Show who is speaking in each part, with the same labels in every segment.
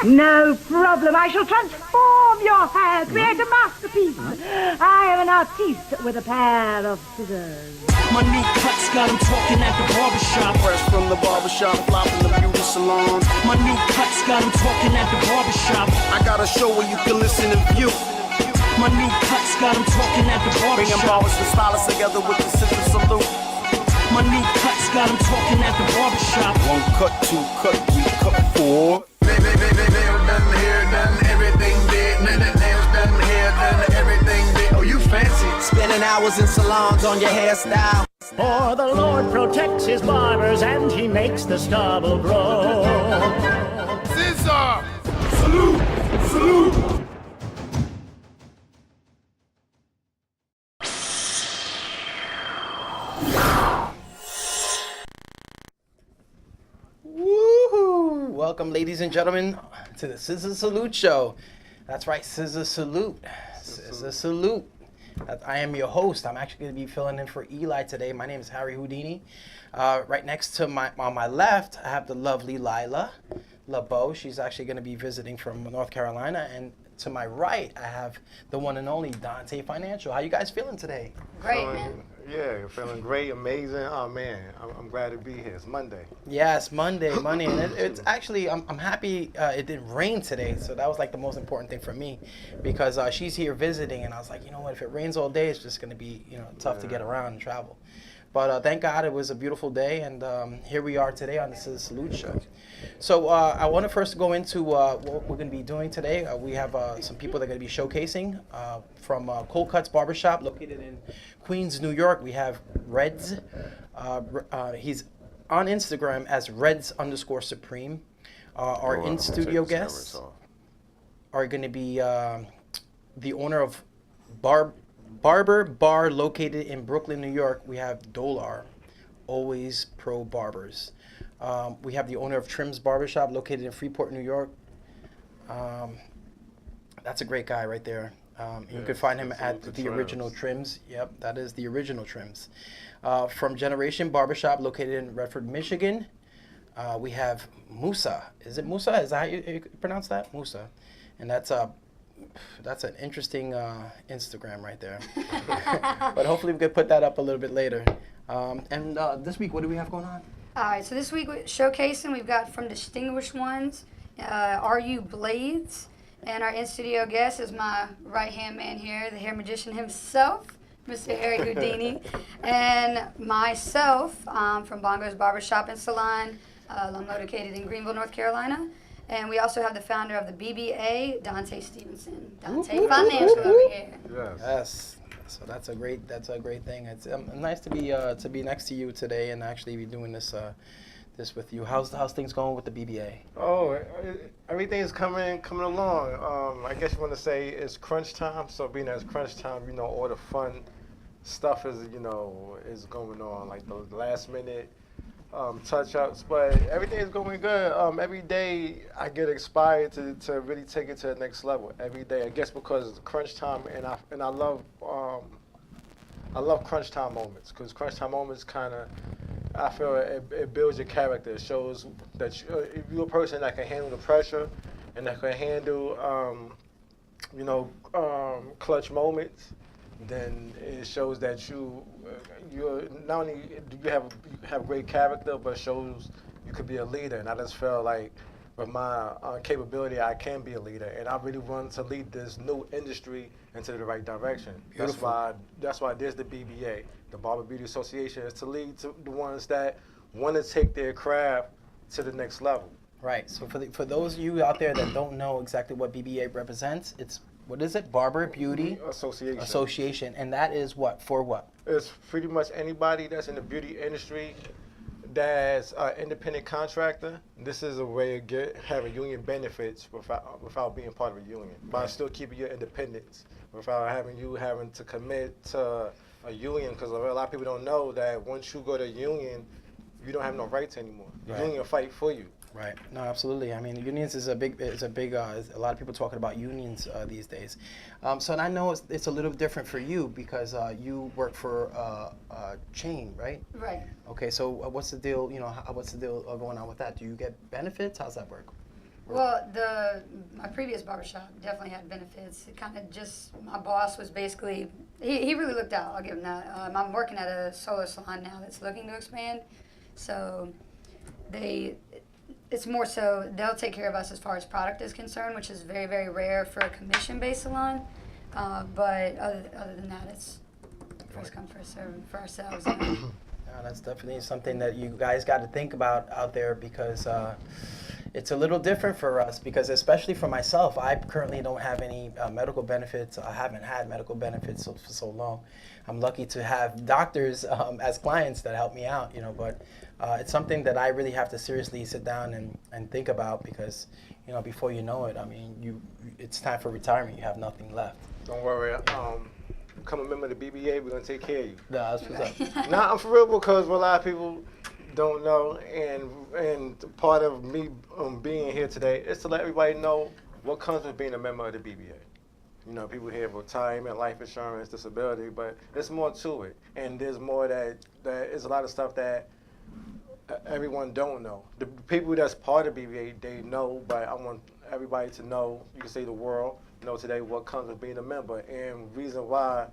Speaker 1: No problem. I shall transform your hair, create a masterpiece. I am an artiste with a pair of scissors.
Speaker 2: My new cuts got him talking at the barbershop.
Speaker 3: Fresh from the barbershop, fly from the beauty salon.
Speaker 2: My new cuts got him talking at the barbershop.
Speaker 3: I got a show where you can listen and view.
Speaker 2: My new cuts got him talking at the
Speaker 3: Bringing
Speaker 2: barbershop.
Speaker 3: barbers and stylists together with the ScissorSalute.
Speaker 2: My new cuts got him talking at the barbershop.
Speaker 3: One cut, two cut, three cut, four. Nails done, hair done, everything did. Nails done, hair done, everything did. Oh, you fancy? Spending hours in salons on your hairstyle.
Speaker 4: For the Lord protects his barbers and he makes the stubble grow.
Speaker 3: Scissor! Salute! Salute!
Speaker 5: Woohoo! Welcome, ladies and gentlemen, to the ScissorSalute show. That's right, ScissorSalute. ScissorSalute. I am your host. I'm actually going to be filling in for Eli today. My name is Harry Houdini. Right next to on my left, I have the lovely Lila LeBeau. She's actually going to be visiting from North Carolina. And to my right, I have the one and only Dante Financial. How you guys feeling today?
Speaker 6: Great, man.
Speaker 7: Yeah, feeling great, amazing. Oh man, I'm glad to be here. It's Monday.
Speaker 5: Yes, Monday, and it's actually I'm happy it didn't rain today, so that was like the most important thing for me, because she's here visiting, and I was like, you know what, if it rains all day, it's just gonna be tough to get around and travel. But thank God it was a beautiful day, and here we are today on the ScissorSalute show. So I want to first go into what we're going to be doing today. We have some people that are going to be showcasing from Cold Cuts Barbershop located in Queens, New York. We have Reds. He's on Instagram as Reds_Supreme. Our in-studio guests are going to be the owner of Barber Bar located in Brooklyn, New York. We have Dolar, Always Pro Barbers. We have the owner of Trim's Barbershop located in Freeport, New York. That's a great guy right there. You can find him at the Original Trims. Yep, that is the Original Trims. From Generation Barbershop located in Redford, Michigan. We have Musa. Is it Musa? Is that how you pronounce that? Musa. And that's an interesting Instagram right there. But hopefully we could put that up a little bit later. And this week, what do we have going on?
Speaker 6: All right, so this week showcasing, we've got from Distinguished Ones, RU Blades, and our in-studio guest is my right-hand man here, the hair magician himself, Mr. Harry Houdini, and myself from Bongo's Barbershop and Salon. I'm located in Greenville, North Carolina. And we also have the founder of the BBA, Dante Stevenson. Dante Financial over here.
Speaker 5: Yes. So that's a great thing. It's nice to be next to you today and actually be doing this with you. How's things going with the BBA?
Speaker 7: Oh, everything is coming along. I guess you want to say it's crunch time. So being that it's crunch time, all the fun stuff is going on, like the last minute touch-ups, but everything is going good. Every day I get inspired to really take it to the next level. Every day, I guess because it's crunch time, and I love crunch time moments, because crunch time moments I feel it builds your character. It shows that if you're a person that can handle the pressure and that can handle clutch moments, then it shows that you're not only do you have great character, but shows you could be a leader. And I just feel like with my capability, I can be a leader, and I really want to lead this new industry into the right direction. Beautiful. That's why there's the BBA, the Barber Beauty Association, is to lead to the ones that want to take their craft to the next level.
Speaker 5: Right. So for those of you out there that don't know exactly what BBA represents, it's what is it? Barber Beauty Association. And that is what? For what?
Speaker 7: It's pretty much anybody that's in the beauty industry that's an independent contractor. This is a way of having union benefits without being part of a union, but still keeping your independence without having to commit to a union, because a lot of people don't know that once you go to a union, you don't have no rights anymore. The union will fight for you.
Speaker 5: Right. No, absolutely. I mean, unions is a big. A lot of people talking about unions these days. So and I know it's a little different for you because you work for a chain, right?
Speaker 6: Right.
Speaker 5: Okay. So what's the deal? What's the deal going on with that? Do you get benefits? How's that work?
Speaker 6: Well, my previous barbershop definitely had benefits. It kind of just, my boss was basically, he really looked out. I'll give him that. I'm working at a solar salon now that's looking to expand. So it's more so they'll take care of us as far as product is concerned, which is very, very rare for a commission-based salon. But other than that, it's first come, first serve for ourselves.
Speaker 5: Yeah, that's definitely something that you guys got to think about out there, because it's a little different for us, because especially for myself, I currently don't have any medical benefits. I haven't had medical benefits for so long. I'm lucky to have doctors as clients that help me out, you know, but it's something that I really have to seriously sit down and think about, because, you know, before you know it, I mean, it's time for retirement. You have nothing left.
Speaker 7: Don't worry. Become a member of the BBA. We're gonna take care of you.
Speaker 5: No, that's what's up.
Speaker 7: Nah, I'm for real, because what a lot of people don't know, and part of me being here today is to let everybody know what comes with being a member of the BBA. You know, people hear retirement, life insurance, disability, but there's more to it, and there's more that is a lot of stuff that everyone don't know. The people that's part of BBA, they know, but I want everybody to know. You can say the world know today what comes with being a member, and reason why.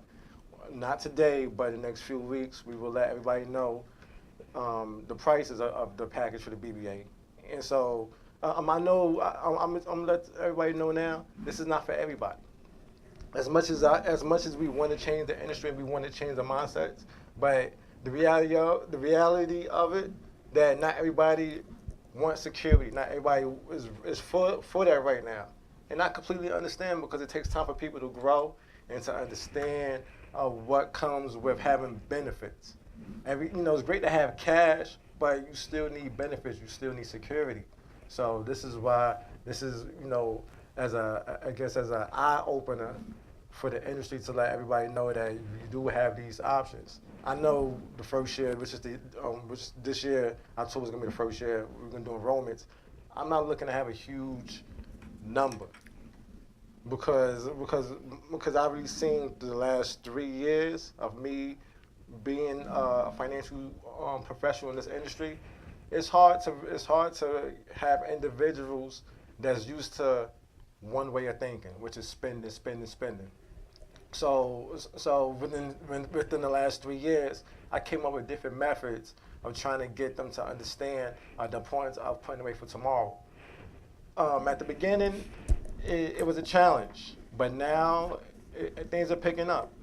Speaker 7: Not today, but in the next few weeks, we will let everybody know the prices of the package for the BBA. And so I'm gonna let everybody know now, this is not for everybody. As much as we want to change the industry and we want to change the mindsets, but the reality of it, that not everybody wants security. Not everybody is for that right now. And I completely understand, because it takes time for people to grow and to understand what comes with having benefits. It's great to have cash, but you still need benefits. You still need security. So this is why this is, as an eye opener for the industry, to let everybody know that you do have these options. I know the first year, which this year October is gonna be the first year we're gonna do enrollments. I'm not looking to have a huge number, because I've already seen the last 3 years of me being a financial professional in this industry. It's hard to have individuals that's used to one way of thinking, which is spending. So within the last 3 years, I came up with different methods of trying to get them to understand the importance of putting away for tomorrow. At the beginning, it was a challenge, but now things are picking up.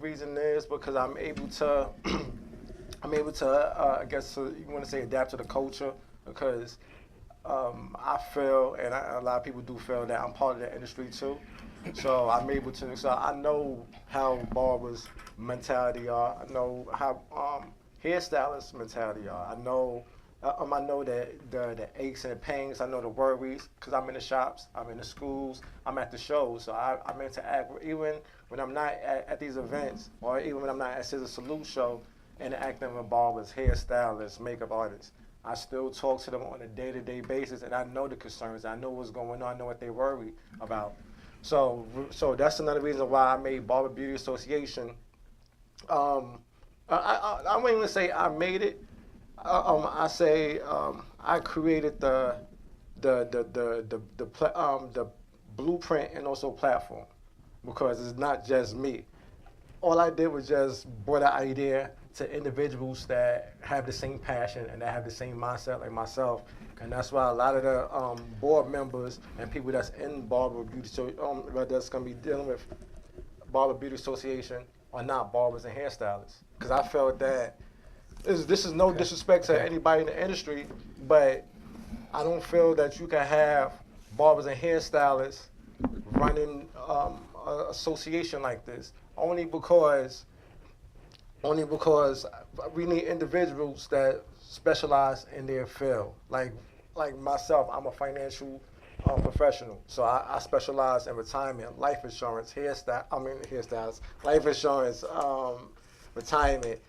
Speaker 7: Reason is because I'm able to, I guess you want to say, adapt to the culture, because I feel, and a lot of people do feel, that I'm part of the industry too. So I'm able to. So I know how barbers' mentality are. I know how hairstylists' mentality are. I know that the aches and pains. I know the worries, because I'm in the shops, I'm in the schools, I'm at the shows. So I'm interact even when I'm not at these events, or even when I'm not at ScissorSalute show, interacting with barbers, hairstylists, makeup artists. I still talk to them on a day-to-day basis, and I know the concerns. I know what's going on. I know what they worry about. So that's another reason why I made Barber Beauty Association. I won't even say I made it. I say I created the blueprint and also platform, because it's not just me. All I did was just brought an idea to individuals that have the same passion and that have the same mindset like myself. And that's why a lot of the board members and people that's in Barber Beauty, that's going to be dealing with Barber Beauty Association, are not barbers and hairstylists. Because I felt that this is no disrespect to anybody in the industry, but I don't feel that you can have barbers and hairstylists running an association like this. Only because we need individuals that specialize in their field. Like myself, I'm a financial professional, so I specialize in retirement, life insurance, hairstyles, life insurance, retirement,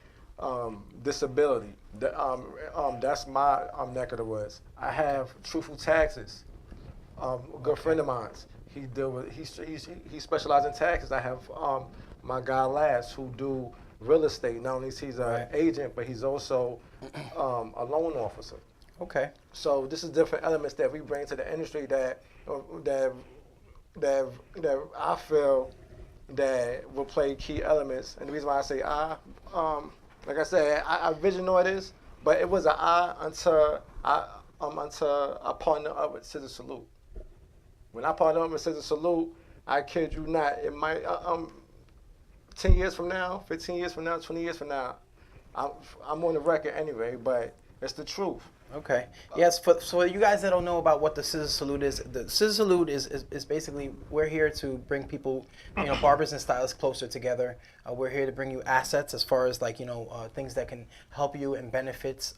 Speaker 7: disability. That's my neck of the woods. I have Truthful Taxes. A good friend of mine. He specializes in taxes. I have my guy Last, who do real estate. Not only is he an agent, but he's also a loan officer.
Speaker 5: Okay.
Speaker 7: So this is different elements that we bring to the industry that that I feel that will play key elements. And the reason why I say like I said, I vision know it is, but it was an until I partnered up with ScissorSalute. When I partnered up with ScissorSalute, I kid you not, it might 10 years from now, 15 years from now, 20 years from now, I'm on the record anyway, but it's the truth.
Speaker 5: Okay. Yes. For you guys that don't know about what the ScissorSalute is, the ScissorSalute is basically we're here to bring people, barbers and stylists closer together. We're here to bring you assets as far as like things that can help you and benefits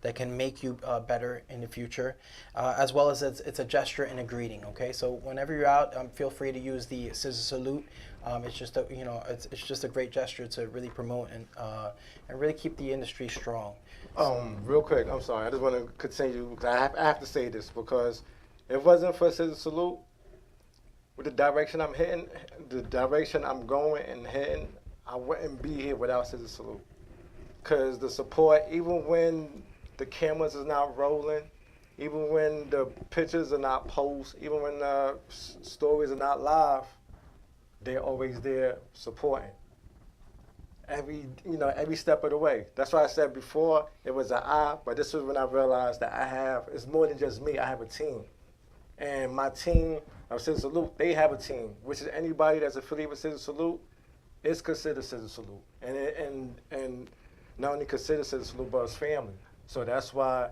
Speaker 5: that can make you better in the future, as well as it's a gesture and a greeting. Okay. So whenever you're out, feel free to use the ScissorSalute. It's just it's just a great gesture to really promote and really keep the industry strong.
Speaker 7: Real quick, I'm sorry. I just want to continue because I have to say this because if it wasn't for ScissorSalute, with the direction I'm hitting, the direction I'm going and hitting, I wouldn't be here without ScissorSalute. Because the support, even when the cameras is not rolling, even when the pictures are not post, even when the stories are not live, they're always there supporting. Every step of the way. That's why I said before it was an I, but this was when I realized that it's more than just me. I have a team, and my team of ScissorSalute, they have a team, which is anybody that's affiliated with ScissorSalute is considered ScissorSalute, and not only considered ScissorSalute, but it's family. So that's why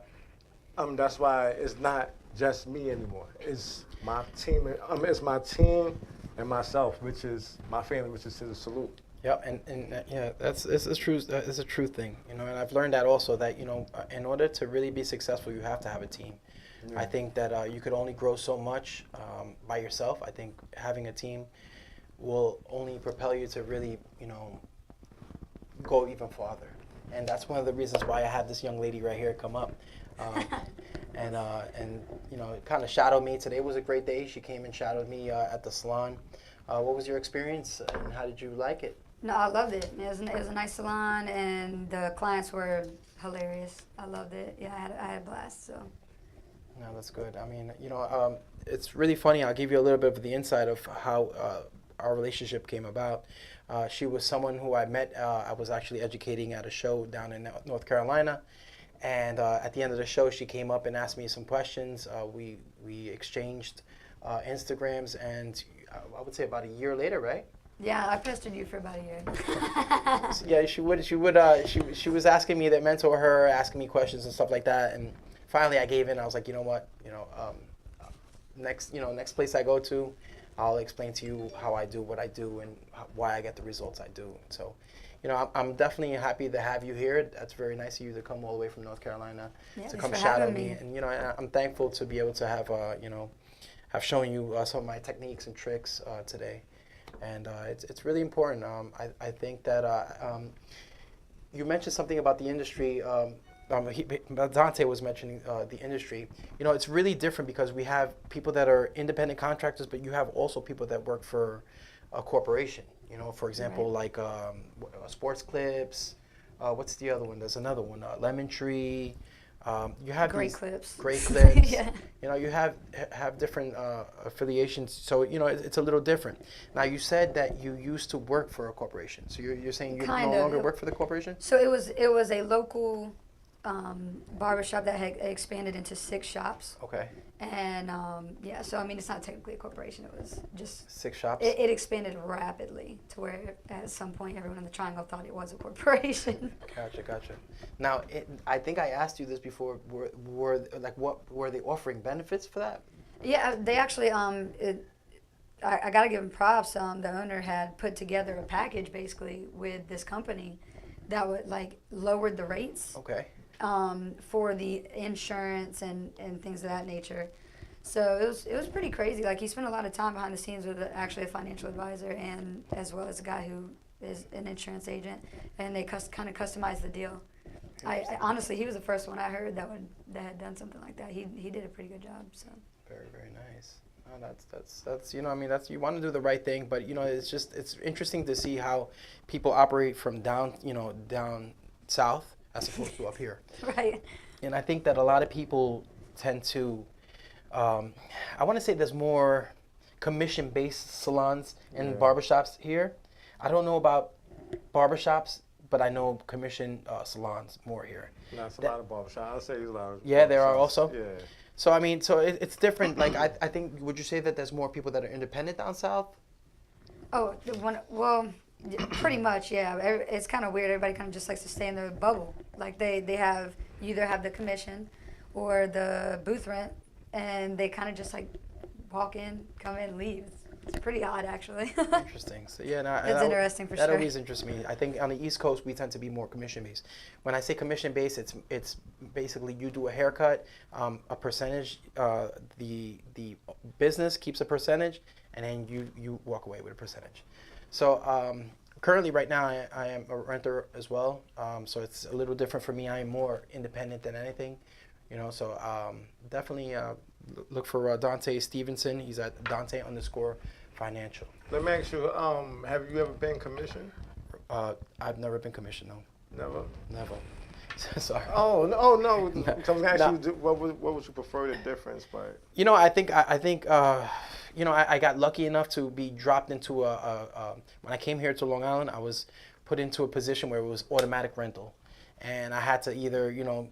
Speaker 7: it's not just me anymore. It's my team. It's my team and myself, which is my family, which is ScissorSalute.
Speaker 5: Yep, and yeah, it's true. It's a true thing, and I've learned that also that in order to really be successful, you have to have a team. Yeah. I think that you could only grow so much by yourself. I think having a team will only propel you to really, go even farther. And that's one of the reasons why I had this young lady right here come up, and kind of shadow me. Today was a great day. She came and shadowed me at the salon. What was your experience, and how did you like it?
Speaker 6: No, I loved it. It was a nice salon, and the clients were hilarious. I loved it. Yeah, I had a blast. So.
Speaker 5: No, that's good. I mean, it's really funny. I'll give you a little bit of the insight of how our relationship came about. She was someone who I met. I was actually educating at a show down in North Carolina, and at the end of the show, she came up and asked me some questions. We exchanged Instagrams, and I would say about a year later, right?
Speaker 6: Yeah, I pestered you for about a year.
Speaker 5: Yeah, she was asking me to mentor her, asking me questions and stuff like that, and finally I gave in. I was like, you know what, next place I go to, I'll explain to you how I do what I do and why I get the results I do. So, I'm definitely happy to have you here. That's very nice of you to come all the way from North Carolina to come shadow me. And I'm thankful to be able to have shown you some of my techniques and tricks today. And it's really important. I think that you mentioned something about the industry. Dante was mentioning the industry. It's really different because we have people that are independent contractors, but you have also people that work for a corporation. For example, right. Like Sports Clips. What's the other one? There's another one, Lemon Tree. You have
Speaker 6: Great Clips.
Speaker 5: Great Clips.
Speaker 6: Yeah.
Speaker 5: You have different affiliations, so it's a little different. Now, you said that you used to work for a corporation, so you're saying you no longer work for the corporation?
Speaker 6: So it was a local barbershop that had expanded into 6 shops.
Speaker 5: Okay.
Speaker 6: And so I mean, it's not technically a corporation. It was just
Speaker 5: 6 shops.
Speaker 6: It expanded rapidly to where at some point everyone in the triangle thought it was a corporation. Gotcha.
Speaker 5: Now, I think I asked you this before. What were they offering benefits for that?
Speaker 6: Yeah, they actually I gotta give them props. The owner had put together a package basically with this company that would lowered the rates.
Speaker 5: Okay.
Speaker 6: For the insurance and things of that nature. So it was pretty crazy. He spent a lot of time behind the scenes with actually a financial advisor and as well as a guy who is an insurance agent, and they kind of customized the deal. I honestly, he was the first one I heard that had done something like that. He did a pretty good job. So. Very,
Speaker 5: very nice. Oh, that's you want to do the right thing, but it's interesting to see how people operate from down south as opposed to up here.
Speaker 6: Right.
Speaker 5: And I think that a lot of people tend to, I want to say there's more commission-based salons and barbershops here. I don't know about barbershops, but I know commission salons more here.
Speaker 7: No, it's a lot of barbershops. I'll say there's a lot of
Speaker 5: Yeah, there are
Speaker 7: barbershops.
Speaker 5: also?
Speaker 7: Yeah.
Speaker 5: So, I mean, it's different. Like, I think, would you say that there's more people that are independent down south?
Speaker 6: Oh, well, pretty much, yeah. It's kind of weird. Everybody kind of just likes to stay in their bubble. Like they have, you either have the commission or the booth rent, and they kind of just like walk in, come in, leave. It's pretty odd, actually.
Speaker 5: Interesting. So yeah, no,
Speaker 6: It's interesting for
Speaker 5: that
Speaker 6: sure.
Speaker 5: always interests me. I think on the East Coast we tend to be more commission based. When I say commission based, it's basically you do a haircut, a percentage. The business keeps a percentage, and then you walk away with a percentage. So currently, right now, I am a renter as well. So it's a little different for me. I am more independent than anything, you know. So definitely look for Dante Stevenson. He's at Dante_Financial.
Speaker 7: Let me ask you, have you ever been commissioned?
Speaker 5: I've never been commissioned, no.
Speaker 7: Never.
Speaker 5: Sorry.
Speaker 7: Oh no. So I was gonna ask you, what would you prefer the difference? But
Speaker 5: You know, I think you know, I got lucky enough to be dropped into when I came here to Long Island, I was put into a position where it was automatic rental, and I had to either, you know,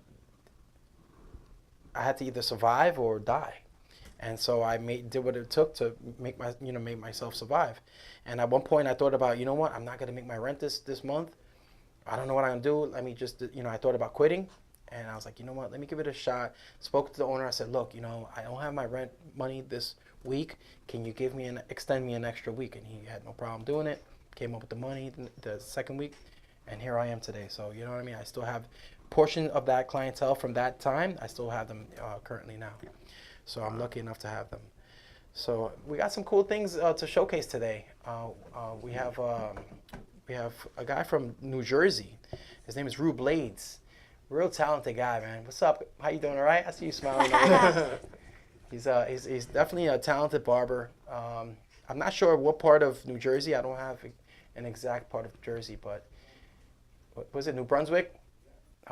Speaker 5: survive or die. And so I did what it took to make myself survive. And at one point I thought about, you know what, I'm not gonna make my rent this month. I don't know what I'm gonna do. Let me just, you know, I thought about quitting, and I was like, you know what, let me give it a shot. Spoke to the owner. I said, look, you know, I don't have my rent money this week. Can you extend me an extra week? And he had no problem doing it. Came up with the money the second week, and here I am today. So you know what I mean. I still have portion of that clientele from that time. I still have them currently now. So I'm lucky enough to have them. So we got some cool things to showcase today. We have a guy from New Jersey. His name is Rue Blades. Real talented guy, man. What's up? How you doing? All right? I see you smiling over there. He's definitely a talented barber. I'm not sure what part of New Jersey. I don't have an exact part of Jersey, but was it New Brunswick?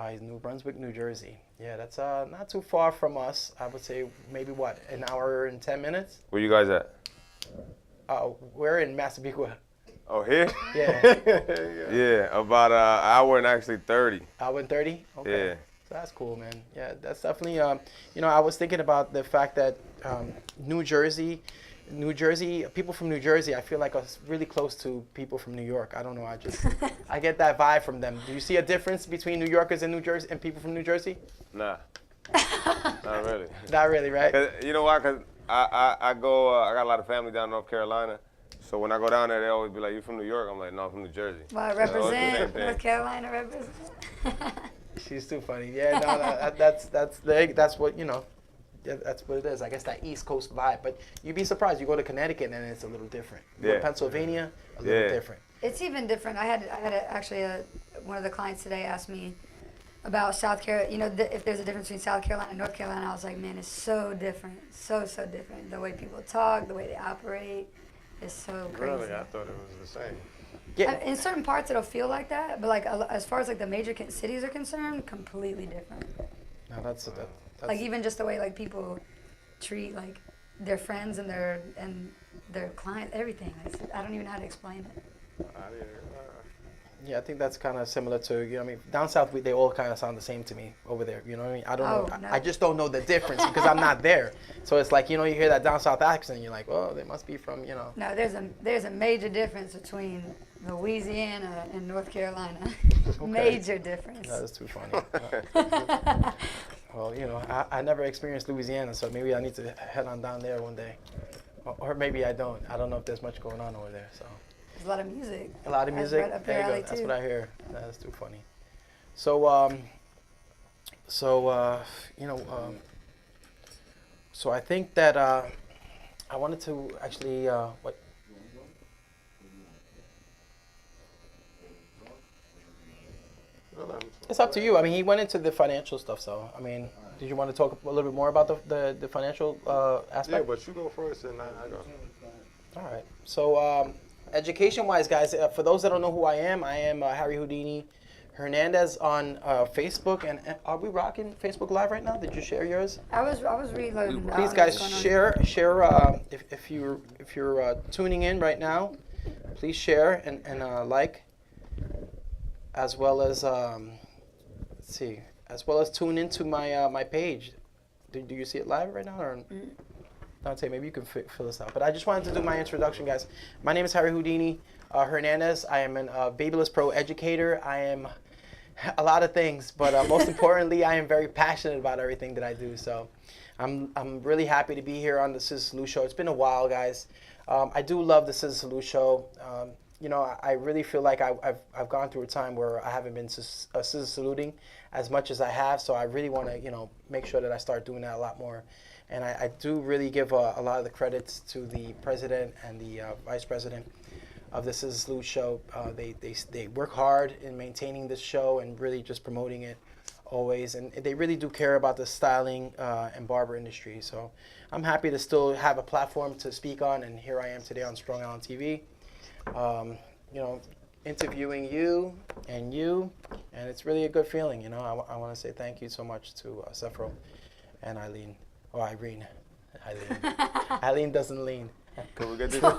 Speaker 5: He's New Brunswick, New Jersey. Yeah, that's not too far from us. I would say maybe what, an hour and 10 minutes?
Speaker 8: Where you guys at?
Speaker 5: We're in Massapequa.
Speaker 8: Oh, here?
Speaker 5: Yeah.
Speaker 8: Yeah, about an hour and actually 30.
Speaker 5: Hour and 30? Okay.
Speaker 8: Yeah.
Speaker 5: So that's cool, man. Yeah, that's definitely, you know, I was thinking about the fact that New Jersey, people from New Jersey, I feel like are really close to people from New York. I don't know. I get that vibe from them. Do you see a difference between New Yorkers and New Jersey and people from New Jersey?
Speaker 8: Nah. Not really.
Speaker 5: Not really, right?
Speaker 8: 'Cause, you know why? Because I go, I got a lot of family down in North Carolina. So when I go down there, they always be like, you from New York? I'm like, no, I'm from New Jersey.
Speaker 6: Well,
Speaker 8: It's always the same
Speaker 6: represent
Speaker 8: thing.
Speaker 6: North Carolina, represent.
Speaker 5: She's too funny. Yeah, no, that's what, you know. Yeah, that's what it is. I guess that East Coast vibe. But you'd be surprised. You go to Connecticut and it's a little different. You go to
Speaker 8: Yeah.
Speaker 5: Pennsylvania, a little different.
Speaker 6: It's even different. I had one of the clients today asked me about South Carolina. You know, if there's a difference between South Carolina and North Carolina. I was like, man, it's so different, so different. The way people talk, the way they operate, is so crazy.
Speaker 7: really, I thought it was the same.
Speaker 5: Yeah.
Speaker 6: In certain parts, it'll feel like that, but like as far as like the major cities are concerned, completely different.
Speaker 5: No, that's
Speaker 6: Like even just the way like people treat like their friends and their clients, everything. I don't even know how to explain it.
Speaker 5: Yeah, I think that's kind of similar to, you know what I mean, down south they all kind of sound the same to me over there, you know what I mean? I don't know.
Speaker 6: no.
Speaker 5: I just don't know the difference because I'm not there. So it's like, you know, you hear that down south accent, you're like, oh, they must be from, you know.
Speaker 6: No, there's a major difference between Louisiana and North Carolina. Major difference.
Speaker 5: That is too funny. Well, you know, I never experienced Louisiana, so maybe I need to head on down there one day. Or maybe I don't. I don't know if there's much going on over there, so.
Speaker 6: There's a lot of music.
Speaker 5: A lot of music.
Speaker 6: Right up
Speaker 5: There you
Speaker 6: your
Speaker 5: go.
Speaker 6: alley,
Speaker 5: That's
Speaker 6: too.
Speaker 5: what I hear. That's too funny. So, you know, so I think that I wanted to actually what. It's up to you. I mean, he went into the financial stuff, so I mean, did you want to talk a little bit more about the financial aspect?
Speaker 7: Yeah, but you go first and I go.
Speaker 5: All right. So, education-wise, guys, for those that don't know who I am Harry Houdini Hernandez on Facebook, and are we rocking Facebook Live right now? Did you share yours?
Speaker 6: I was reloading.
Speaker 5: Please, guys, share. If you're tuning in right now, please share and like, as well as let's see, as well as tune into my my page. Do you see it live right now, or? Dante, maybe you can fill this out. But I just wanted to do my introduction, guys. My name is Harry Houdini Hernandez. I am a Babyless Pro educator. I am a lot of things, but most importantly, I am very passionate about everything that I do. So I'm really happy to be here on the ScissorSalute show. It's been a while, guys. I do love the ScissorSalute show. You know, I really feel like I've gone through a time where I haven't been scissor saluting as much as I have. So I really want to, you know, make sure that I start doing that a lot more. And I do really give a lot of the credits to the president and the vice president of the ScissorSalute show. They work hard in maintaining this show and really just promoting it always. And they really do care about the styling and barber industry. So I'm happy to still have a platform to speak on. And here I am today on Strong Island TV, you know, interviewing you. And it's really a good feeling. You know, I want to say thank you so much to Sephro and Eileen. Oh, Irene. Eileen. Eileen doesn't lean.
Speaker 8: Can we get this?
Speaker 5: So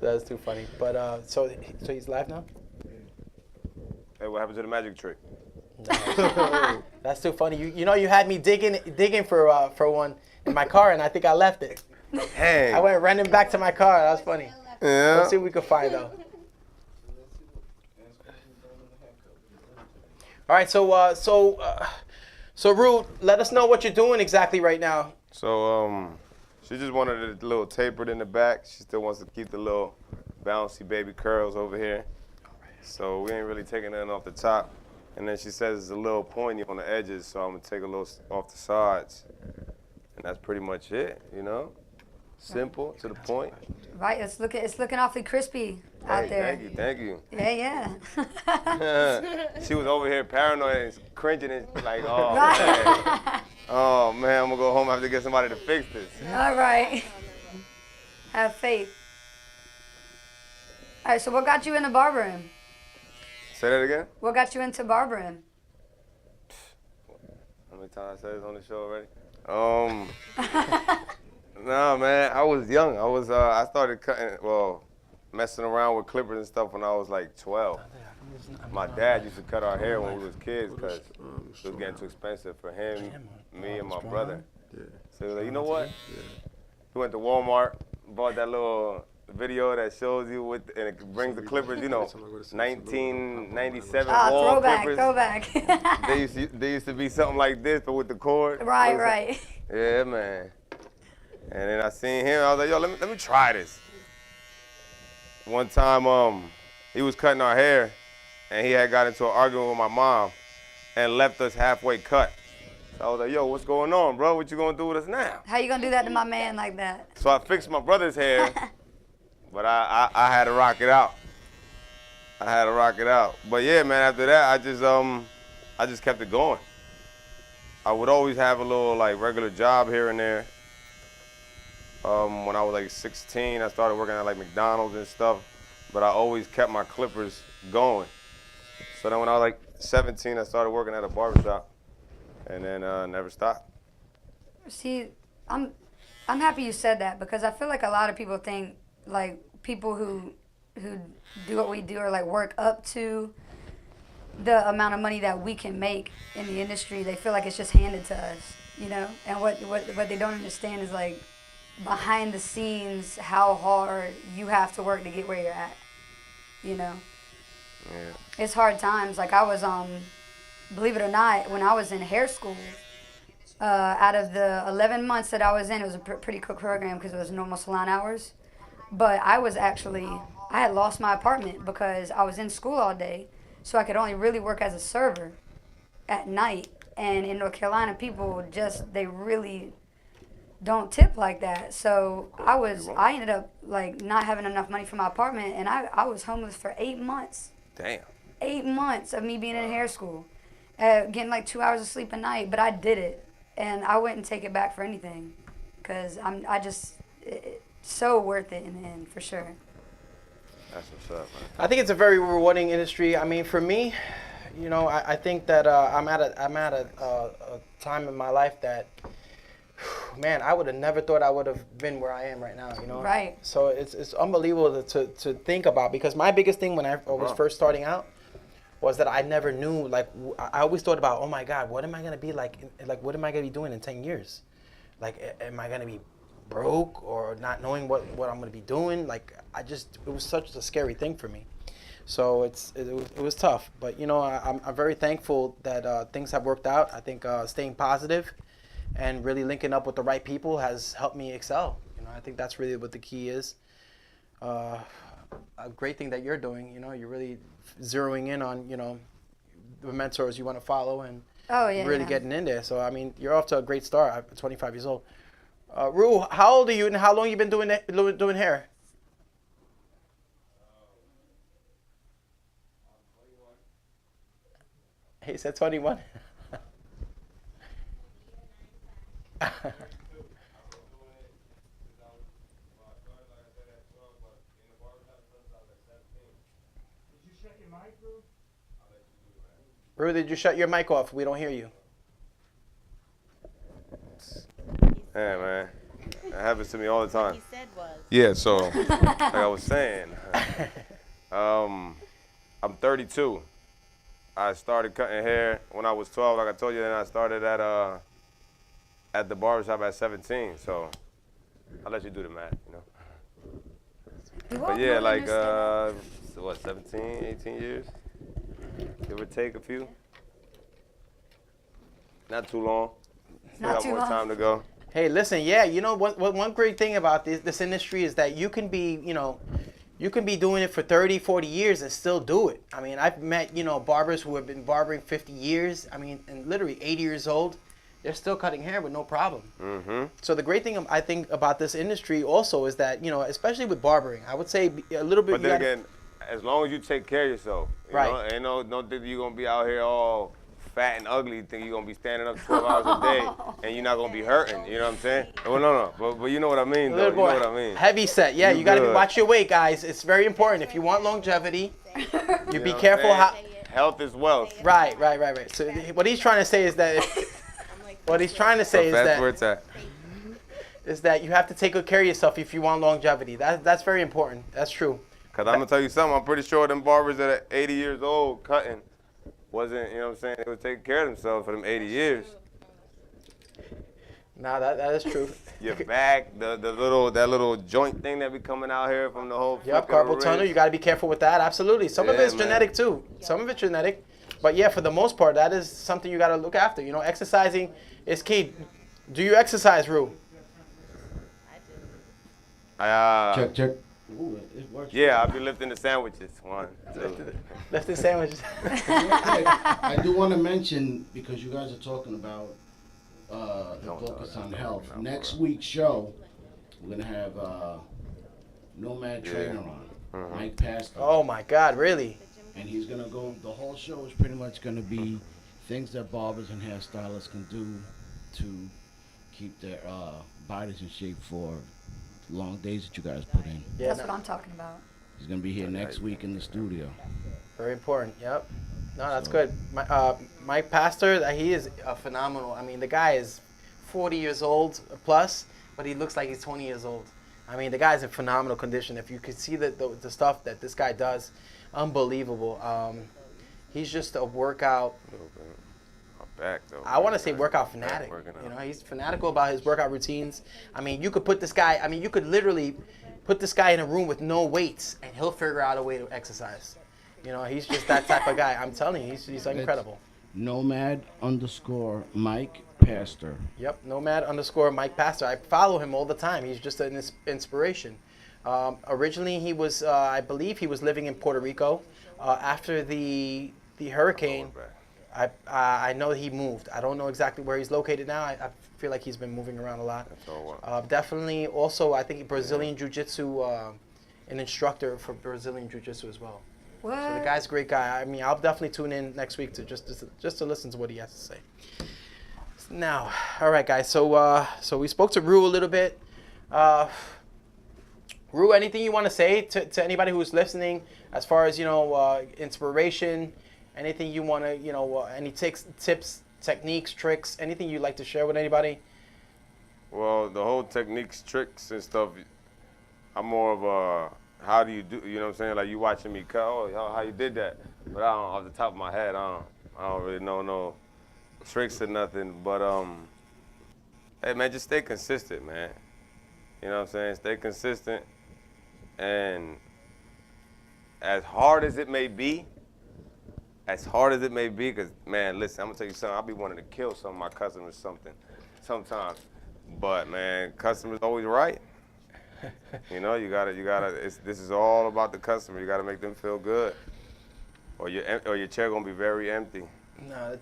Speaker 5: that's too funny. But so he's live now?
Speaker 8: Hey, what happened to the magic trick?
Speaker 5: No. That's too funny. You know you had me digging for one in my car, and I think I left it.
Speaker 8: Hey.
Speaker 5: I went running back to my car. That was funny.
Speaker 8: Yeah.
Speaker 5: Let's see what we can find though. All right, so Rude, let us know what you're doing exactly right now.
Speaker 8: So she just wanted it a little tapered in the back. She still wants to keep the little bouncy baby curls over here. So we ain't really taking nothing off the top. And then she says it's a little pointy on the edges, so I'm gonna take a little off the sides. And that's pretty much it, you know? Simple, to the point.
Speaker 6: Right, it's looking awfully crispy out there.
Speaker 8: Thank you.
Speaker 6: Yeah.
Speaker 8: She was over here paranoid and cringing and like, oh,
Speaker 6: Right.
Speaker 8: man. Oh, man, I'm going to go home and have to get somebody to fix this.
Speaker 6: All right. Have faith. All right, so what got you into barbering?
Speaker 8: Say that again?
Speaker 6: What got you into barbering?
Speaker 8: How many times I said this on the show already? No, man, I was young. I started messing around with clippers and stuff when I was like 12. My dad used to cut our hair when we was kids because it was getting too expensive for him, me, and my brother. So he was like, you know what? He went to Walmart, bought that little video that shows you and it brings the clippers, you know, 1997 wall clippers.
Speaker 6: Throwback.
Speaker 8: They used to be something like this, but with the cord.
Speaker 6: Right.
Speaker 8: Yeah, man. And then I seen him, I was like, yo, let me try this. One time, he was cutting our hair, and he had got into an argument with my mom and left us halfway cut. So I was like, yo, what's going on, bro? What you gonna do with us now?
Speaker 6: How you gonna do that to my man like that?
Speaker 8: So I fixed my brother's hair, but I had to rock it out. But yeah, man, after that, I just kept it going. I would always have a little like regular job here and there. When I was like 16, I started working at like McDonald's and stuff, but I always kept my clippers going. So then when I was like 17, I started working at a barbershop, and then never stopped.
Speaker 6: See, I'm happy you said that because I feel like a lot of people think like people who do what we do or like work up to the amount of money that we can make in the industry. They feel like it's just handed to us, you know. And what they don't understand is like, behind the scenes, how hard you have to work to get where you're at, you know?
Speaker 8: Yeah.
Speaker 6: It's hard times. Like I was, believe it or not, when I was in hair school, out of the 11 months that I was in, it was a pretty quick program because it was normal salon hours. But I had lost my apartment because I was in school all day, so I could only really work as a server at night. And in North Carolina, people they really don't tip like that. So I ended up like not having enough money for my apartment, and I was homeless for 8 months.
Speaker 8: Damn.
Speaker 6: 8 months of me being in hair school, getting like 2 hours of sleep a night, but I did it, and I wouldn't take it back for anything, because it's so worth it in the end, for sure.
Speaker 8: That's what's up, man.
Speaker 5: I think it's a very rewarding industry. I mean, for me, You know, I think that I'm at a time in my life that, man, I would have never thought I would have been where I am right now. You know.
Speaker 6: Right.
Speaker 5: So it's unbelievable to think about, because my biggest thing when I was first starting out was that I never knew, like, I always thought about, oh my God, what am I gonna be like? Like, what am I gonna be doing in 10 years? Like, am I gonna be broke or not knowing what I'm gonna be doing? Like, it was such a scary thing for me. So it was tough, but you know, I'm very thankful that things have worked out. I think staying positive and really linking up with the right people has helped me excel. You know, I think that's really what the key is. A great thing that you're doing. You know, you're really zeroing in on, you know, the mentors you want to follow and really getting in there. So I mean, you're off to a great start at 25 years old. Ru, how old are you and how long you been doing hair? He said 21. Ru, did you shut your mic off? We don't hear you.
Speaker 8: Yeah, man. That happens to me all the time.
Speaker 9: He said was.
Speaker 8: Yeah, so like I was saying, I'm 32. I started cutting hair when I was 12, like I told you, and I started at the barbershop at 17. So I'll let you do the math, you know. But yeah, like 17, 18 years, give or take a few. Not too long. Still got more time to go.
Speaker 5: Hey, listen, yeah, you know what? One great thing about this industry is that you can be, you know, you can be doing it for 30, 40 years and still do it. I mean, I've met, you know, barbers who have been barbering 50 years. I mean, and literally 80 years old, they're still cutting hair with no problem.
Speaker 8: Mm-hmm.
Speaker 5: So the great thing I think about this industry also is that, you know, especially with barbering, I would say a little bit.
Speaker 8: But then again, as long as you take care of yourself, you know, ain't no think you're gonna be out here all fat and ugly, think you're gonna be standing up 12 hours a day and you're not gonna be hurting, you know what I'm saying? Well, no, but you know what I mean, though. You know what I mean.
Speaker 5: Heavy set, yeah. You gotta watch your weight, guys. It's very important. If you want longevity, you be careful how.
Speaker 8: Health is wealth.
Speaker 5: Right. So what he's trying to say is that. Is that you have to take good care of yourself if you want longevity. That's very important. That's true.
Speaker 8: Cause I'm gonna tell you something. I'm pretty sure them barbers that are 80 years old cutting wasn't, you know what I'm saying, they were taking care of themselves for them 80 years.
Speaker 5: Nah, that is true.
Speaker 8: Your back, that little joint thing that be coming out here from the whole.
Speaker 5: Yep, carpal tunnel. You got to be careful with that. Absolutely. Some of it's genetic too. Some of it's genetic, but yeah, for the most part, that is something you got to look after. You know, exercising is key. Do you exercise, Ru?
Speaker 7: Check.
Speaker 10: Ooh, it works.
Speaker 8: Yeah, I'll be lifting the sandwiches. 1, 2.
Speaker 5: Lifting sandwiches.
Speaker 10: I do want to mention, because you guys are talking about the focus on health. Next week's show, we're going to have Nomad Trainer on, Mike Pastor.
Speaker 5: Oh my God, really?
Speaker 10: And he's going to go, the whole show is pretty much going to be things that barbers and hairstylists can do to keep their bodies in shape for long days that you guys put in.
Speaker 5: Yeah,
Speaker 6: That's what I'm talking about.
Speaker 10: He's going to be here next week in the studio.
Speaker 5: Very important. Yep. No, that's good. Mike Pastor, he is a phenomenal. I mean, the guy is 40 years old plus, but he looks like he's 20 years old. I mean, the guy's in phenomenal condition. If you could see the stuff that this guy does, unbelievable. He's just a workout.
Speaker 8: Back, though,
Speaker 5: I want to say workout fanatic. You know, he's fanatical about his workout routines. I mean, you could put this guy. I mean, you could literally put this guy in a room with no weights, and he'll figure out a way to exercise. You know, he's just that type of guy. I'm telling you, he's incredible.
Speaker 10: Nomad_Mike Pastor.
Speaker 5: Yep, Nomad_Mike Pastor. I follow him all the time. He's just an inspiration. Originally, he was, I believe, he was living in Puerto Rico. After the hurricane. I know he moved. I don't know exactly where he's located now. I feel like he's been moving around a lot. Definitely also, I think Brazilian Jiu-Jitsu, an instructor for Brazilian Jiu-Jitsu as well.
Speaker 6: What?
Speaker 5: So the guy's a great guy. I mean, I'll definitely tune in next week to just to listen to what he has to say. Now, all right, guys. So we spoke to Ru a little bit. Ru, anything you want to say to anybody who's listening as far as, you know, inspiration Anything you want to, any tips, techniques, tricks, anything you'd like to share with anybody?
Speaker 8: Well, the whole techniques, tricks, and stuff, I'm more of a, how do you do, you know what I'm saying? Like, you watching me cut, how you did that. But I don't, off the top of my head, I don't really know no tricks or nothing. But, hey, man, just stay consistent, man. You know what I'm saying? Stay consistent. And as hard as it may be, because, man, listen, I'm going to tell you something. I'll be wanting to kill some of my customers sometimes. But, man, customers always right. You know, you gotta. This is all about the customer. You gotta make them feel good, or your chair gonna be very empty.
Speaker 5: No,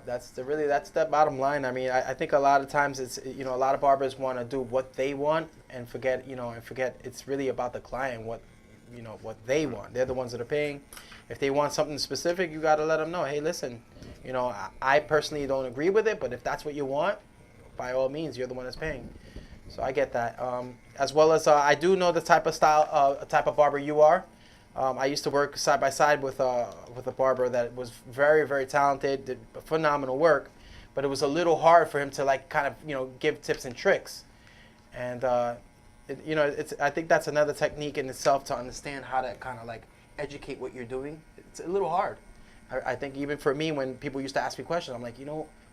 Speaker 5: that's the bottom line. I mean, I think a lot of times it's, a lot of barbers want to do what they want and forget it's really about the client, what they want. They're the ones that are paying. If they want something specific, you got to let them know, hey, listen, I personally don't agree with it, but if that's what you want, by all means, you're the one that's paying. So I get that. As well as I do know the type of barber you are. I used to work side by side with a barber that was very, very talented, did phenomenal work, but it was a little hard for him to give tips and tricks. And I think that's another technique in itself to understand how to kind of educate what you're doing. It's a little hard. I think even for me, when people used to ask me questions, I'm like,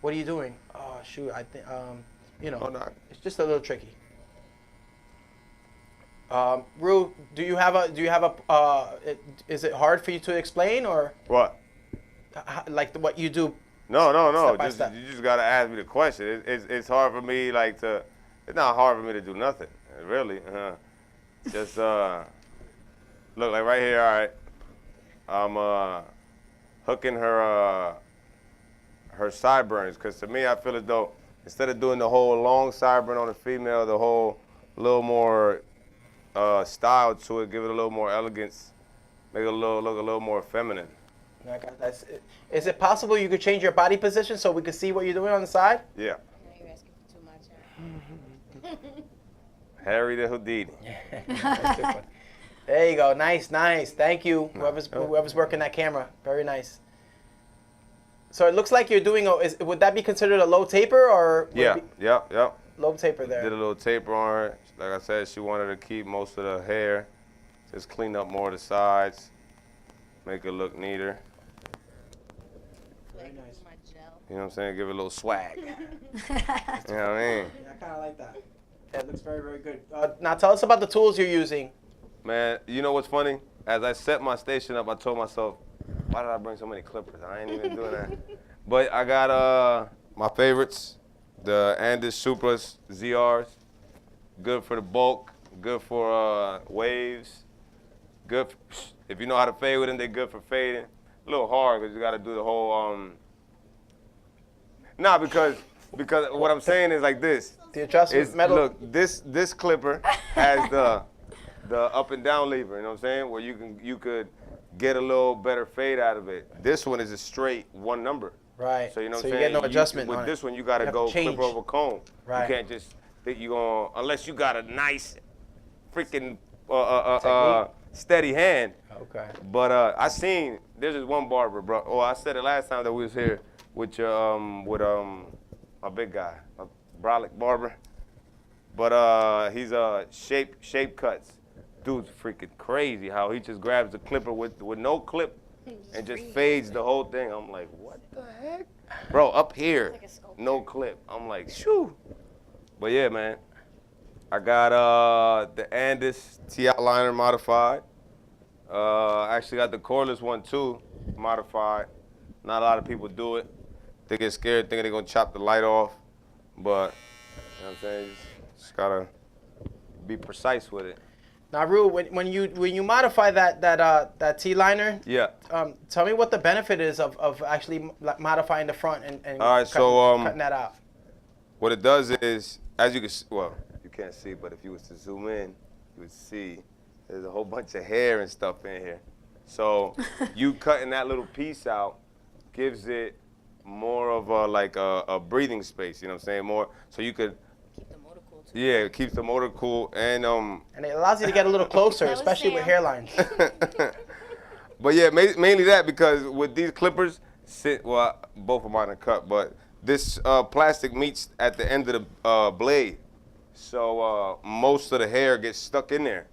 Speaker 5: what are you doing? Oh shoot, I think it's just a little tricky. Rue, do you have a is it hard for you to explain, or
Speaker 8: what?
Speaker 5: What you do?
Speaker 8: No.
Speaker 5: Step by step.
Speaker 8: You just gotta ask me the question. It's hard for me it's not hard for me to do nothing, really. Just look, like right here. All right, I'm hooking her sideburns, because to me I feel as though instead of doing the whole long sideburn on a female, the whole little more style to it, give it a little more elegance, make it look a little more feminine.
Speaker 5: I got that. Is it possible you could change your body position so we could see what you're doing on the side?
Speaker 8: Yeah.
Speaker 9: You're asking for too much.
Speaker 8: Harry the Houdini.
Speaker 5: There you go. Nice. Thank you. Whoever's working that camera. Very nice. So it looks like you're doing would that be considered a low taper, or?
Speaker 8: Yeah.
Speaker 5: Low taper there.
Speaker 8: Did a little taper on her. Like I said, she wanted to keep most of the hair. Just clean up more of the sides. Make it look neater.
Speaker 5: Very nice.
Speaker 8: You know what I'm saying? Give it a little swag. You know what I mean?
Speaker 5: Yeah, I kind of like that. Yeah, it looks very, very good. Now tell us about the tools you're using.
Speaker 8: Man, you know what's funny? As I set my station up, I told myself, why did I bring so many clippers? I ain't even doing that. But I got my favorites, the Andis Supras ZRs. Good for the bulk, good for waves. Good if you know how to fade with them, they're good for fading. A little hard because you got to do the whole. Because what I'm saying is like this.
Speaker 5: The adjustment metal.
Speaker 8: Look, this clipper has the up and down lever. You know what I'm saying? Where you could get a little better fade out of it. This one is a straight one number.
Speaker 5: Right.
Speaker 8: So you know what
Speaker 5: so
Speaker 8: I'm
Speaker 5: you
Speaker 8: saying?
Speaker 5: get no adjustment
Speaker 8: with
Speaker 5: on
Speaker 8: this
Speaker 5: it.
Speaker 8: one, you got to go clipper over comb.
Speaker 5: Right.
Speaker 8: You can't just think you're going unless you got a nice freaking steady hand.
Speaker 5: Okay.
Speaker 8: But I seen there's this one barber, bro. Oh, I said it last time that we was here with your my big guy, a brolic barber. But he's shape cuts. Dude's freaking crazy how he just grabs the clipper with no clip and just fades the whole thing. I'm like, what the heck? Bro, up here, no clip. I'm like, shoo. But yeah, man. I got the Andis T-Outliner modified. I actually got the cordless one too, modified. Not a lot of people do it. They get scared thinking they're gonna chop the light off. But, you know what I'm saying? Just gotta be precise with it.
Speaker 5: Now, Rue, when you modify that T-liner,
Speaker 8: yeah.
Speaker 5: Tell me what the benefit is of actually modifying the front and
Speaker 8: all right,
Speaker 5: cutting that out.
Speaker 8: What it does is, as you can see, well, you can't see, but if you was to zoom in, you would see there's a whole bunch of hair and stuff in here. So you cutting that little piece out gives it more of a breathing space. You know what I'm saying? More so you could. Yeah, it keeps the motor cool, and
Speaker 5: it allows you to get a little closer, especially with hairlines.
Speaker 8: But yeah, mainly that because with these clippers, well, both of mine are cut, but this plastic meets at the end of the blade. So most of the hair gets stuck in there.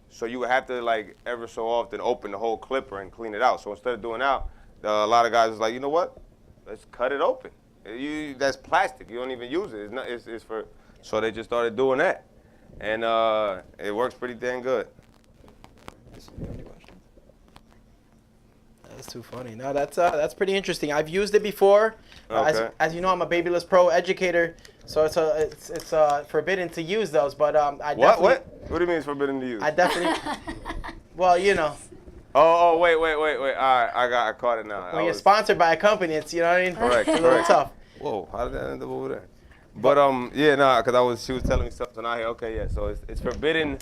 Speaker 8: So you would have to like ever so often open the whole clipper and clean it out. So instead of doing that, a lot of guys was like, you know what? Let's cut it open. That's plastic. You don't even use it. It's for. So they just started doing that, and it works pretty dang good.
Speaker 5: That's too funny. No, that's pretty interesting. I've used it before.
Speaker 8: Okay.
Speaker 5: As you know, I'm a Babyless Pro educator, so it's forbidden to use those. But I definitely.
Speaker 8: What do you mean it's forbidden to use?
Speaker 5: I definitely. Well, you know.
Speaker 8: Oh, wait. All right, I caught it now.
Speaker 5: When you're sponsored by a company, it's, you know what I mean?
Speaker 8: Correct.
Speaker 5: It's a little tough.
Speaker 8: Whoa, how did that end up over there? But yeah, because she was telling me something out here. Okay, yeah, so it's forbidden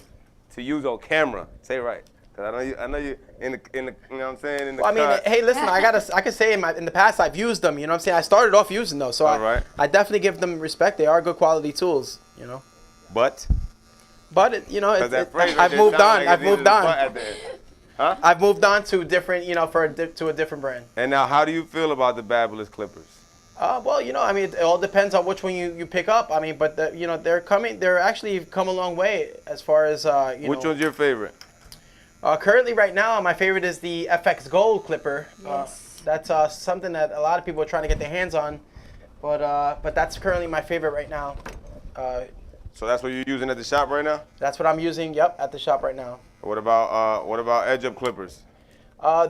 Speaker 8: to use on camera. Say it right. Cause I know you in the you know what I'm saying, in the cut.
Speaker 5: Hey, listen, I can say in the past I've used them, you know what I'm saying? I started off using those, so I definitely give them respect. They are good quality tools, you know.
Speaker 8: But
Speaker 5: you know,
Speaker 8: I've moved on. Huh?
Speaker 5: I've moved on to different, you know, to a different brand.
Speaker 8: And now, how do you feel about the Babyless clippers?
Speaker 5: Well, you know, I mean, it all depends on which one you pick up. I mean, but you know, they're actually come a long way as far as
Speaker 8: Which one's your favorite?
Speaker 5: Currently, right now, my favorite is the FX Gold clipper.
Speaker 6: Yes.
Speaker 5: That's something that a lot of people are trying to get their hands on, but that's currently my favorite right now.
Speaker 8: So that's what you're using at the shop right now?
Speaker 5: That's what I'm using. Yep, at the shop right now.
Speaker 8: What about edge up clippers?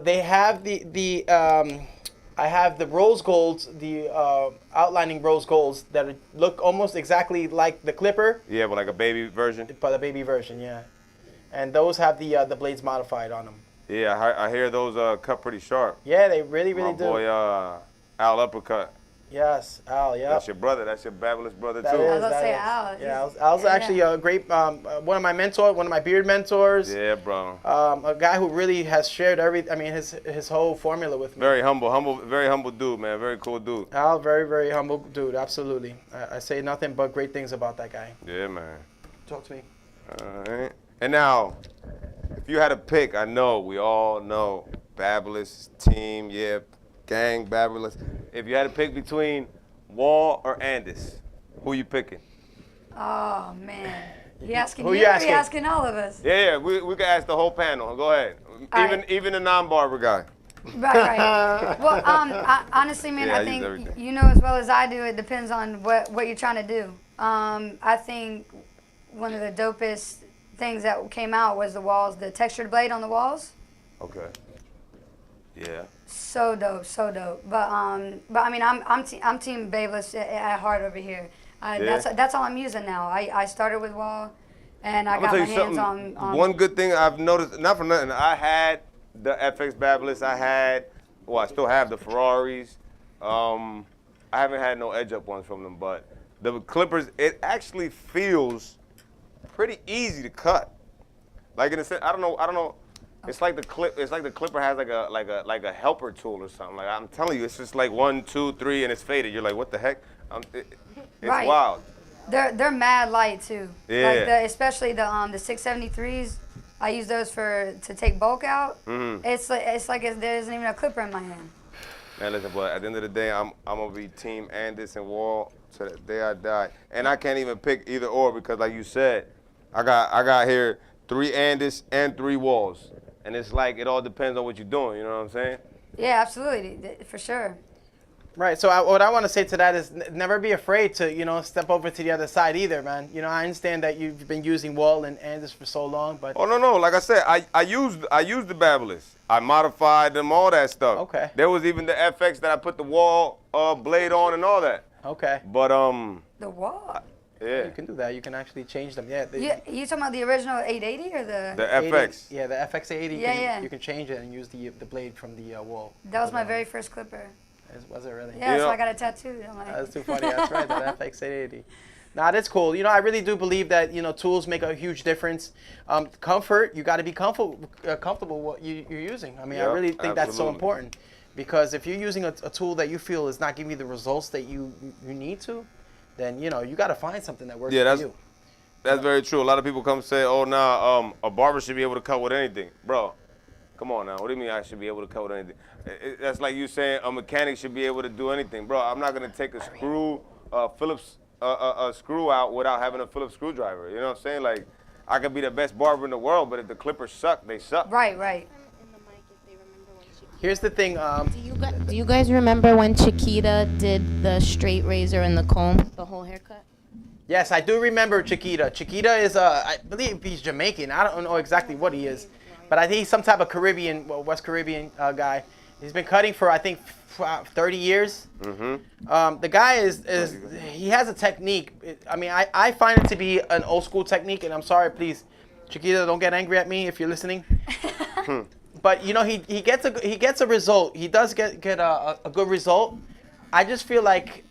Speaker 5: They have I have the rose golds, the outlining rose golds that look almost exactly like the clipper.
Speaker 8: Yeah, but like a baby version.
Speaker 5: But the baby version, yeah. And those have the blades modified on them.
Speaker 8: Yeah, I hear those cut pretty sharp.
Speaker 5: Yeah, they really do.
Speaker 8: My boy Al Uppercut.
Speaker 5: Yes, Al. Yeah.
Speaker 8: That's your brother. That's your Babyless brother too.
Speaker 6: I was gonna say Al.
Speaker 5: Yeah, Al's actually a great one of my mentors, one of my beard mentors.
Speaker 8: Yeah, bro.
Speaker 5: A guy who really has shared his whole formula with me.
Speaker 8: Very humble dude, man. Very cool dude.
Speaker 5: Al, very, very humble dude. Absolutely. I say nothing but great things about that guy.
Speaker 8: Yeah, man.
Speaker 5: Talk to me.
Speaker 8: All right. And now, if you had to pick, we all know Babyless team, yeah, gang, Babyless. If you had to pick between Wall or Andis, who you picking?
Speaker 6: Oh man, you asking
Speaker 5: Who
Speaker 6: you?
Speaker 5: you
Speaker 6: Or
Speaker 5: asking?
Speaker 6: you asking all of us?
Speaker 8: Yeah, we can ask the whole panel. Go ahead. Even the non-barber guy.
Speaker 6: Right. Well, honestly, man,
Speaker 8: Yeah, I
Speaker 6: I
Speaker 8: use
Speaker 6: think
Speaker 8: everything.
Speaker 6: you know as well as I do. It depends on what you're trying to do. I think one of the dopest things that came out was the textured blade on the walls.
Speaker 8: Okay. Yeah.
Speaker 6: So dope. But I mean, I'm Team Babyless at heart over here. That's all I'm using now. I started with wall, and I got my hands on.
Speaker 8: One good thing I've noticed, not for nothing, I had the FX Babyless. I still have the Ferraris. I haven't had no edge up ones from them, but the clippers, it actually feels pretty easy to cut. Like in a sense, I don't know. It's like the clipper has like a helper tool or something. Like I'm telling you, it's just like 1, 2, 3, and it's faded. You're like, what the heck? It's
Speaker 6: Right.
Speaker 8: wild.
Speaker 6: They're mad light too.
Speaker 8: Yeah.
Speaker 6: Like especially the 673s. I use those to take bulk out.
Speaker 8: Mm-hmm.
Speaker 6: It's like there isn't even a clipper in my hand.
Speaker 8: Man, listen, but at the end of the day, I'm gonna be Team Andis and Wall to the day I die, and I can't even pick either or because, like you said, I got here 3 Andis and 3 Walls, and it's like it all depends on what you're doing. You know what I'm saying?
Speaker 6: Yeah, absolutely, for sure.
Speaker 5: Right. So what I want to say to that is never be afraid to step over to the other side either, man. You know, I understand that you've been using Wall and Andis for so long, but
Speaker 8: Oh no, like I said, I used the Babyless. I modified them, all that stuff.
Speaker 5: Okay.
Speaker 8: There was even the FX that I put the Wall blade on and all that.
Speaker 5: okay.
Speaker 8: But
Speaker 6: The wall.
Speaker 8: yeah,
Speaker 5: You can do that. You can actually change them. Yeah.
Speaker 6: You talking about the original 880 or
Speaker 8: the FX.
Speaker 5: Yeah, the FX80.
Speaker 6: Yeah.
Speaker 5: You can change it and use the blade from the Wall.
Speaker 6: That was my very first clipper.
Speaker 5: Was it really?
Speaker 6: Yeah,
Speaker 8: You
Speaker 6: so
Speaker 8: know-
Speaker 6: I got a tattoo. I'm like,
Speaker 5: That's too funny. That's right. That FX880. Nah, that's cool. You know, I really do believe that tools make a huge difference. Comfort. You got to be comfortable what you're using. I mean, I
Speaker 8: Yep,
Speaker 5: really think that's so
Speaker 8: absolutely.
Speaker 5: important because if you're using a tool that you feel is not giving you the results that you need to, then you got to find something that works for you.
Speaker 8: That's very true. A lot of people come say, "Oh, a barber should be able to cut with anything." Bro, Come on now. What do you mean I should be able to cut with anything? That's like you saying a mechanic should be able to do anything, bro. I'm not gonna take a screw, Phillips, a screw out without having a Phillips screwdriver. You know what I'm saying? Like, I could be the best barber in the world, but if the clippers suck, they suck.
Speaker 6: Right, right.
Speaker 5: Here's the thing.
Speaker 9: Do you guys remember when Chiquita did the straight razor and the comb, the whole haircut?
Speaker 5: Yes, I do remember Chiquita. Chiquita is, I believe he's Jamaican. I don't know exactly what he is, but I think he's some type of Caribbean, West Caribbean guy. He's been cutting for, I think, 30 years.
Speaker 8: Mm-hmm.
Speaker 5: The guy he has a technique. I mean, I find it to be an old school technique, and I'm sorry, please, Chiquita, don't get angry at me if you're listening. But you know, he gets a result. He does get a good result. I just feel like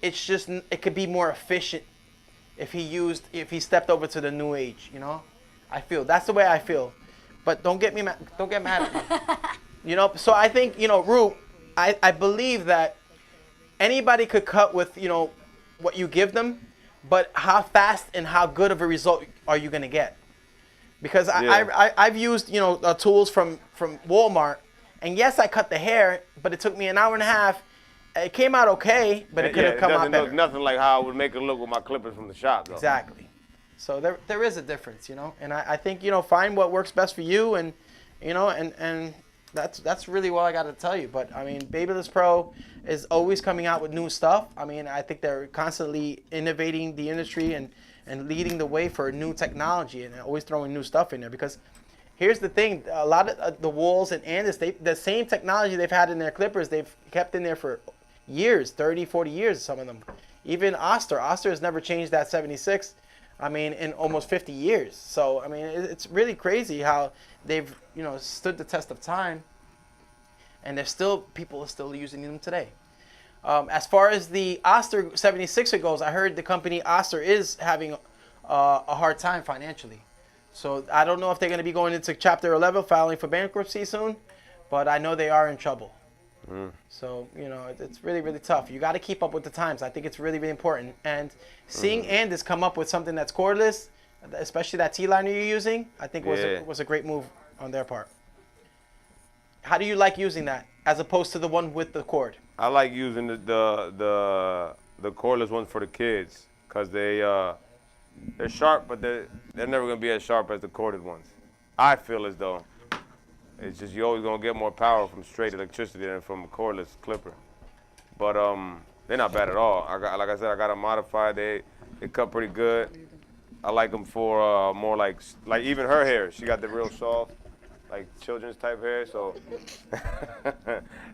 Speaker 5: it could be more efficient if he stepped over to the new age. You know, that's the way I feel. But don't get mad at me. You know, so I think, you know, Rue, I believe that anybody could cut with, you know, what you give them, but how fast and how good of a result are you gonna get? Because I've used, you know, tools from Walmart, and yes, I cut the hair, but it took me an hour and a half. It came out okay, but it could have come out better.
Speaker 8: It doesn't look nothing like how I would make it look with my clippers from the shop, though.
Speaker 5: Exactly. So there is a difference, you know, and I think, you know, find what works best for you, and you know, and that's really what I got to tell you. But I mean, Babyliss Pro is always coming out with new stuff. I mean, I think they're constantly innovating the industry and leading the way for new technology, and always throwing new stuff in there. Because here's the thing, a lot of the Walls and Andis, the same technology they've had in their clippers, they've kept in there for years, 30, 40 years, some of them. Even Oster has never changed that 76, I mean, in almost 50 years. So, I mean, it's really crazy how they've, you know, stood the test of time, and people are still using them today. As far as the Oster 76er goes, I heard the company Oster is having a hard time financially. So I don't know if they're going to be going into Chapter 11, filing for bankruptcy soon, but I know they are in trouble. So, you know, it's really, really tough. You got to keep up with the times. I think it's really, really important. And seeing Andis come up with something that's cordless, especially that T-liner you're using, I think was a great move on their part. How do you like using that as opposed to the one with the cord?
Speaker 8: I like using the cordless ones for the kids, because they're sharp, but they're never going to be as sharp as the corded ones. I feel as though. It's just you're always going to get more power from straight electricity than from a cordless clipper. But they're not bad at all. Like I said, I got them modified. They cut pretty good. I like them for more like even her hair. She got the real soft, like children's type hair. So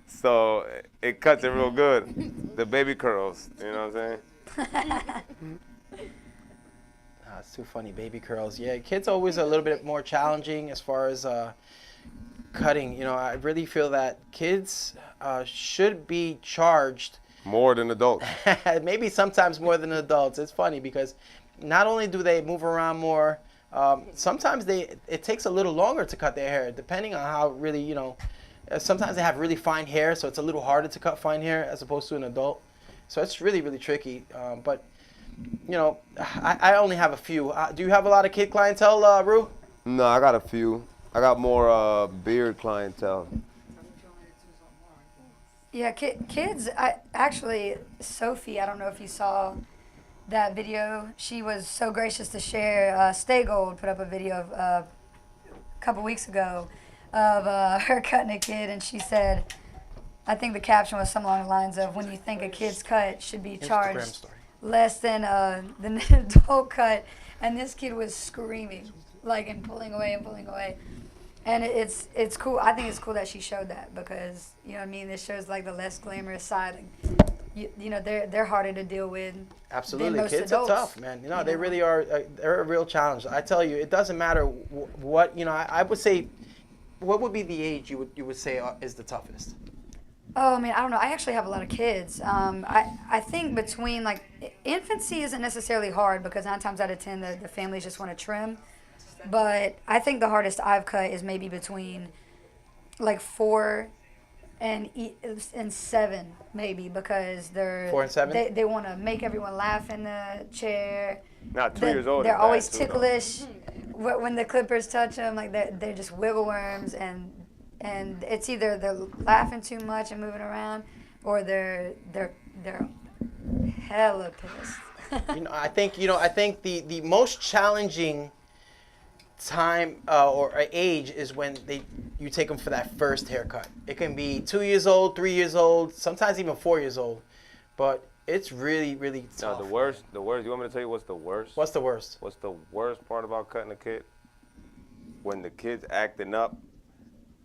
Speaker 8: so it cuts it real good. The baby curls, you know what I'm saying?
Speaker 5: It's too funny, baby curls. Yeah, kids are always a little bit more challenging as far as cutting. You know, I really feel that kids should be charged
Speaker 8: more than adults.
Speaker 5: Maybe sometimes more than adults. It's funny because not only do they move around more, sometimes it takes a little longer to cut their hair, depending on how really, you know, sometimes they have really fine hair, so it's a little harder to cut fine hair as opposed to an adult. So it's really, really tricky. But, you know, I only have a few. Do you have a lot of kid clientele, Rue?
Speaker 8: No, I got a few. I got more beard clientele.
Speaker 6: Yeah, kids. Actually, Sophie, I don't know if you saw that video. She was so gracious to share. Stay Gold put up a video a couple weeks ago of her cutting a kid, and she said, I think the caption was something along the lines of, when you think a kid's cut should be charged less than an adult cut. And this kid was screaming, like, and pulling away. And it's cool. I think it's cool that she showed that, because, you know what I mean, this shows like the less glamorous side. You know, they're harder to deal with.
Speaker 5: Absolutely.
Speaker 6: Than most
Speaker 5: Kids
Speaker 6: adults.
Speaker 5: are tough, man. You know, they really are. They're a real challenge. I tell you, it doesn't matter what, you know, I would say, what would be the age you would say is the toughest?
Speaker 6: Oh, I mean, I don't know. I actually have a lot of kids. I think between, like, infancy isn't necessarily hard, because 9 times out of 10 the families just want to trim. But I think the hardest I've cut is maybe between like 4 and 7, maybe, because they're
Speaker 5: 4 and 7.
Speaker 6: They want to make everyone laugh in the chair.
Speaker 8: Not 2 years old.
Speaker 6: They're always ticklish when the clippers touch them. Like they're just wiggle worms, and and it's either they're laughing too much and moving around, or they're hella pissed.
Speaker 5: I think the most challenging time or age is when you take them for that first haircut. It can be 2 years old, 3 years old, sometimes even 4 years old, but it's really, really tough.
Speaker 8: No, the worst. You want me to tell you what's the worst?
Speaker 5: What's the worst?
Speaker 8: What's the worst part about cutting a kid? When the kid's acting up,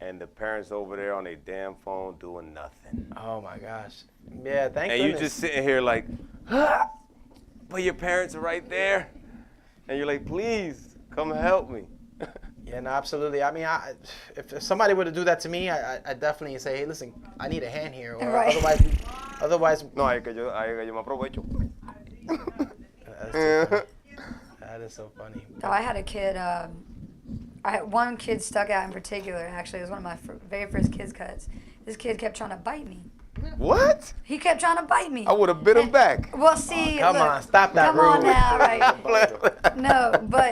Speaker 8: and the parents over there on their damn phone doing nothing.
Speaker 5: Oh my gosh. Yeah, thank
Speaker 8: and
Speaker 5: goodness.
Speaker 8: you just sitting here like, ah, but your parents are right there, and you're like, please come help me.
Speaker 5: Yeah, no, absolutely. I mean, if somebody were to do that to me, I definitely say, hey, listen, I need a hand here, or
Speaker 6: right.
Speaker 5: otherwise.
Speaker 8: No, hay que yo me aprovecho.
Speaker 5: That is so funny.
Speaker 6: So I had a kid. I had one kid stuck out in particular. Actually, it was one of my very first kids cuts. This kid kept trying to bite me.
Speaker 8: What?
Speaker 6: He kept trying to bite me.
Speaker 8: I would have bit him back.
Speaker 6: Well, see,
Speaker 5: come
Speaker 6: look,
Speaker 5: on, stop that.
Speaker 6: Come on now, right?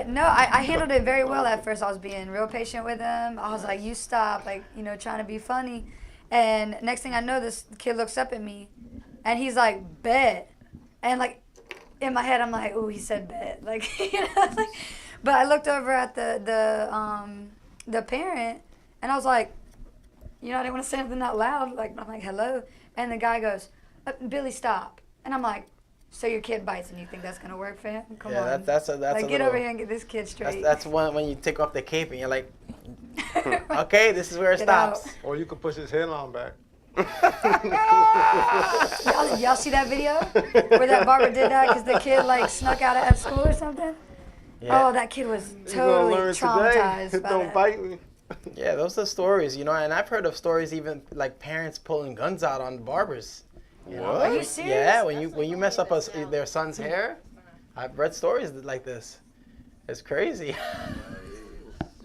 Speaker 6: No, I handled it very well at first. I was being real patient with him. I was like, you stop, like, trying to be funny. And next thing I know, this kid looks up at me, and he's like, bet. And like, in my head, I'm like, ooh, he said bet. Like, but I looked over at the parent, and I was like, I didn't want to say anything out loud. Like, I'm like, hello. And the guy goes, Billy, stop. And I'm like, so your kid bites and you think that's going to work for him? Come on.
Speaker 5: That's
Speaker 6: like, get over here and get this kid straight.
Speaker 5: That's when you take off the cape and you're like, okay, this is where it stops.
Speaker 7: Or you could push his headline back.
Speaker 6: y'all see that video where that barber did that because the kid like snuck out at school or something? Yeah. Oh, that kid was totally traumatized.
Speaker 7: Don't bite me.
Speaker 5: Yeah, those are stories, and I've heard of stories even like parents pulling guns out on barbers.
Speaker 6: What? Are you serious?
Speaker 5: Yeah, when you mess up their son's hair, I've read stories like this. It's crazy.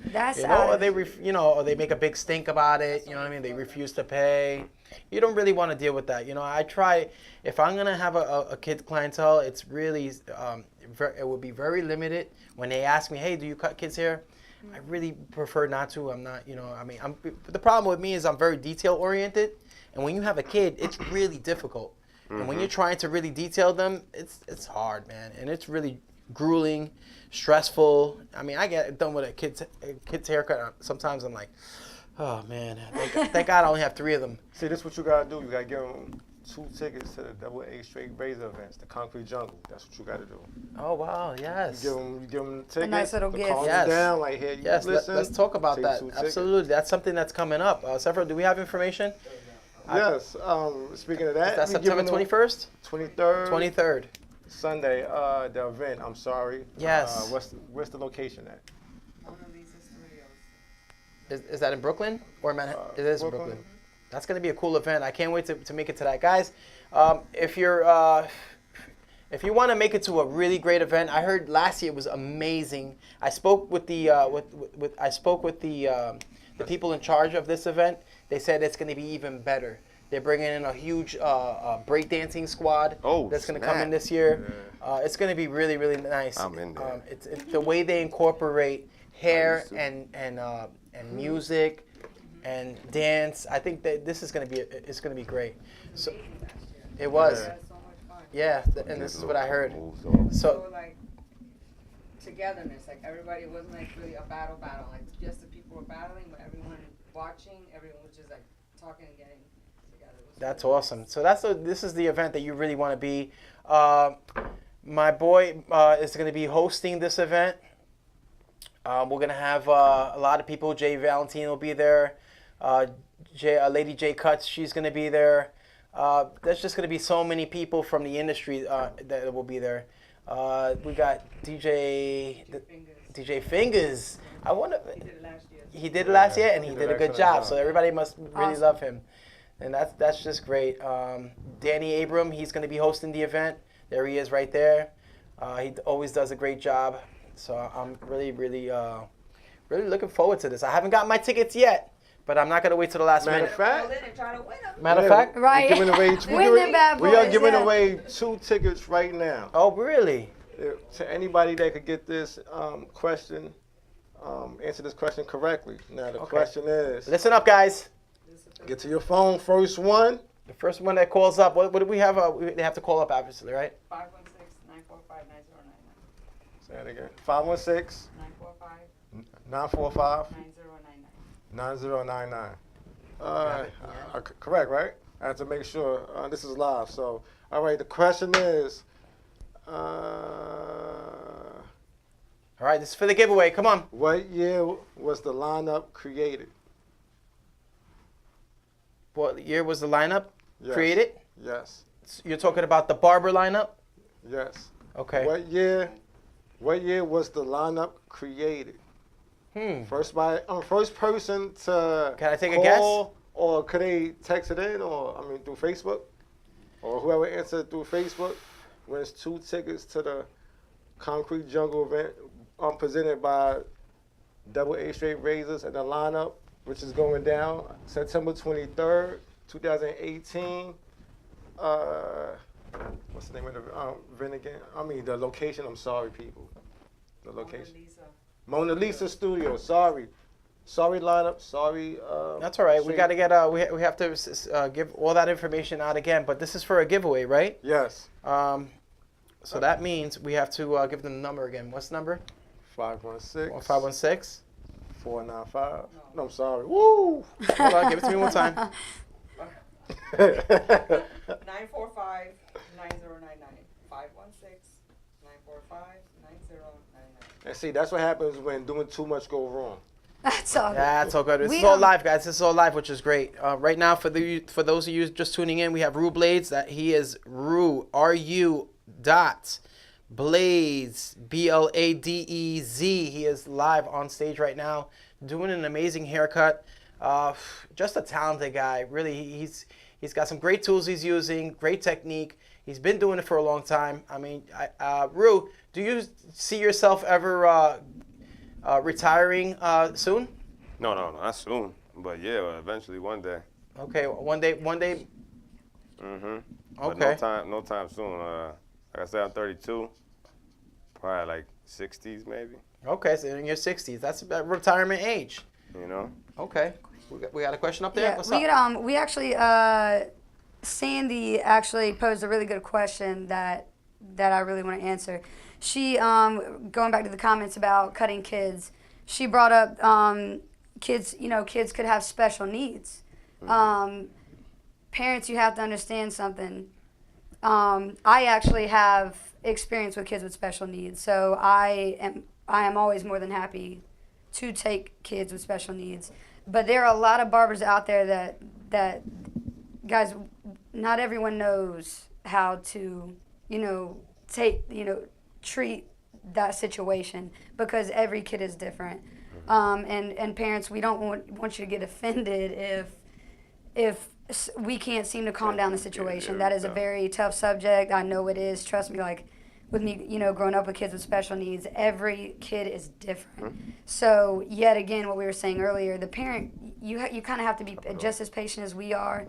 Speaker 6: That's
Speaker 5: or they make a big stink about it. You know what I mean? They refuse to pay. You don't really want to deal with that. I try, if I'm gonna have a kid clientele, it's really it will be very limited. When they ask me, hey, do you cut kids' hair? I really prefer not to. I'm not, the problem with me is I'm very detail oriented, and when you have a kid, it's really difficult. Mm-hmm. And when you're trying to really detail them, it's hard, man, and it's really grueling, stressful. I mean, I get done with a kid's haircut. Sometimes I'm like, oh man, thank God I only have 3 of them.
Speaker 7: See, this is what you gotta do. You gotta give them 2 tickets to the Double A Straight Razor events, the Concrete Jungle. That's what you got to do.
Speaker 5: Oh wow, yes.
Speaker 7: You give them tickets.
Speaker 6: A nice little gift.
Speaker 7: Calm
Speaker 5: yes.
Speaker 7: down, like here.
Speaker 5: Yes,
Speaker 7: listen,
Speaker 5: let's talk about that. Absolutely,
Speaker 7: tickets.
Speaker 5: That's something that's coming up. Several, do we have information?
Speaker 7: Yes. Speaking of that,
Speaker 5: that's September 21st.
Speaker 7: 23rd.
Speaker 5: 23rd.
Speaker 7: Sunday. The event. I'm sorry.
Speaker 5: Yes.
Speaker 7: Where's the location at?
Speaker 5: Is that in Brooklyn or Manhattan? It is Brooklyn. That's going to be a cool event. I can't wait to make it to that, guys. If you want to make it to a really great event, I heard last year it was amazing. I spoke with the the people in charge of this event. They said it's going to be even better. They're bringing in a huge breakdancing squad that's going to come in this year. Yeah. It's going to be really, really nice.
Speaker 8: I'm in there.
Speaker 5: It's the way they incorporate hair and music and dance. I think that this is going to be great. So it was. Yeah, and this is what I heard.
Speaker 11: So like togetherness, like everybody wasn't like really a battle, like just the people were battling, but everyone watching, everyone was just like talking and getting together.
Speaker 5: That's awesome. So this is the event that you really want to be. My boy is going to be hosting this event. We're going to have a lot of people. Jay Valentine will be there. Lady J Cuts, she's going to be there. There's just going to be so many people from the industry that will be there. We got DJ Fingers. I wonder. He did it last year, and he did a good job. So everybody must really love him, and that's just great. Danny Abram, he's going to be hosting the event. There he is, right there. He always does a great job. So I'm really, really, really looking forward to this. I haven't got my tickets yet. But I'm not gonna wait till the last minute. Matter of fact,
Speaker 6: right?
Speaker 7: We are giving away 2 tickets right now.
Speaker 5: Oh, really?
Speaker 7: To anybody that could get this question answer this question correctly. Now the question is,
Speaker 5: listen up, guys.
Speaker 7: get to your phone. First one.
Speaker 5: The first one that calls up. What do we have? They have to call up, obviously, right?
Speaker 11: 516-945-9099.
Speaker 7: Say it again. 516 945 9099. Correct, right? I have to make sure this is live. So, all right. The question is,
Speaker 5: All right, this is for the giveaway. Come on.
Speaker 7: what year was the lineup created?
Speaker 5: What year was the lineup
Speaker 7: Yes.
Speaker 5: created?
Speaker 7: Yes.
Speaker 5: You're talking about the Barber lineup?
Speaker 7: Yes.
Speaker 5: Okay.
Speaker 7: What year was the lineup created? First person to
Speaker 5: Can I take a
Speaker 7: call,
Speaker 5: guess?
Speaker 7: or could they text it in, or through Facebook, or whoever answered through Facebook wins 2 tickets to the Concrete Jungle event presented by Double A Straight Razors and the lineup, which is going down September 23rd, 2018. What's the name of the event again? The location. I'm sorry, people. The location. Mona Lisa Studio. Sorry lineup. Sorry.
Speaker 5: That's all right. We got to get. We have to give all that information out again. But this is for a giveaway, right?
Speaker 7: Yes.
Speaker 5: So that means we have to give them the number again. What's the number?
Speaker 7: 516.
Speaker 5: 516.
Speaker 7: 495. No, I'm sorry. Woo!
Speaker 5: Hold on. Give it to me one time.
Speaker 11: 945-9099. 516-945-9099.
Speaker 7: And see, that's what happens when doing too much go wrong.
Speaker 6: That's all.
Speaker 5: Yeah, it's all good. This is all live, guys. This is all live, which is great. Right now, for those of you just tuning in, we have Rue Blades. That he is Rue RU dot Blades BLADEZ. He is live on stage right now, doing an amazing haircut. Just a talented guy. Really, he's got some great tools he's using, great technique. He's been doing it for a long time. I mean, Rue, do you see yourself ever retiring soon?
Speaker 8: No, not soon. But yeah, eventually one day.
Speaker 5: Okay, one day.
Speaker 8: Mm-hmm.
Speaker 5: Okay.
Speaker 8: But no time soon. Like I said, I'm 32. Probably like 60s maybe.
Speaker 5: Okay, so in your 60s. That's about retirement age.
Speaker 8: You know?
Speaker 5: Okay. We got a question up there?
Speaker 6: Yeah,
Speaker 5: What's
Speaker 6: we
Speaker 5: up?
Speaker 6: we actually Sandy actually posed a really good question that I really want to answer. She going back to the comments about cutting kids. She brought up kids. Kids could have special needs. Parents, you have to understand something. I actually have experience with kids with special needs, so I am always more than happy to take kids with special needs. But there are a lot of barbers out there that guys, not everyone knows how to, treat that situation because every kid is different. And parents, we don't want you to get offended if we can't seem to calm down the situation. That is a very tough subject. I know it is. Trust me, like with me, growing up with kids with special needs, every kid is different. So yet again, what we were saying earlier, the parent, you kind of have to be just as patient as we are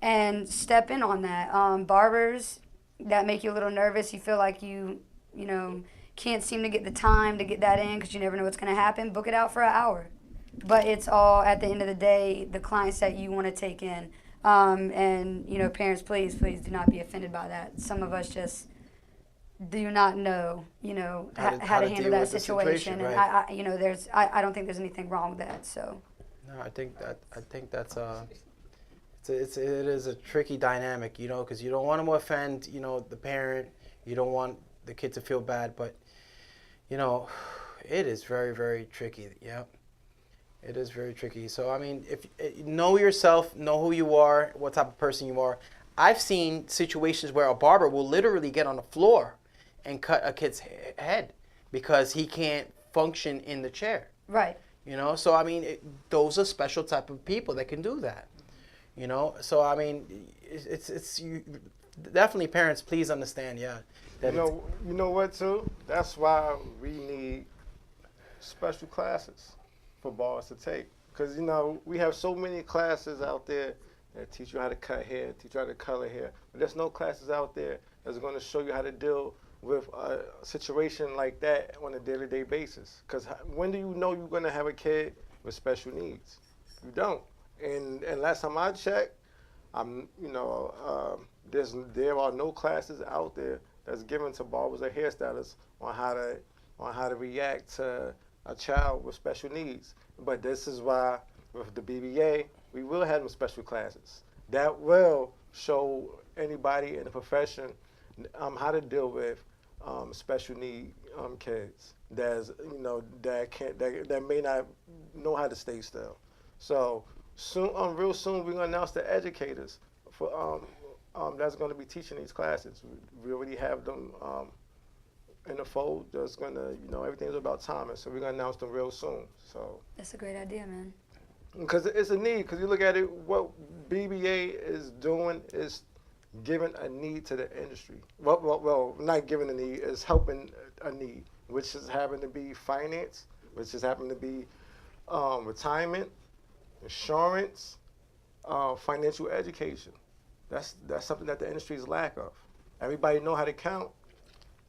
Speaker 6: and step in on that. Barbers that make you a little nervous, you feel like you can't seem to get the time to get that in because you never know what's going to happen, book it out for an hour. But it's all, at the end of the day, the clients that you want to take in. And, parents, please do not be offended by that. Some of us just do not know, how to handle that situation.
Speaker 5: Right.
Speaker 6: And I don't think there's anything wrong with that. So.
Speaker 5: No, I think that's it is a tricky dynamic, because you don't want to offend, the parent. You don't want the kid to feel bad, but it is very, very tricky. Yeah, it is very tricky. So I mean, if know yourself, know who you are, what type of person you are. I've seen situations where a barber will literally get on the floor and cut a kid's head because he can't function in the chair.
Speaker 6: Right.
Speaker 5: So I mean, those are special type of people that can do that. So I mean, it's definitely parents. Please understand, yeah.
Speaker 7: You know what too? That's why we need special classes for barbers to take. Because we have so many classes out there that teach you how to cut hair, teach you how to color hair. But there's no classes out there that's going to show you how to deal with a situation like that on a day-to-day basis. Because when do you know you're going to have a kid with special needs? You don't. And last time I checked, there are no classes out there that's given to barbers or hairstylists on how to react to a child with special needs. But this is why with the BBA, we will have them special classes that will show anybody in the profession how to deal with special need kids that may not know how to stay still. So soon, real soon, we're gonna announce the educators for that's gonna be teaching these classes. We already have them in the fold. That's gonna, everything's about timing. So we're gonna announce them real soon. So
Speaker 6: That's a great idea, man.
Speaker 7: because it's a need. Because you look at it, what BBA is doing is giving a need to the industry. Well, not giving a need, is helping a need, which is having to be finance, which is having to be retirement, insurance, financial education. That's something that the industry is lack of. Everybody know how to count.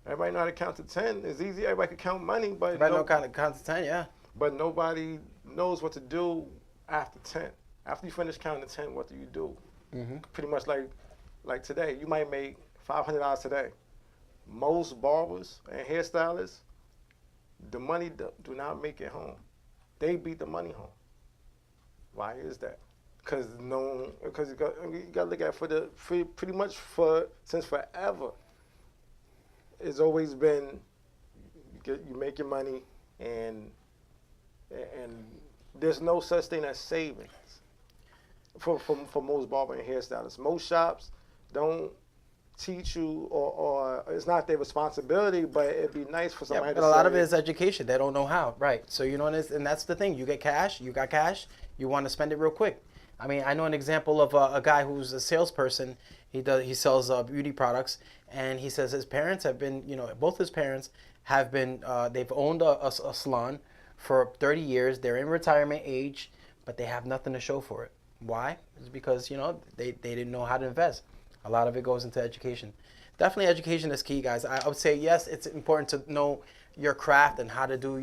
Speaker 7: Everybody know how to count to 10. It's easy. Everybody can count money, but
Speaker 5: Everybody know how to count to 10, yeah.
Speaker 7: But nobody knows what to do after 10. After you finish counting to 10, what do you do?
Speaker 5: Mm-hmm.
Speaker 7: Pretty much like today, you might make $500 today. Most barbers and hairstylists, the money do not make it home. They beat the money home. Why is that? Because you got to look at pretty much since forever. It's always been you make your money and there's no such thing as savings for most barber and hairstylists. Most shops don't teach you, or it's not their responsibility, but it'd be nice for somebody to
Speaker 5: but a lot
Speaker 7: say,
Speaker 5: of it is education. They don't know how, right? So and that's the thing. You get cash, you got cash, you want to spend it real quick. I mean, I know an example of a guy who's a salesperson. He sells beauty products, and he says his parents have been, both his parents have been, they've owned a salon for 30 years. They're in retirement age, but they have nothing to show for it. Why? It's because, they didn't know how to invest. A lot of it goes into education. Definitely education is key, guys. I would say, yes, it's important to know your craft and how to do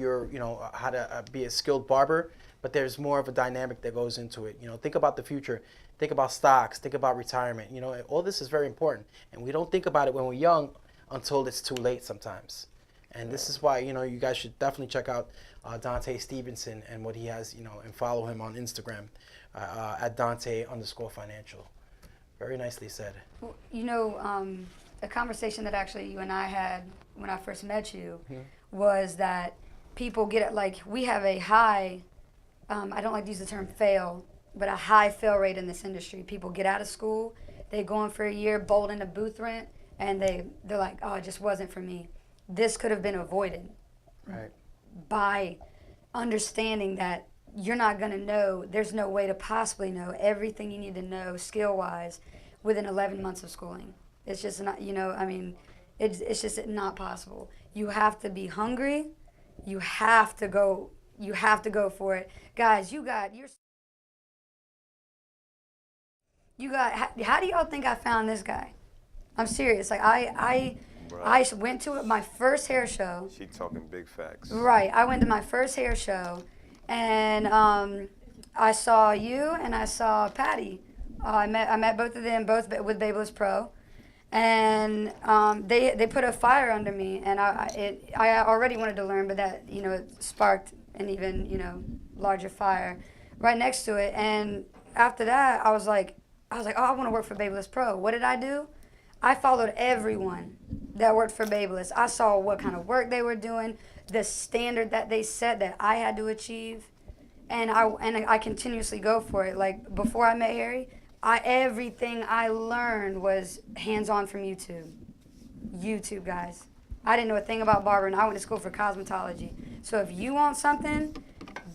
Speaker 5: how to be a skilled barber, but there's more of a dynamic that goes into it. Think about the future. Think about stocks. Think about retirement. All this is very important. And we don't think about it when we're young until it's too late sometimes. And this is why, you guys should definitely check out Dante Stevenson and what he has, and follow him on Instagram at Dante_financial. Very nicely said.
Speaker 6: Well, a conversation that actually you and I had when I first met you was that people get it, like, we have a high, I don't like to use the term fail, but a high fail rate in this industry. People get out of school, they go in for a year, bolt into booth rent, and they're like, oh, it just wasn't for me. This could have been avoided by understanding that you're not going to know, there's no way to possibly know everything you need to know skill-wise within 11 months of schooling. It's just not, it's just not possible. You have to be hungry. You have to go for it. Guys, how do y'all think I found this guy? I'm serious. Like, I went to my first hair show.
Speaker 8: She talking big facts.
Speaker 6: Right. I went to my first hair show, and I saw you and I saw Patty. I met both of them, both with Babeless Pro, and they put a fire under me, and I already wanted to learn, but that it sparked an even larger fire right next to it. And after that, I was like, oh, I want to work for Babeless Pro. What did I do? I followed everyone that worked for Babeless. I saw what kind of work they were doing, the standard that they set that I had to achieve, and I continuously go for it. Like, before I met Harry, everything I learned was hands-on from YouTube. YouTube, guys. I didn't know a thing about barbering. I went to school for cosmetology. So if you want something,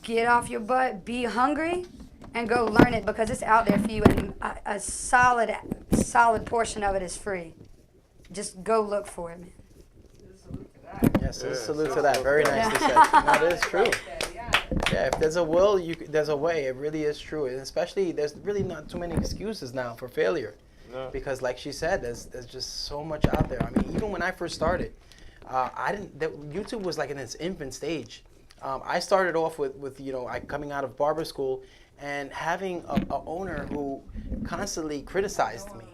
Speaker 6: get off your butt, be hungry, and go learn it, because it's out there for you, and a solid portion of it is free. Just go look for it, man.
Speaker 5: Yes, salute to that. Very nicely said. No, that is true. Yeah, if there's a will, there's a way. It really is true. And especially, there's really not too many excuses now for failure.
Speaker 7: Yeah.
Speaker 5: because like she said, there's just so much out there. I mean, even when I first started, YouTube was like in its infant stage. I started off with I coming out of barber school and having a owner who constantly criticized me.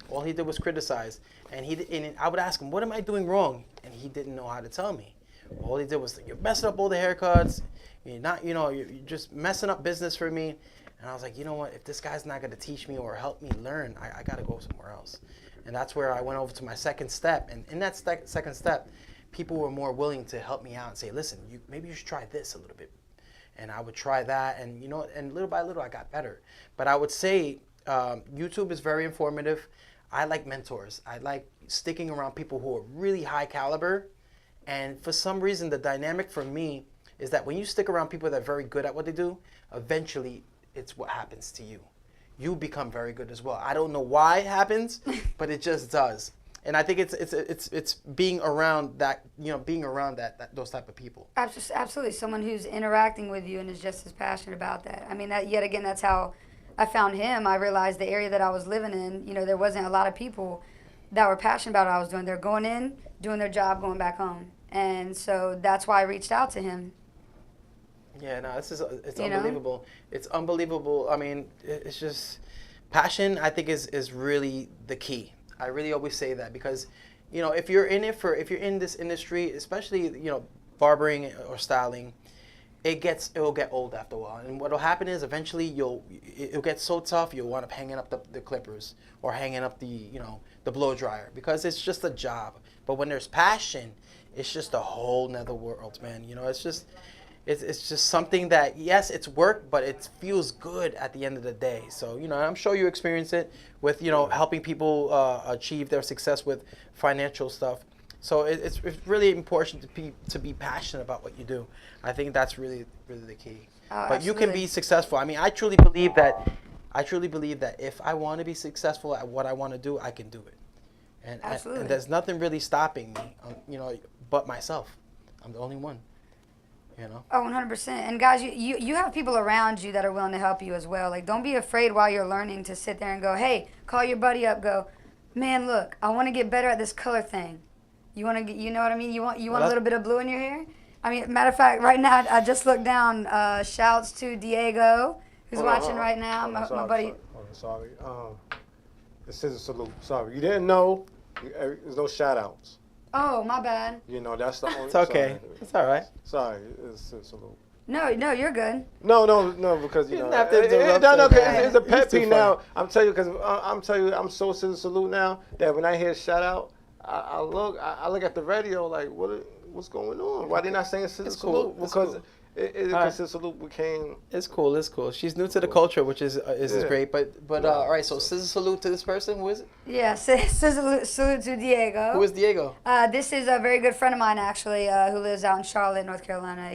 Speaker 5: All he did was criticize, and I would ask him, "What am I doing wrong?" And he didn't know how to tell me. All he did was, "You're messing up all the haircuts. You're not, you're just messing up business for me." And I was like, you know what? If this guy's not gonna teach me or help me learn, I gotta go somewhere else. And that's where I went over to my second step. And in that second step, people were more willing to help me out and say, "Listen, maybe you should try this a little bit." And I would try that, and and little by little, I got better. But I would say YouTube is very informative. I like mentors. I like sticking around people who are really high caliber. And for some reason, the dynamic for me is that when you stick around people that are very good at what they do, eventually it's what happens to you. You become very good as well. I don't know why it happens, but it just does. And I think it's being around that, being around those type of people.
Speaker 6: Absolutely, someone who's interacting with you and is just as passionate about that. I mean, yet again, that's how I found him. I realized the area that I was living in, there wasn't a lot of people that were passionate about what I was doing. They're going in, doing their job, going back home. And so that's why I reached out to him.
Speaker 5: Yeah, no, it's unbelievable. It's unbelievable. I mean, it's just passion, I think, is really the key. I really always say that because, if you're in this industry, especially, barbering or styling, it'll get old after a while. And what'll happen is eventually it'll get so tough you'll wind up hanging up the clippers or hanging up the blow dryer because it's just a job. But when there's passion, it's just a whole nother world, man. It's just something that, yes, it's work, but it feels good at the end of the day. So, I'm sure you experience it with, helping people achieve their success with financial stuff. So it's really important to be passionate about what you do. I think that's really, really the key. But you can be successful. I mean, I truly believe that if I want to be successful at what I want to do, I can do it. And there's nothing really stopping me, but myself. I'm the only one.
Speaker 6: Oh, 100%. And guys, you have people around you that are willing to help you as well. Like, don't be afraid while you're learning to sit there and go, hey, call your buddy up, go, man, look, I want to get better at this color thing. You want to get, you know what I mean? You want a little bit of blue in your hair? I mean, matter of fact, right now, I just looked down, shouts to Diego, who's watching right now, my buddy.
Speaker 7: Sorry. It's ScissorSalute. Sorry. You didn't know, there's no shout-outs.
Speaker 6: Oh, my bad.
Speaker 7: That's the only.
Speaker 5: It's okay. It's all right.
Speaker 7: Sorry, it's ScissorSalute.
Speaker 6: No, you're good.
Speaker 7: No, because
Speaker 5: you
Speaker 7: know.
Speaker 5: Have to
Speaker 7: it's a pet peeve now. I'm telling you, because I'm so ScissorSalute now that when I hear shout out, I look at the radio like, what's going on? Why they not saying ScissorSalute?
Speaker 5: Cool.
Speaker 7: Because ScissorSalute became.
Speaker 5: It's cool. She's new to the culture, which is great. But all right. So ScissorSalute to this person. Who is it?
Speaker 6: Yeah, ScissorSalute to Diego.
Speaker 5: Who is Diego?
Speaker 6: This is a very good friend of mine actually, who lives out in Charlotte, North Carolina.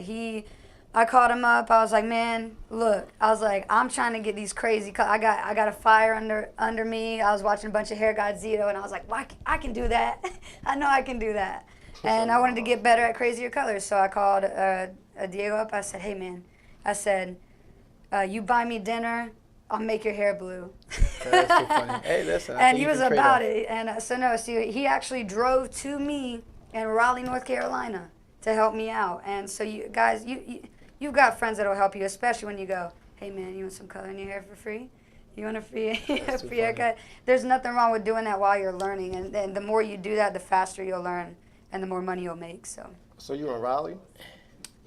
Speaker 6: I called him up. I was like, man, look. I was like, I'm trying to get these crazy. I got a fire under me. I was watching a bunch of Hair God Zito, and I was like, well, I can do that. I know I can do that. And I wanted to get better at crazier colors, so I called Diego up. I said, hey man, you buy me dinner, I'll make your hair blue.
Speaker 5: That's so funny. Hey, listen.
Speaker 6: And he was about it. And he actually drove to me in Raleigh, North Carolina, to help me out. And so you guys, you've got friends that'll help you, especially when you go, hey man, you want some color in your hair for free? You want a free haircut? There's nothing wrong with doing that while you're learning, and the more you do that, the faster you'll learn, and the more money you'll make. So
Speaker 7: you in Raleigh?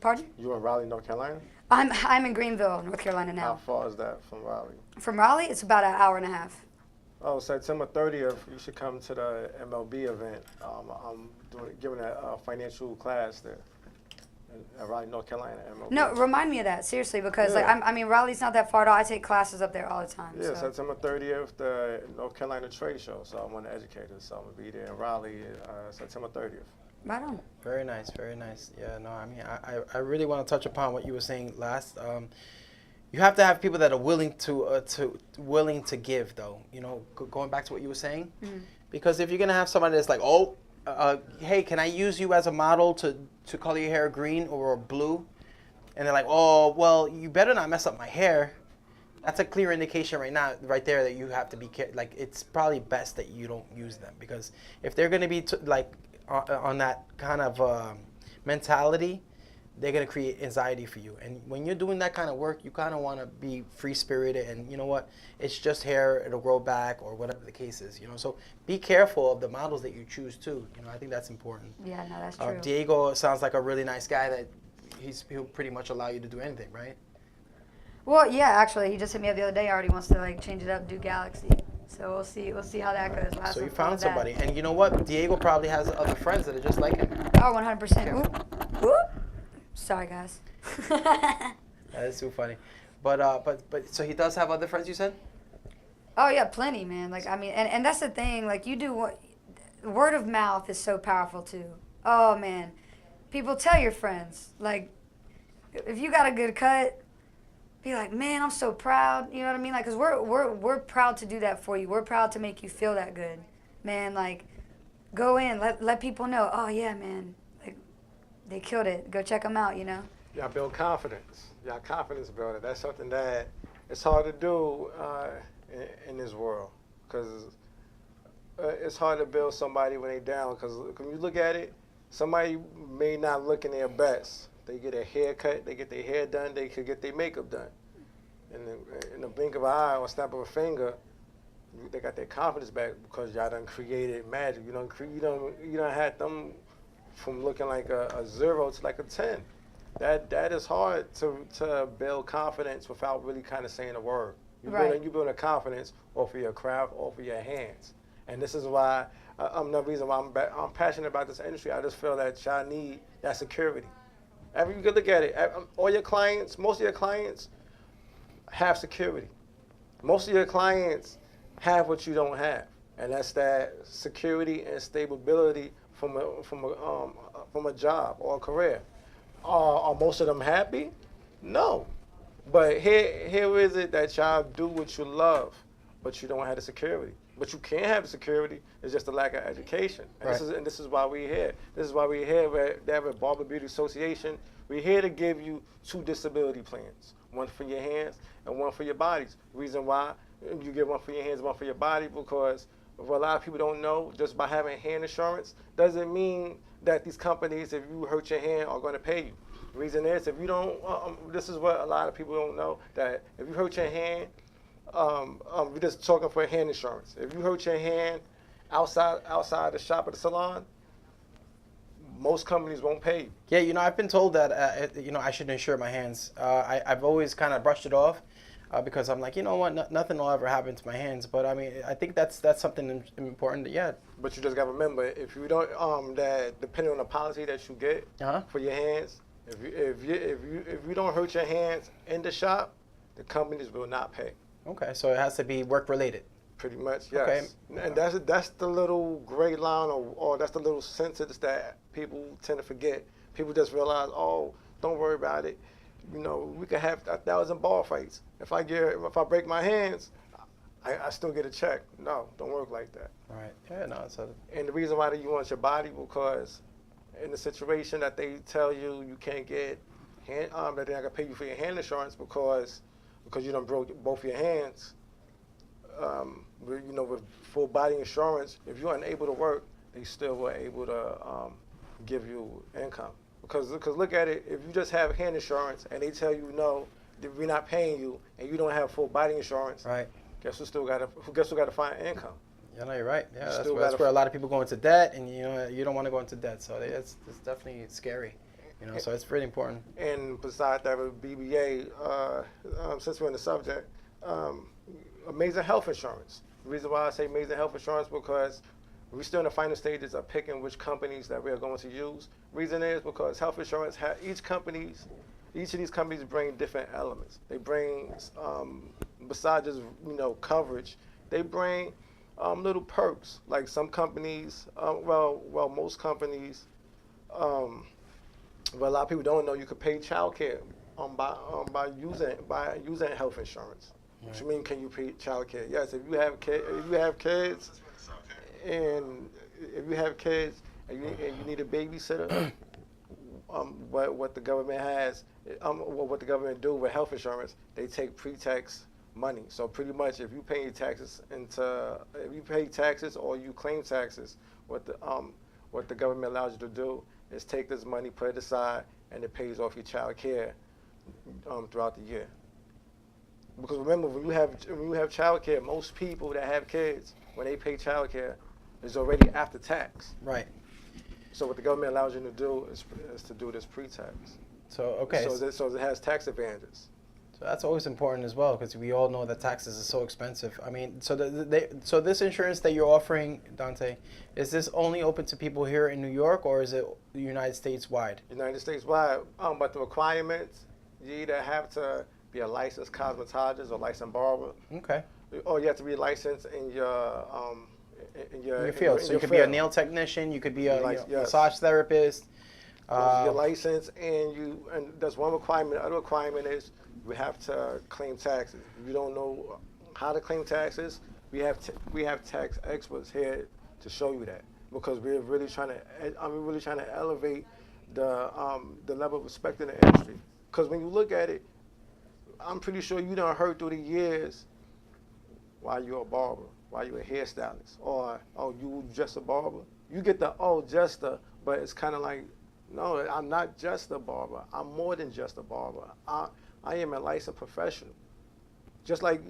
Speaker 6: Pardon?
Speaker 7: You in Raleigh, North Carolina?
Speaker 6: I'm in Greenville, North Carolina now.
Speaker 7: How far is that from Raleigh?
Speaker 6: From Raleigh, it's about an hour and a half.
Speaker 7: Oh, September 30th, you should come to the MLB event. I'm giving a financial class there. Raleigh, North Carolina. MLB.
Speaker 6: No, remind me of that, seriously, because Raleigh's not that far at all. I take classes up there all the time.
Speaker 7: Yeah, so. September 30th, the North Carolina Trade Show. So I want to educate us. So I'm going to be there in Raleigh September 30th.
Speaker 6: Right on.
Speaker 5: Very nice, very nice. Yeah, no, I mean, I really want to touch upon what you were saying last. You have to have people that are willing to give, though. Going back to what you were saying, because if you're gonna have somebody that's like, hey, can I use you as a model to color your hair green or blue? And they're like, oh, well, you better not mess up my hair. That's a clear indication right there that you have to be like. It's probably best that you don't use them, because if they're going to be on that kind of mentality, they're going to create anxiety for you. And when you're doing that kind of work, you kind of want to be free spirited, and you know what? It's just hair, it'll grow back, or whatever the case is, you know. So be careful of the models that you choose too. You know, I think that's important.
Speaker 6: Yeah, no, that's true.
Speaker 5: Diego sounds like a really nice guy that he'll pretty much allow you to do anything, right?
Speaker 6: Well, yeah, actually, he just hit me up the other day. Already wants to like change it up, do Galaxy. So we'll see how that goes. We'll have
Speaker 5: So
Speaker 6: some
Speaker 5: you
Speaker 6: fun
Speaker 5: found
Speaker 6: with that.
Speaker 5: somebody, and you know what? Diego probably has other friends that are just like him.
Speaker 6: Oh, 100%. Whoop. Whoop. Sorry, guys.
Speaker 5: That is too funny. But so he does have other friends, you said?
Speaker 6: Oh yeah, plenty, man. Like I mean, and that's the thing. Like you do what, word of mouth is so powerful too. Oh man, people tell your friends. Like, if you got a good cut, be like, man, I'm so proud. You know what I mean? Like, cause we're proud to do that for you. We're proud to make you feel that good, man. Like, go in, let people know. Oh yeah, man. Like, they killed it. Go check them out. You know.
Speaker 7: Y'all build confidence. Y'all confidence builder. That's something that it's hard to do in this world, because it's hard to build somebody when they down. Because when you look at it, somebody may not look in their best. They get a haircut, they get their hair done, they could get their makeup done. In the blink of an eye or snap of a finger, they got their confidence back because y'all done created magic. You done had them from looking like a 0 to like a 10. That is hard to build confidence without really kind of saying a word. You build a confidence off of your craft, off of your hands. And this is why, another reason why I'm passionate about this industry. I just feel that y'all need that security. You can look at it. All your clients, most of your clients have security. Most of your clients have what you don't have, and that's that security and stability from a job or a career. Are most of them happy? No. But here is it that y'all do what you love, but you don't have the security. But you can have the security. It's just a lack of education. And this is why we're here. This is why we're here. They have a Barber Beauty Association. We're here to give you 2 disability plans, one for your hands and one for your bodies. The reason why you get one for your hands and one for your body, because what a lot of people don't know, just by having hand insurance doesn't mean that these companies, if you hurt your hand, are going to pay you. The reason is, if you don't, this is what a lot of people don't know, that if you hurt your hand, we're just talking for hand insurance. If you hurt your hand outside the shop at the salon, most companies won't pay you.
Speaker 5: Yeah, you know, I've been told that, I should insure my hands. I've always kind of brushed it off because I'm like, you know what, nothing will ever happen to my hands. But I mean, I think that's something important. Yeah.
Speaker 7: But you just got to remember, if you don't, that depending on the policy that you get for your hands, if you don't hurt your hands in the shop, the companies will not pay.
Speaker 5: Okay, so it has to be work related.
Speaker 7: Pretty much, yes.
Speaker 5: Okay.
Speaker 7: And that's the little gray line, or that's the little sentence that people tend to forget. People just realize, oh, don't worry about it. You know, we could have 1,000 bar fights. If I break my hands, I still get a check. No, don't work like that.
Speaker 5: Right. Yeah. No.
Speaker 7: And the reason why you want your body, because in the situation that they tell you can't get that they're not gonna pay you for your hand insurance because you done broke both your hands. With full body insurance, if you're unable to work, they still were able to give you income. Because look at it, if you just have hand insurance and they tell you no, we're not paying you, and you don't have full body insurance,
Speaker 5: right?
Speaker 7: Guess who got to find income?
Speaker 5: Yeah, no, you're right. Yeah, that's where a lot of people go into debt, and you don't want to go into debt, so it's definitely scary. So it's really important.
Speaker 7: And besides that, with BBA, since we're on the subject, amazing health insurance. The reason why I say amazing health insurance, because we're still in the final stages of picking which companies that we are going to use. Reason is because health insurance, each of these companies bring different elements. They bring, besides just coverage, they bring little perks. Like some companies, most companies, a lot of people don't know, you could pay child care by using health insurance. What you mean, can you pay child care? Yes, if you have kids, and you need a babysitter, what the government has, what the government do with health insurance, they take pre-tax money. So pretty much, if you pay taxes or you claim taxes, what the government allows you to do is take this money, put it aside, and it pays off your child care throughout the year. Because remember, when you have child care, most people that have kids, when they pay child care, is already after tax.
Speaker 5: Right.
Speaker 7: So what the government allows you to do is to do this pre-tax.
Speaker 5: So okay.
Speaker 7: So it has tax advantages.
Speaker 5: So that's always important as well, because we all know that taxes are so expensive. I mean, so so this insurance that you're offering, Dante, is this only open to people here in New York, or is it United States wide?
Speaker 7: United States wide, but the requirements, you either have to be a licensed cosmetologist or licensed barber.
Speaker 5: Okay.
Speaker 7: Or you have to be licensed in your
Speaker 5: field. So you could be a nail technician, you could be a massage therapist.
Speaker 7: Your license, and that's one requirement. The other requirement is you have to claim taxes. If you don't know how to claim taxes, we have tax experts here to show you that, because we're really trying to elevate the level of respect in the industry. Because when you look at it, I'm pretty sure you done heard through the years, why you a barber, why you a hairstylist, or you just a barber. You get the just a, but it's kind of like, no, I'm not just a barber. I'm more than just a barber. I am a licensed professional. Just like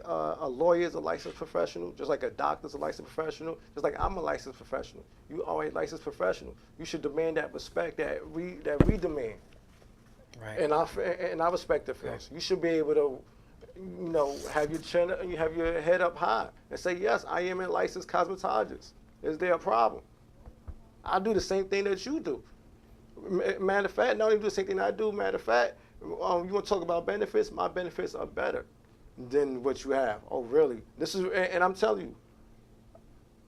Speaker 7: a lawyer is a licensed professional, just like a doctor is a licensed professional, just like I'm a licensed professional. You are a licensed professional. You should demand that respect that we demand.
Speaker 5: Right.
Speaker 7: In our respective fields. You should be able to, have your chin, you have your head up high and say, yes, I am a licensed cosmetologist. Is there a problem? I do the same thing that you do. Matter of fact, not only do the same thing I do, matter of fact, you want to talk about benefits? My benefits are better than what you have. Oh, really? And I'm telling you,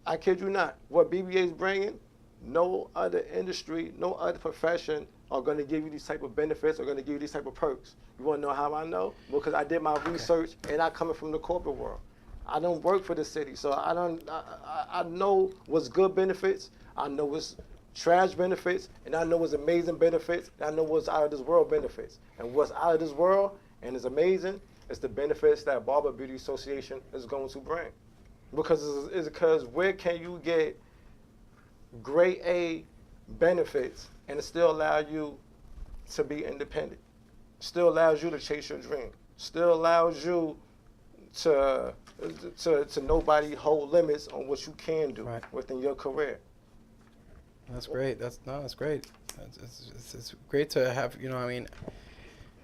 Speaker 7: I kid you not, what BBA is bringing, no other industry, no other profession are going to give you these type of benefits, are going to give you these type of perks. You want to know how I know? Because I did my research, and I coming from the corporate world. I don't work for the city, so I know what's good benefits, I know what's trash benefits, and I know what's amazing benefits, and I know what's out of this world benefits. And what's out of this world and is amazing is the benefits that Barber Beauty Association is going to bring. Because where can you get grade A benefits and it still allow you to be independent? Still allows you to chase your dream. Still allows you to nobody hold limits on what you can do within your career.
Speaker 5: That's great. That's great. It's great to have.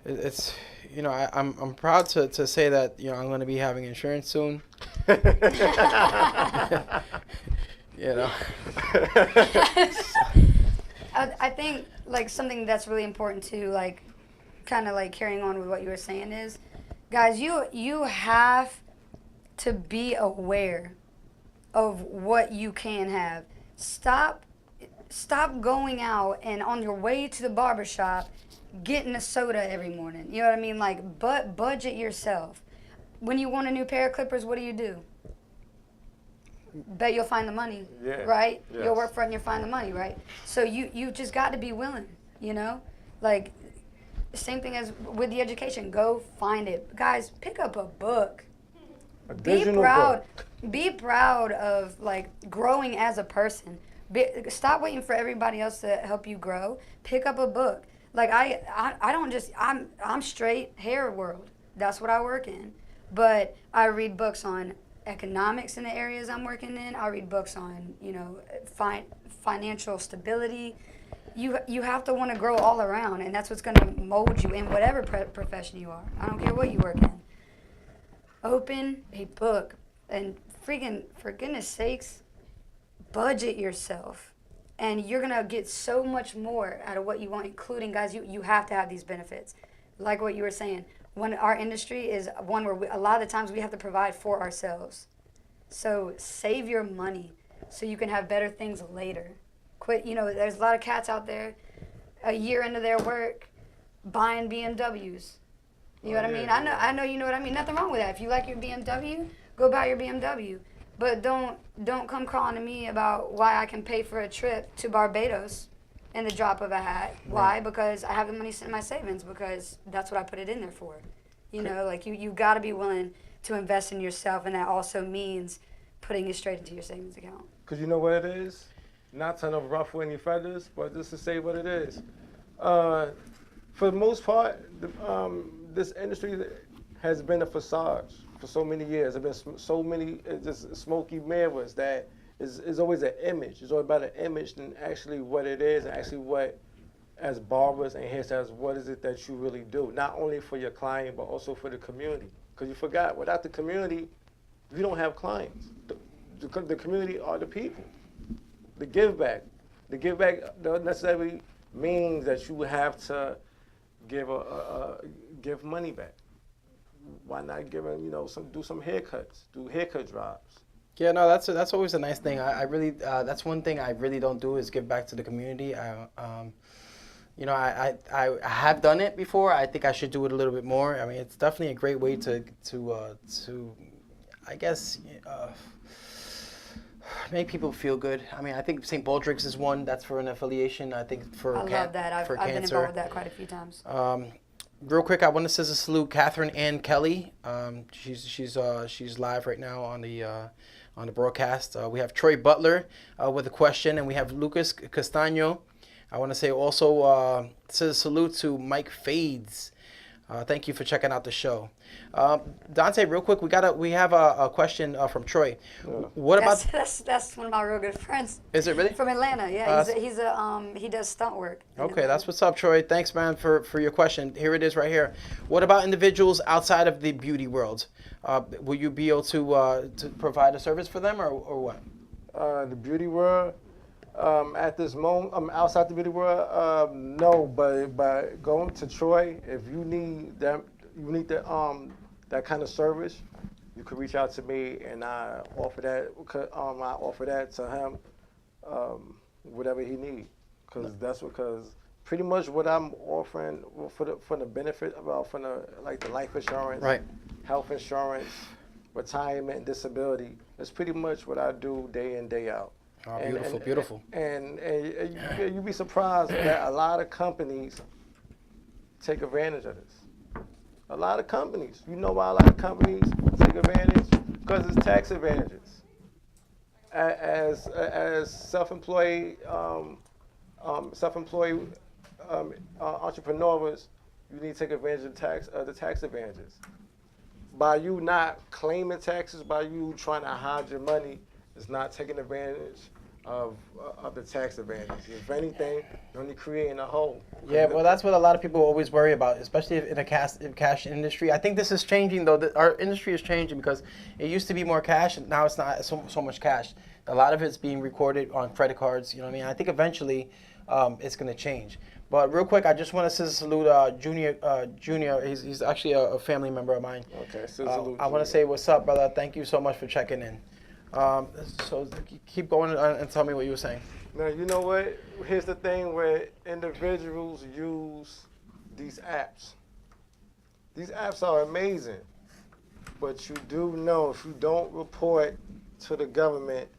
Speaker 5: It's I'm proud to say that I'm going to be having insurance soon.
Speaker 6: I think something that's really important to kind of carrying on with what you were saying is, guys, you have to be aware of what you can have. Stop going out and on your way to the barbershop getting a soda every morning. You know what I mean? But budget yourself. When you want a new pair of clippers, what do? Bet you'll find the money, right?
Speaker 7: Yes.
Speaker 6: You'll work for it and you'll find the money, right? So you just got to be willing, same thing as with the education. Go find it. Guys, pick up a book. Be proud of growing as a person. Stop waiting for everybody else to help you grow. Pick up a book. I'm straight hair world. That's what I work in. But I read books on economics in the areas I'm working in. I read books on, financial stability. You have to want to grow all around, and that's what's going to mold you in whatever profession you are. I don't care what you work in. Open a book and freaking, for goodness sakes, budget yourself. And you're going to get so much more out of what you want, including, guys, you have to have these benefits. Like what you were saying, when our industry is one where a lot of the times we have to provide for ourselves. So save your money so you can have better things later. Quit, there's a lot of cats out there a year into their work buying BMWs. You know what I mean? I know you know what I mean. Nothing wrong with that. If you like your BMW, go buy your BMW. But don't come crawling to me about why I can pay for a trip to Barbados in the drop of a hat. Why? Because I have the money in my savings, because that's what I put it in there for. You know, like you got to be willing to invest in yourself, and that also means putting it straight into your savings account.
Speaker 7: Because you know what it is? Not to ruffle any feathers, but just to say what it is. For the most part, this industry has been a facade for so many years. There have been so many just smoky mirrors that is always an image. It's always about an image than actually what it is and actually what, as barbers and hairstylists, what is it that you really do? Not only for your client, but also for the community. Because you forgot, without the community, you don't have clients. The community are the people. The give back. The give back doesn't necessarily means that you have to give money back. Why not give them, do some haircuts, do haircut drives.
Speaker 5: Yeah, no, that's always a nice thing. I really that's one thing I really don't do is give back to the community. I have done it before. I think I should do it a little bit more. I mean, it's definitely a great way to I guess make people feel good. I mean, I think St. Baldrick's is one that's for an affiliation. I think for
Speaker 6: I love that. I've been involved with that quite a few times.
Speaker 5: Real quick, I want to salute Catherine Ann Kelly. She's live right now on the broadcast. We have Troy Butler with a question, and we have Lucas Castaño. I want to say also salute to Mike Fades. Thank you for checking out the show. Dante, real quick, we have a question from Troy. What about
Speaker 6: that's one of my real good friends.
Speaker 5: Is it really?
Speaker 6: From Atlanta, yeah. He does stunt work.
Speaker 5: Okay, that's what's up, Troy. Thanks, man, for your question. Here it is right here. What about individuals outside of the beauty world? Will you be able to provide a service for them, or what?
Speaker 7: The beauty world, at this moment, outside the beauty world, no. But going to Troy, if you need that kind of service, you could reach out to me, and I offer that to him, whatever he needs, because pretty much what I'm offering for the benefit from the life insurance,
Speaker 5: right,
Speaker 7: health insurance, retirement, and disability. That's pretty much what I do day in, day out.
Speaker 5: Oh, beautiful.
Speaker 7: And you'd be surprised that a lot of companies take advantage of this. A lot of companies. You know why a lot of companies take advantage? Because it's tax advantages. As self-employed entrepreneurs, you need to take advantage of the tax advantages. By you not claiming taxes, by you trying to hide your money, it's not taking advantage of the tax advantage. If anything, you're only creating a hole.
Speaker 5: Yeah, well, that's what a lot of people always worry about, especially in the cash industry. I think this is changing, though. Our industry is changing because it used to be more cash, and now it's not so much cash. A lot of it's being recorded on credit cards. You know what I mean? I think eventually it's going to change. But real quick, I just want to salute Junior. He's actually a family member of mine.
Speaker 7: Okay, salute.
Speaker 5: I want to say what's up, brother. Thank you so much for checking in. So keep going and tell me what you were saying.
Speaker 7: Now, you know what? Here's the thing where individuals use these apps. These apps are amazing, but you do know if you don't report to the government,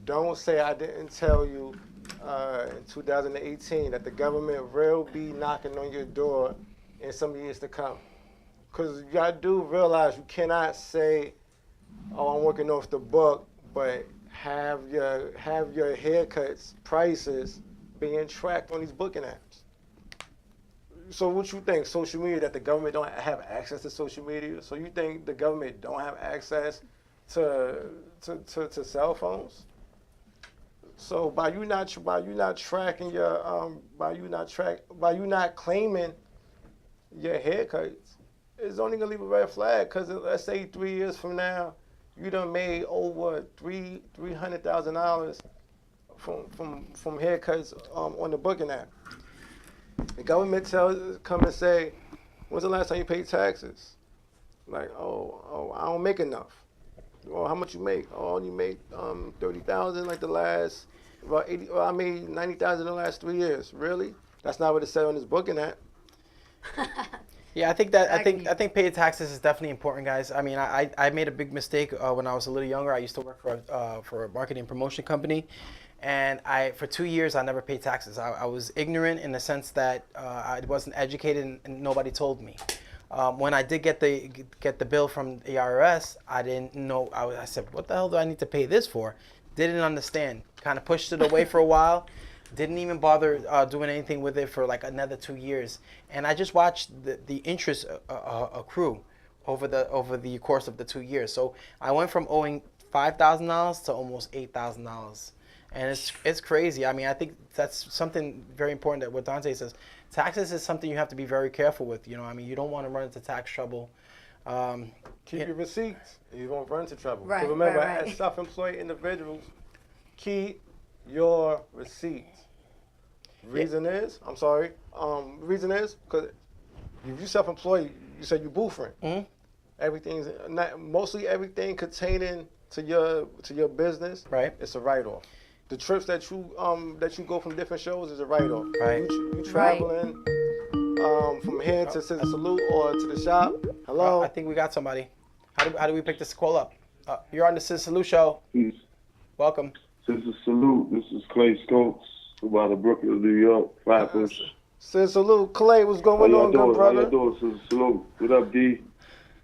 Speaker 7: don't say I didn't tell you in 2018 that the government will be knocking on your door in some years to come. Because y'all do realize you cannot say, oh, I'm working off the book, but have your haircuts prices being tracked on these booking apps. So what you think, social media, that the government don't have access to social media? So you think the government don't have access to cell phones? So by you not tracking your by you not claiming your haircuts, it's only gonna leave a red flag. Because let's say 3 years from now, you done made over $300,000 from haircuts on the booking app. The government come and say, when's the last time you paid taxes? Like, oh, I don't make enough. Well, how much you make? Oh, you make 30,000 like the last, about 80. Well, I made 90,000 the last 3 years. Really? That's not what it said on this booking app.
Speaker 5: Yeah, I think paying taxes is definitely important, guys. I mean, I made a big mistake when I was a little younger. I used to work for a marketing promotion company, and for 2 years I never paid taxes. I was ignorant in the sense that I wasn't educated and nobody told me. When I did get the bill from the IRS, I didn't know. I said, "What the hell do I need to pay this for?" Didn't understand. Kind of pushed it away for a while. Didn't even bother doing anything with it for like another 2 years. And I just watched the interest accrue over the course of the 2 years. So I went from owing $5,000 to almost $8,000. And it's crazy. I mean, I think that's something very important that what Dante says. Taxes is something you have to be very careful with. You know, I mean, you don't want to run into tax trouble.
Speaker 7: Keep your receipts. You won't run into trouble.
Speaker 6: Right,
Speaker 7: So remember,
Speaker 6: right.
Speaker 7: as self-employed individuals, keep your receipts. Reason is because if you self-employed, you said you boofing.
Speaker 5: Mm-hmm.
Speaker 7: Everything's mostly everything containing to your business.
Speaker 5: Right.
Speaker 7: It's a write-off. The trips that you go from different shows is a write-off.
Speaker 5: Right.
Speaker 7: You traveling from here to ScissorSalute or to the shop. Hello.
Speaker 5: I think we got somebody. How do we pick this call up? You're on the ScissorSalute show.
Speaker 12: Peace.
Speaker 5: Welcome.
Speaker 12: ScissorSalute. This is Clay Scopes from out of Brooklyn, New York. Flatbush.
Speaker 7: ScissorSalute. Clay, what's going on, good brother?
Speaker 12: How y'all doing, ScissorSalute? What up, D?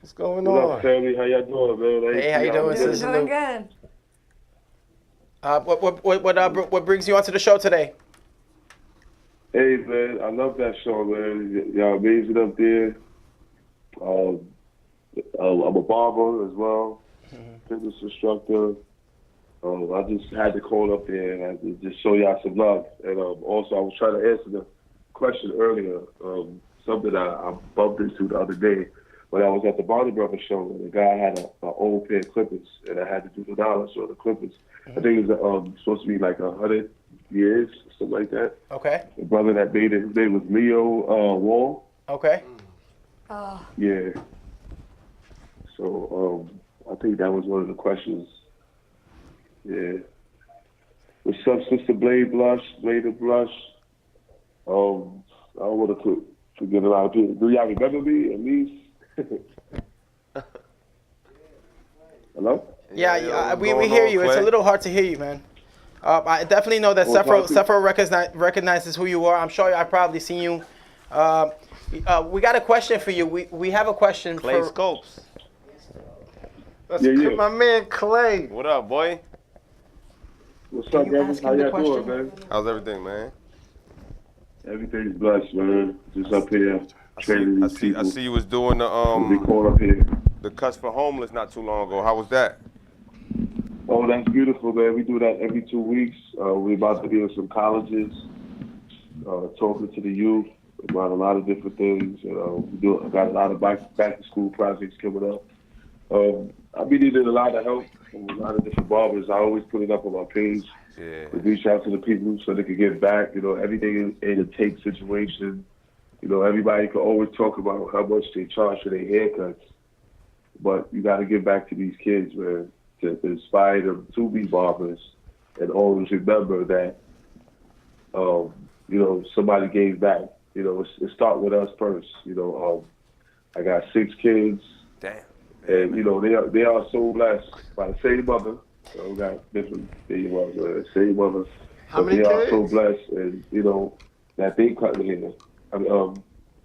Speaker 7: What's going
Speaker 12: What
Speaker 7: on?
Speaker 12: up, family? How y'all doing, man?
Speaker 5: Hey, how you doing,
Speaker 6: Doing
Speaker 5: ScissorSalute?
Speaker 6: good.
Speaker 5: What brings you onto the show today?
Speaker 12: Hey, man, I love that show, man. Y'all amazing up there. I'm a barber as well, fitness instructor. I just had to call up there and I had to just show y'all some love. And also, I was trying to answer the question earlier, something I bumped into the other day when I was at the Barney Brothers show. And the guy had an old pair of clippers, and I had to do the knowledge on the clippers. I think it was supposed to be like 100 years, something like that.
Speaker 5: Okay.
Speaker 12: The brother that made it, his name was Leo Wall.
Speaker 5: Okay.
Speaker 6: Oh.
Speaker 12: Yeah. So I think that was one of the questions. Yeah. What's up, Sister Blade Blush? I don't want to forget a lot of people. Do y'all remember me at least? Hello?
Speaker 5: Yeah, we hear you. It's a little hard to hear you, man. I definitely know that Sephiroth recognizes who you are. I'm sure I've probably seen you. We got a question for you. We have a question
Speaker 8: Clay Scopes.
Speaker 7: That's my man Clay.
Speaker 8: What up, boy?
Speaker 12: What's up, brother? How y'all doing, man?
Speaker 8: How's everything, man?
Speaker 12: Everything's blessed, man. Just up here training these people.
Speaker 8: I see you was doing
Speaker 12: They call up here.
Speaker 8: the cuts for homeless not too long ago. How was that?
Speaker 12: Oh, that's beautiful, man. We do that every 2 weeks. We're about to be in some colleges, talking to the youth about a lot of different things. I got a lot of back to school projects coming up. I've been needing a lot of help from a lot of different barbers. I always put it up on my page.
Speaker 8: Yeah.
Speaker 12: To reach out to the people so they can get back. You know, everything in a take situation. You know, everybody can always talk about how much they charge for their haircuts, but you got to get back to these kids, man, to inspire them to be barbers and always remember that, you know, somebody gave back. You know, it start with us first. You know, I got 6 kids.
Speaker 8: Damn.
Speaker 12: And, you know, they are so blessed by the same mother. So we got different same mother.
Speaker 7: How many
Speaker 12: kids? They are so
Speaker 7: kids?
Speaker 12: blessed, and, you know, that they come here.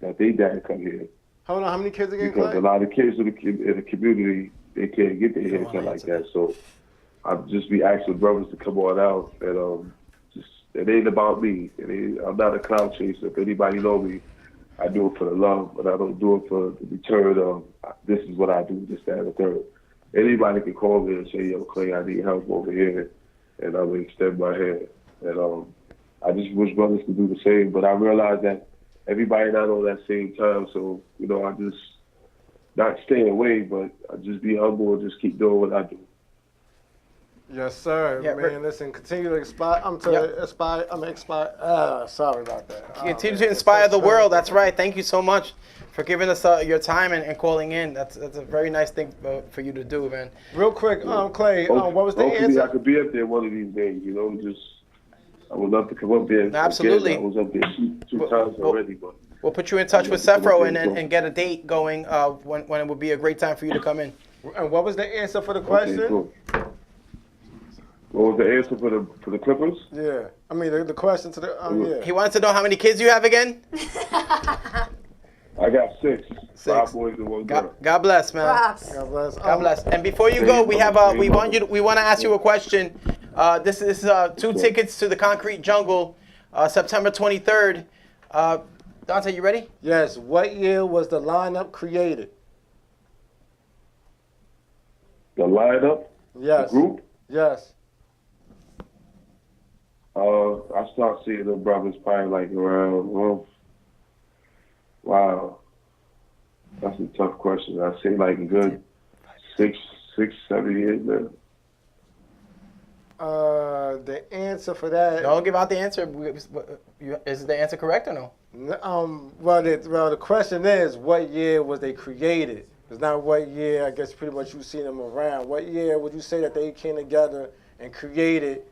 Speaker 12: That they dad come here.
Speaker 7: Hold on, how many kids again,
Speaker 12: Because
Speaker 7: Clay?
Speaker 12: a lot of kids in the community, they can't get their haircut like that. So I'll just be asking brothers to come on out. And it ain't about me. I'm not a cloud chaser. If anybody know me, I do it for the love, but I don't do it for the return of this is what I do, this, that, and the third. Anybody can call me and say, yo, Clay, I need help over here, and I will extend my hand. And I just wish brothers could do the same, but I realize that everybody not on that same time, so, you know, I just not stay away, but I just be humble and just keep doing what I do.
Speaker 7: Yes, sir.
Speaker 5: Yeah,
Speaker 7: man, listen, continue to inspire. Sorry about that.
Speaker 5: Continue to inspire the world. That's right. Thank you so much for giving us your time and calling in. That's a very nice thing for you to do, man.
Speaker 7: Real quick, Clay, what was the
Speaker 12: Hopefully
Speaker 7: answer?
Speaker 12: I could be up there one of these days, you know, I would love to come up there.
Speaker 5: Absolutely.
Speaker 12: Again, I was up there two times already, but
Speaker 5: We'll put you in touch with Sephro and get a date going when it would be a great time for you to come in.
Speaker 7: And what was the answer for the question?
Speaker 12: Okay, cool. What was the answer for the Clippers?
Speaker 7: Yeah, I mean the question to the yeah.
Speaker 5: He wants to know how many kids you have again.
Speaker 12: I got 6. 5 boys and 1 girl.
Speaker 5: God bless, man.
Speaker 6: Props.
Speaker 7: God bless.
Speaker 5: God bless. And before you go, we have we want to ask you a question. This is 2 tickets to the Concrete Jungle, September 23rd. Dante, you ready?
Speaker 7: Yes. What year was the lineup created?
Speaker 12: The lineup?
Speaker 7: Yes.
Speaker 12: The group?
Speaker 7: Yes.
Speaker 12: I start seeing the brothers probably like around, wow. That's a tough question. I say like a good 6, 7 years now.
Speaker 7: The answer for that.
Speaker 5: Don't give out the answer. Is the answer correct or no?
Speaker 7: Well, the question is, what year was they created? It's not what year. I guess pretty much you've seen them around. What year would you say that they came together and created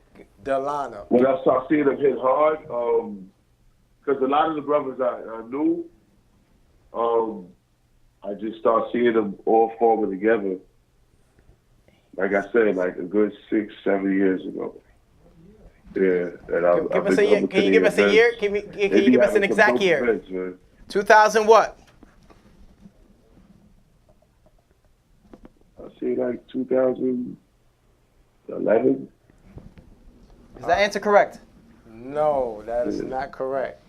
Speaker 7: the lineup?
Speaker 12: When I start seeing them hit hard, because a lot of the brothers I knew, I just start seeing them all forming together. Like I said, like a good 6, 7 years ago. Yeah, and
Speaker 5: Give us a year. Can you give us a year? Can you give us an exact year?
Speaker 12: Events,
Speaker 5: 2000 what?
Speaker 12: I say like 2011.
Speaker 5: Is that answer correct?
Speaker 7: No, that is not correct.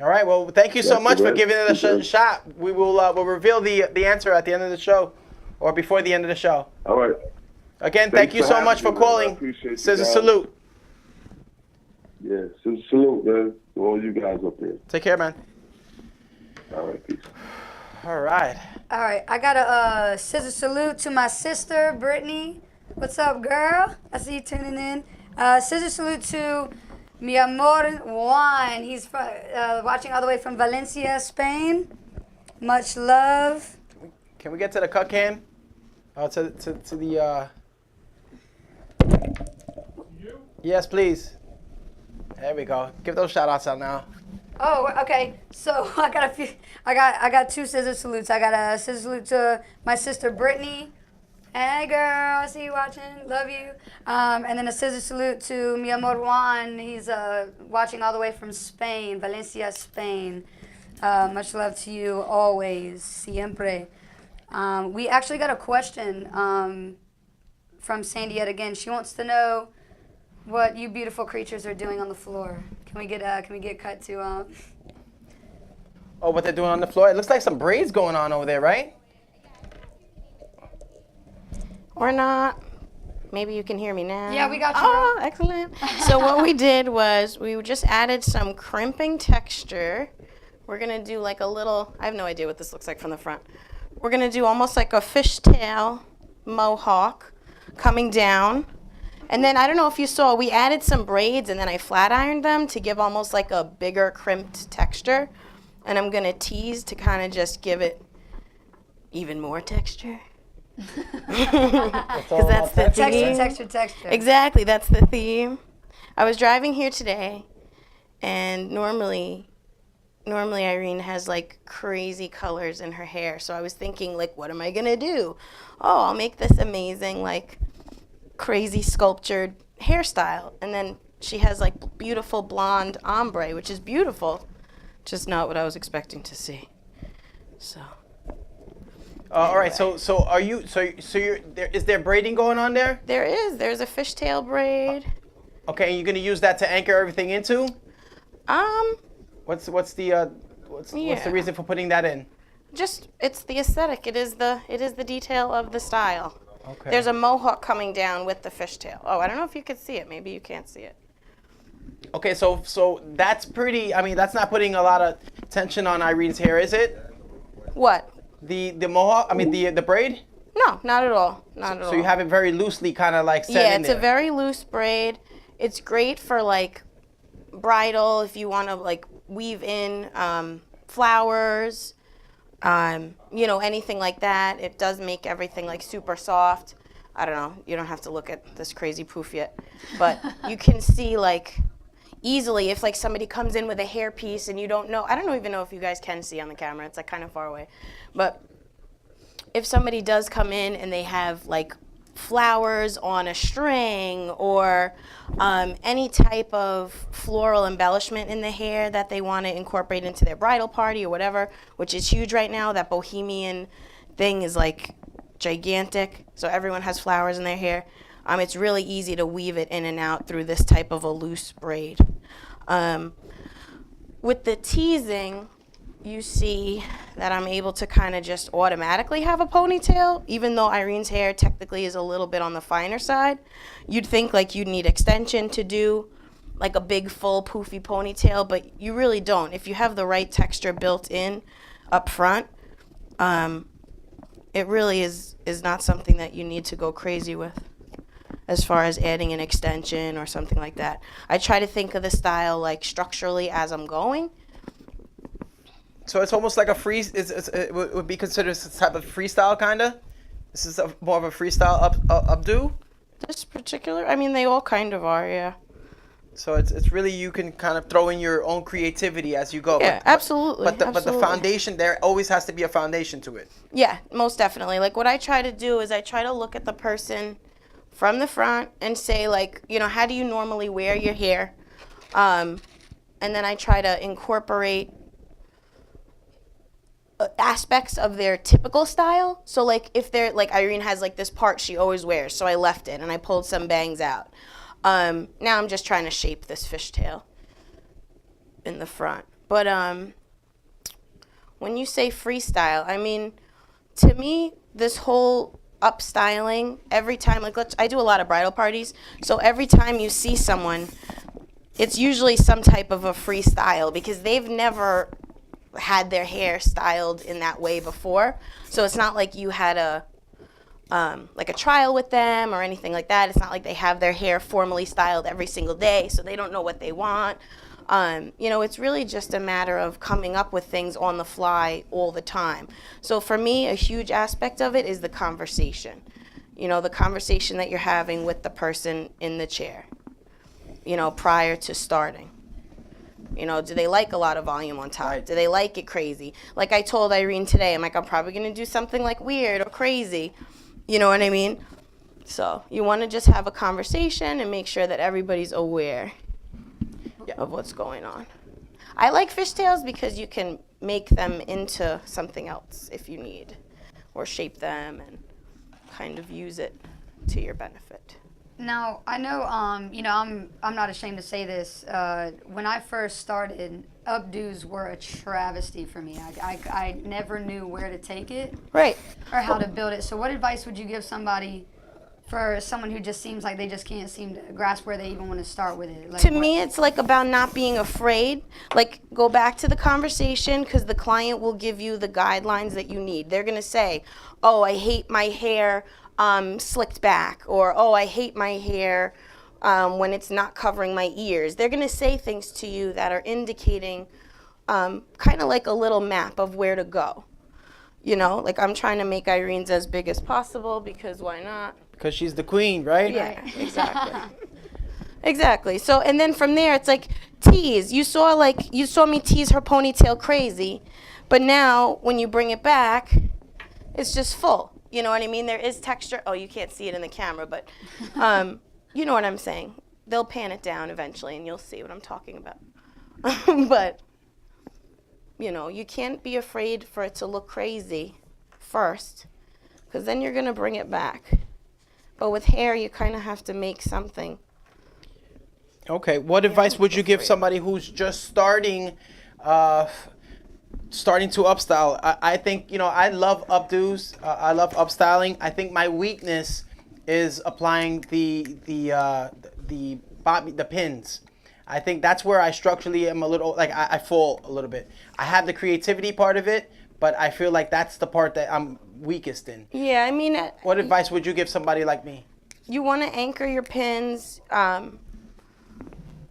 Speaker 5: All right. Well, thank you so
Speaker 12: That's
Speaker 5: much for
Speaker 12: correct.
Speaker 5: giving it a shot. We will we'll reveal the answer at the end of the show, or before the end of the show.
Speaker 12: All right.
Speaker 5: Again,
Speaker 12: Thanks
Speaker 5: thank you
Speaker 12: for
Speaker 5: so
Speaker 12: having
Speaker 5: much
Speaker 12: me,
Speaker 5: for
Speaker 12: man. I
Speaker 5: calling.
Speaker 12: appreciate you
Speaker 5: Scissor
Speaker 12: guys.
Speaker 5: Salute.
Speaker 12: Yeah, salute, man, to all you guys up there.
Speaker 5: Take care, man.
Speaker 12: All right, peace.
Speaker 5: All right.
Speaker 6: All right, I got a scissor salute to my sister, Brittany. What's up, girl? I see you tuning in. Scissor salute to mi amor Juan. He's watching all the way from Valencia, Spain. Much love.
Speaker 5: Can we get to the cut cam? To the. Yes, please. There we go. Give those shout outs out now.
Speaker 6: Oh, okay. So I got a few. I got 2 scissor salutes. I got a scissor salute to my sister Brittany. Hey, girl, I see you watching. Love you. And then a scissor salute to mi amor Juan. He's watching all the way from Spain, Valencia, Spain. Much love to you always, siempre. We actually got a question from Sandy yet again. She wants to know what you beautiful creatures are doing on the floor. Can we get cut to?
Speaker 5: Oh, what they're doing on the floor? It looks like some braids going on over there, right?
Speaker 9: Or not. Maybe you can hear me now.
Speaker 6: Yeah, we got you.
Speaker 9: Oh, excellent. So what we did was we just added some crimping texture. We're going to do like a little, I have no idea what this looks like from the front. We're going to do almost like a fishtail mohawk coming down. And then I don't know if you saw, we added some braids and then I flat ironed them to give almost like a bigger crimped texture. And I'm going to tease to kind of just give it even more texture. Because that's the theme.
Speaker 6: Texture.
Speaker 9: Exactly, that's the theme. I was driving here today, and normally Irene has like crazy colors in her hair. So I was thinking, like, what am I gonna do? Oh, I'll make this amazing, like, crazy sculptured hairstyle. And then she has like beautiful blonde ombre, which is beautiful, just not what I was expecting to see. So.
Speaker 5: All right. So are you? So you're there? Is there braiding going on there?
Speaker 9: There is. There's a fishtail braid.
Speaker 5: Okay. And you're gonna use that to anchor everything into? What's the reason for putting that in?
Speaker 9: Just it's the aesthetic. It is the detail of the style.
Speaker 5: Okay.
Speaker 9: There's a mohawk coming down with the fishtail. Oh, I don't know if you could see it. Maybe you can't see it.
Speaker 5: Okay. So that's pretty. I mean, that's not putting a lot of tension on Irene's hair, is it?
Speaker 9: What?
Speaker 5: The mohawk. I mean the braid.
Speaker 9: No, not at all. Not at all.
Speaker 5: So you have it very loosely, kind of like set
Speaker 9: yeah,
Speaker 5: in
Speaker 9: it's
Speaker 5: there.
Speaker 9: a very loose braid. It's great for like bridal if you want to like weave in flowers, anything like that. It does make everything like super soft. I don't know. You don't have to look at this crazy poof yet, but you can see like easily if like somebody comes in with a hair piece and you don't know. I don't even know if you guys can see on the camera. It's like kind of far away, but if somebody does come in and they have like flowers on a string or any type of floral embellishment in the hair that they want to incorporate into their bridal party or whatever, which is huge right now. That bohemian thing is like gigantic, so everyone has flowers in their hair. It's really easy to weave it in and out through this type of a loose braid. With the teasing, you see that I'm able to kind of just automatically have a ponytail, even though Irene's hair technically is a little bit on the finer side. You'd think like you'd need extension to do like a big full poofy ponytail, but you really don't. If you have the right texture built in up front, it really is not something that you need to go crazy with as far as adding an extension or something like that. I try to think of the style like structurally as I'm going.
Speaker 5: So it's almost like a free. It would be considered a type of freestyle kind of. This is more of a freestyle updo.
Speaker 9: This particular, I mean, they all kind of are, yeah.
Speaker 5: So it's really you can kind of throw in your own creativity as you go.
Speaker 9: Yeah, absolutely.
Speaker 5: But the foundation, there always has to be a foundation to it.
Speaker 9: Yeah, most definitely. Like what I try to do is I try to look at the person from the front and say like, you know, how do you normally wear your hair? And then I try to incorporate aspects of their typical style. So like if they're like Irene has like this part she always wears, so I left it and I pulled some bangs out. Now I'm just trying to shape this fishtail in the front. But when you say freestyle, I mean, to me, this whole upstyling, every time, like I do a lot of bridal parties, so every time you see someone, it's usually some type of a freestyle because they've never had their hair styled in that way before. So it's not like you had a trial with them or anything like that. It's not like they have their hair formally styled every single day, so they don't know what they want. You know, it's really just a matter of coming up with things on the fly all the time. So for me, a huge aspect of it is the conversation. You know, the conversation that you're having with the person in the chair, you know, prior to starting. You know, do they like a lot of volume on top? Right. Do they like it crazy? Like I told Irene today, I'm like, I'm probably going to do something like weird or crazy. You know what I mean? So you want to just have a conversation and make sure that everybody's aware of what's going on. I like fishtails because you can make them into something else if you need, or shape them and kind of use it to your benefit.
Speaker 6: Now, I know, you know, I'm not ashamed to say this. When I first started, updos were a travesty for me. I never knew where to take it.
Speaker 9: Right.
Speaker 6: Or how to build it. So what advice would you give somebody for someone who just seems like they just can't seem to grasp where they even want to start with it? Like,
Speaker 9: to me, it's like about not being afraid. Like, go back to the conversation because the client will give you the guidelines that you need. They're going to say, oh, I hate my hair slicked back, or oh, I hate my hair when it's not covering my ears. They're going to say things to you that are indicating kind of like a little map of where to go. You know, like I'm trying to make Irene's as big as possible because why not?
Speaker 5: Because she's the queen, right?
Speaker 9: Yeah, exactly. Exactly. So, and then from there, it's like tease. You saw me tease her ponytail crazy, but now when you bring it back, it's just full. You know what I mean? There is texture. Oh, you can't see it in the camera, but you know what I'm saying. They'll pan it down eventually, and you'll see what I'm talking about. But, you know, you can't be afraid for it to look crazy first, because then you're going to bring it back. But with hair, you kind of have to make something.
Speaker 5: Okay. What advice would you give somebody who's just starting to upstyle? I think, you know, I love updos. I love upstyling. I think my weakness is applying the pins. I think that's where I structurally am a little, like I fall a little bit. I have the creativity part of it, but I feel like that's the part that I'm weakest in.
Speaker 9: Yeah, I mean.
Speaker 5: What advice would you give somebody like me?
Speaker 9: You want to anchor your pins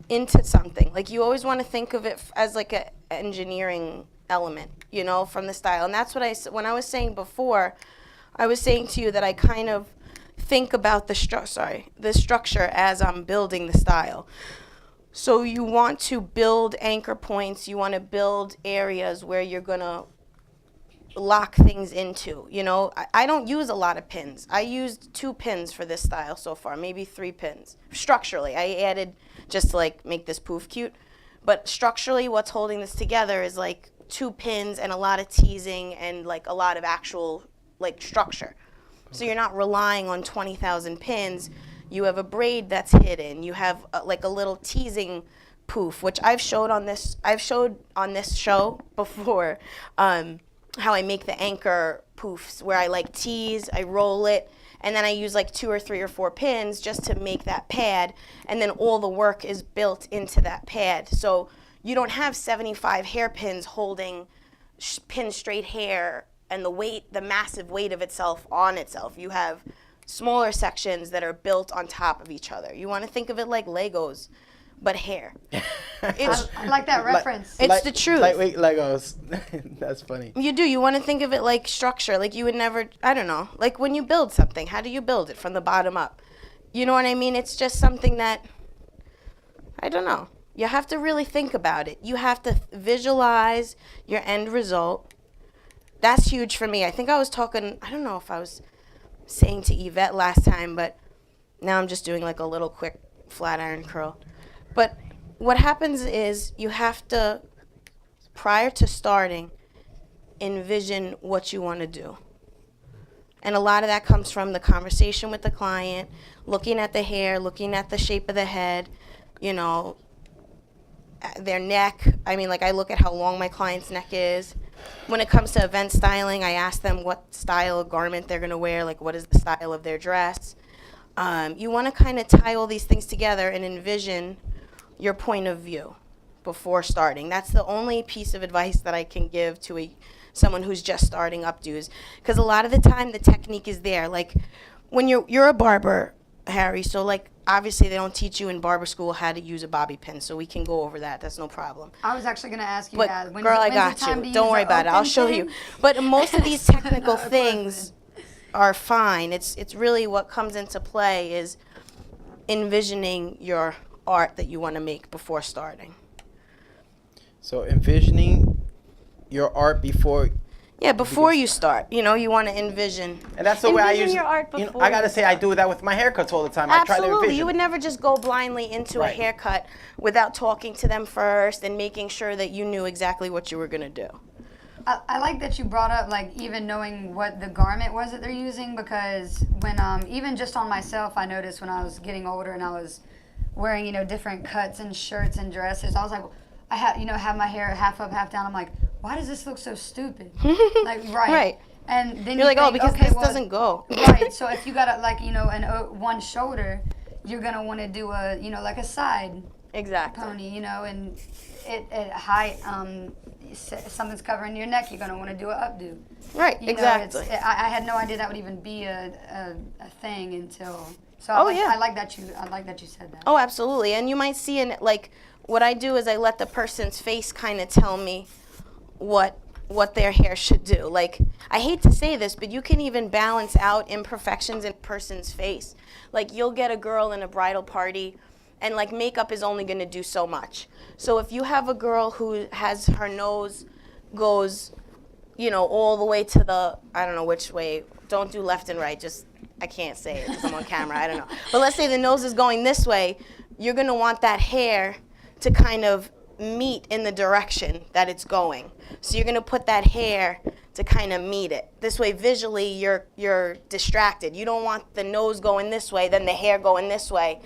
Speaker 9: into something. Like you always want to think of it as like an engineering element, you know, from the style. And that's what when I was saying before, I was saying to you that I kind of think about the structure as I'm building the style. So you want to build anchor points. You want to build areas where you're going to lock things into. You know, I don't use a lot of pins. I used 2 pins for this style so far, maybe 3 pins. Structurally, I added just to like make this poof cute. But structurally, what's holding this together is like 2 pins and a lot of teasing and like a lot of actual like structure. So you're not relying on 20,000 pins. You have a braid that's hidden. You have like a little teasing poof, which I've showed on this show before, how I make the anchor poofs where I like tease, I roll it, and then I use like 2 or 3 or 4 pins just to make that pad, and then all the work is built into that pad. So you don't have 75 hairpins holding pin straight hair and the massive weight of itself on itself. You have smaller sections that are built on top of each other. You want to think of it like Legos, but hair.
Speaker 6: I like that reference.
Speaker 9: It's the truth.
Speaker 5: Lightweight Legos. That's funny.
Speaker 9: You do. You want to think of it like structure. Like you would never, I don't know, like when you build something, how do you build it? From the bottom up. You know what I mean? It's just something that, I don't know. You have to really think about it. You have to visualize your end result. That's huge for me. I think I was talking, I don't know if I was saying to Yvette last time, but now I'm just doing like a little quick flat iron curl. But what happens is you have to, prior to starting, envision what you want to do. And a lot of that comes from the conversation with the client, looking at the hair, looking at the shape of the head, you know, their neck. I mean, like I look at how long my client's neck is. When it comes to event styling, I ask them what style of garment they're going to wear, like what is the style of their dress. You want to kind of tie all these things together and envision your point of view before starting. That's the only piece of advice that I can give to someone who's just starting updos, because a lot of the time the technique is there. Like when you're a barber, Harry, so like obviously they don't teach you in barber school how to use a bobby pin, so we can go over that. That's no problem.
Speaker 6: I was actually going to ask you
Speaker 9: But
Speaker 6: that.
Speaker 9: girl, I got you. Don't worry about it. I'll show you. But most of these technical things are fine. It's really what comes into play is envisioning your art that you want to make before starting.
Speaker 5: So envisioning your art before.
Speaker 9: Yeah, before you start, you know, you want to envision.
Speaker 5: And that's the way I
Speaker 9: Envision
Speaker 5: use.
Speaker 9: your art
Speaker 5: You know,
Speaker 9: before
Speaker 5: I gotta
Speaker 9: you
Speaker 5: say, I do that with my haircuts all the time. I try to
Speaker 9: Absolutely.
Speaker 5: envision.
Speaker 9: You would never just go blindly into a
Speaker 5: Right.
Speaker 9: haircut without talking to them first and making sure that you knew exactly what you were going to do.
Speaker 6: I like that you brought up like even knowing what the garment was that they're using, because when even just on myself, I noticed when I was getting older and I was wearing, you know, different cuts and shirts and dresses, I was like, I have my hair half up, half down. I'm like, why does this look so stupid? Like, right. And then
Speaker 9: You're like,
Speaker 6: think,
Speaker 9: oh, because
Speaker 6: okay,
Speaker 9: this
Speaker 6: well,
Speaker 9: doesn't go.
Speaker 6: Right. So if you got like, you know, one shoulder, you're gonna want to do a, you know, like a side pony, you know, and at height, something's covering your neck, you're gonna want to do an updo.
Speaker 9: Right.
Speaker 6: You know,
Speaker 9: exactly.
Speaker 6: I had no idea that would even be a thing until. So
Speaker 9: Oh,
Speaker 6: I
Speaker 9: yeah.
Speaker 6: like that you said that.
Speaker 9: Oh, absolutely. And you might see in like what I do is I let the person's face kind of tell me what their hair should do. Like, I hate to say this, but you can even balance out imperfections in a person's face. Like, you'll get a girl in a bridal party and like makeup is only going to do so much. So if you have a girl who has her nose goes, you know, all the way to the, I don't know which way, don't do left and right, just, I can't say it because I'm on camera, I don't know. But let's say the nose is going this way, you're going to want that hair to kind of meet in the direction that it's going. So you're going to put that hair to kind of meet it. This way visually you're distracted. You don't want the nose going this way, then the hair going this way,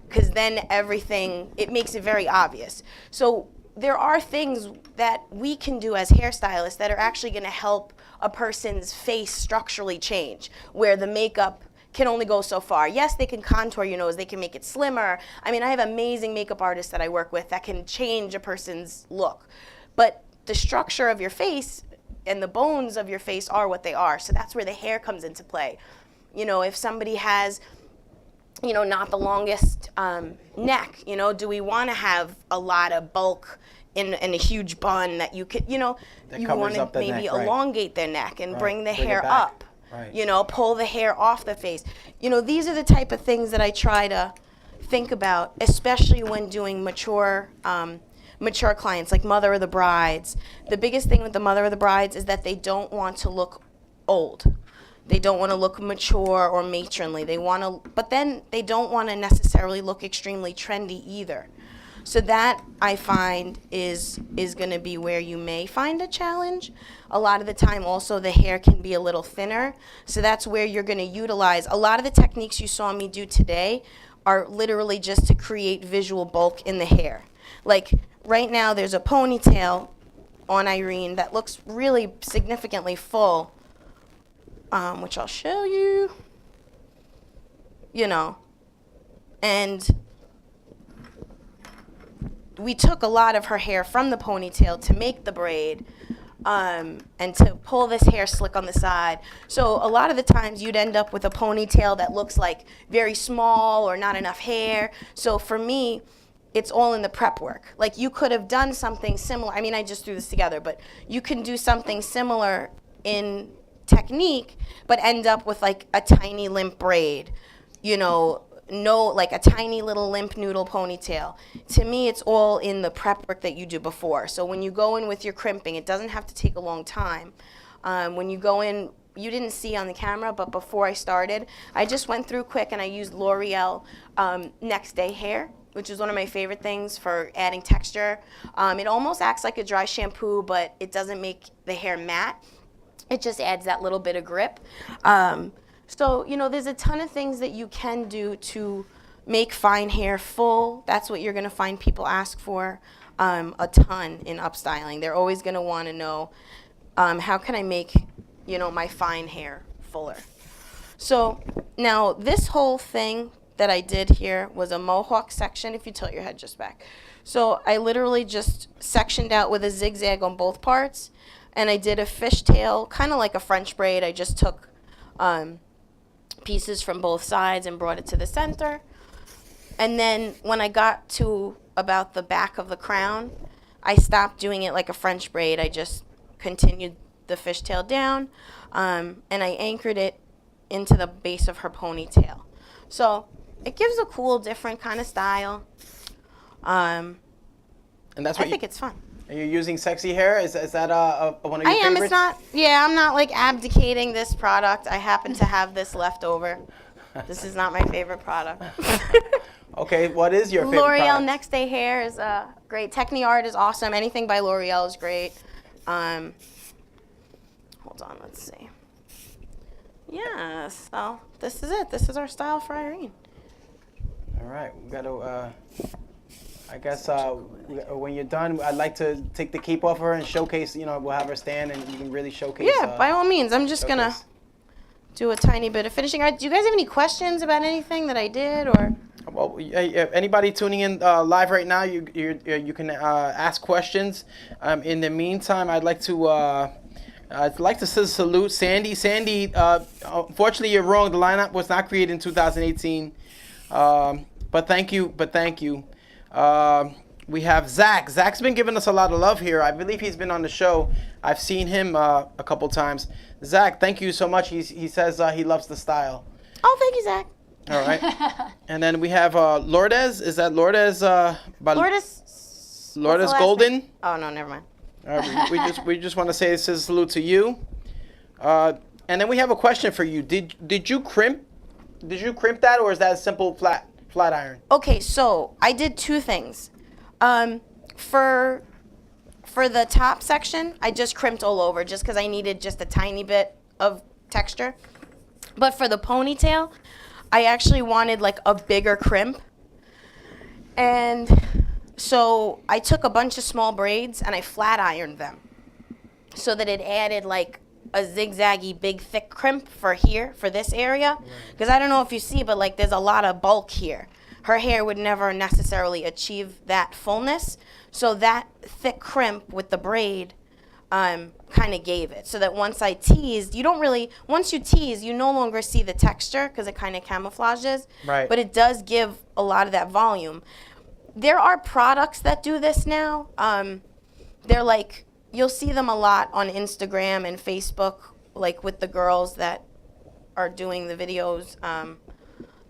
Speaker 9: because then everything, it makes it very obvious. So there are things that we can do as hairstylists that are actually going to help a person's face structurally change, where the makeup can only go so far. Yes, they can contour your nose, they can make it slimmer. I mean, I have amazing makeup artists that I work with that can change a person's look. But the structure of your face and the bones of your face are what they are. So that's where the hair comes into play. You know, if somebody has, you know, not the longest neck, you know, do we want to have a lot of bulk in a huge bun that you could, you know,
Speaker 5: That
Speaker 9: you
Speaker 5: covers
Speaker 9: want
Speaker 5: up
Speaker 9: to
Speaker 5: the
Speaker 9: maybe
Speaker 5: neck, right.
Speaker 9: elongate their neck and
Speaker 5: Right.
Speaker 9: bring the
Speaker 5: Bring it
Speaker 9: hair
Speaker 5: back.
Speaker 9: up.
Speaker 5: Right.
Speaker 9: You know, pull the hair off the face. You know, these are the type of things that I try to think about, especially when doing mature mature clients, like Mother of the Brides. The biggest thing with the Mother of the Brides is that they don't want to look old. They don't want to look mature or matronly. They want to, but then they don't want to necessarily look extremely trendy either. So that, I find, is going to be where you may find a challenge. A lot of the time also the hair can be a little thinner. So that's where you're going to utilize. A lot of the techniques you saw me do today are literally just to create visual bulk in the hair. Like right now there's a ponytail on Irene that looks really significantly full, which I'll show you, and we took a lot of her hair from the ponytail to make the braid, and to pull this hair slick on the side. So a lot of the times you'd end up with a ponytail that looks like very small or not enough hair. So for me, it's all in the prep work. Like you could have done something similar. I mean, I just threw this together, but you can do something similar in technique, but end up with like a tiny limp braid, like a tiny little limp noodle ponytail. To me, it's all in the prep work that you do before. So when you go in with your crimping, it doesn't have to take a long time. When you go in, you didn't see on the camera, but before I started, I just went through quick and I used L'Oreal Next Day Hair, which is one of my favorite things for adding texture. It almost acts like a dry shampoo, but it doesn't make the hair matte. It just adds that little bit of grip. So, there's a ton of things that you can do to make fine hair full. That's what you're going to find people ask for a ton in upstyling. They're always going to want to know, how can I make, my fine hair fuller? So now this whole thing that I did here was a mohawk section, if you tilt your head just back. So I literally just sectioned out with a zigzag on both parts, and I did a fishtail, kind of like a French braid. I just took pieces from both sides and brought it to the center. And then when I got to about the back of the crown, I stopped doing it like a French braid. I just continued the fishtail down, and I anchored it into the base of her ponytail. So it gives a cool, different kind of style.
Speaker 5: And that's what
Speaker 9: I think it's fun.
Speaker 5: Are you using sexy hair? Is that one of your
Speaker 9: I am.
Speaker 5: favorites?
Speaker 9: It's not. Yeah, I'm not like abdicating this product. I happen to have this left over. This is not my favorite product.
Speaker 5: Okay, what is your favorite
Speaker 9: L'Oreal
Speaker 5: product?
Speaker 9: Next Day Hair is great. Techni-Art is awesome. Anything by L'Oreal is great. Hold on, let's see. Yeah, so this is it. This is our style for Irene.
Speaker 5: All right, we got to. I guess when you're done, I'd like to take the cape off her and showcase. We'll have her stand and you can really showcase.
Speaker 9: Yeah, by all means. I'm just gonna do a tiny bit of finishing. Do you guys have any questions about anything that I did, or?
Speaker 5: Well, anybody tuning in live right now, you can ask questions. In the meantime, I'd like to salute Sandy. Sandy, unfortunately, you're wrong. The lineup was not created in 2018. But thank you. We have Zach. Zach's been giving us a lot of love here. I believe he's been on the show. I've seen him a couple times. Zach, thank you so much. He says he loves the style.
Speaker 9: Oh, thank you, Zach.
Speaker 5: All right. And then we have Lourdes. Is that Lourdes? Lourdes Golden?
Speaker 9: Oh, no, never mind.
Speaker 5: All right, we just want to say this is a salute to you. And then we have a question for you. Did you crimp? Did you crimp that, or is that a simple flat iron?
Speaker 9: Okay, so I did two things. For the top section, I just crimped all over just because I needed just a tiny bit of texture. But for the ponytail, I actually wanted like a bigger crimp. And so I took a bunch of small braids and I flat ironed them so that it added like a zigzaggy big thick crimp for here, for this area. Because I don't know if you see, but like there's a lot of bulk here. Her hair would never necessarily achieve that fullness. So that thick crimp with the braid kind of gave it. So that once I teased, once you tease, you no longer see the texture because it kind of camouflages.
Speaker 5: Right.
Speaker 9: But it does give a lot of that volume. There are products that do this now. They're like, you'll see them a lot on Instagram and Facebook, like with the girls that are doing the videos.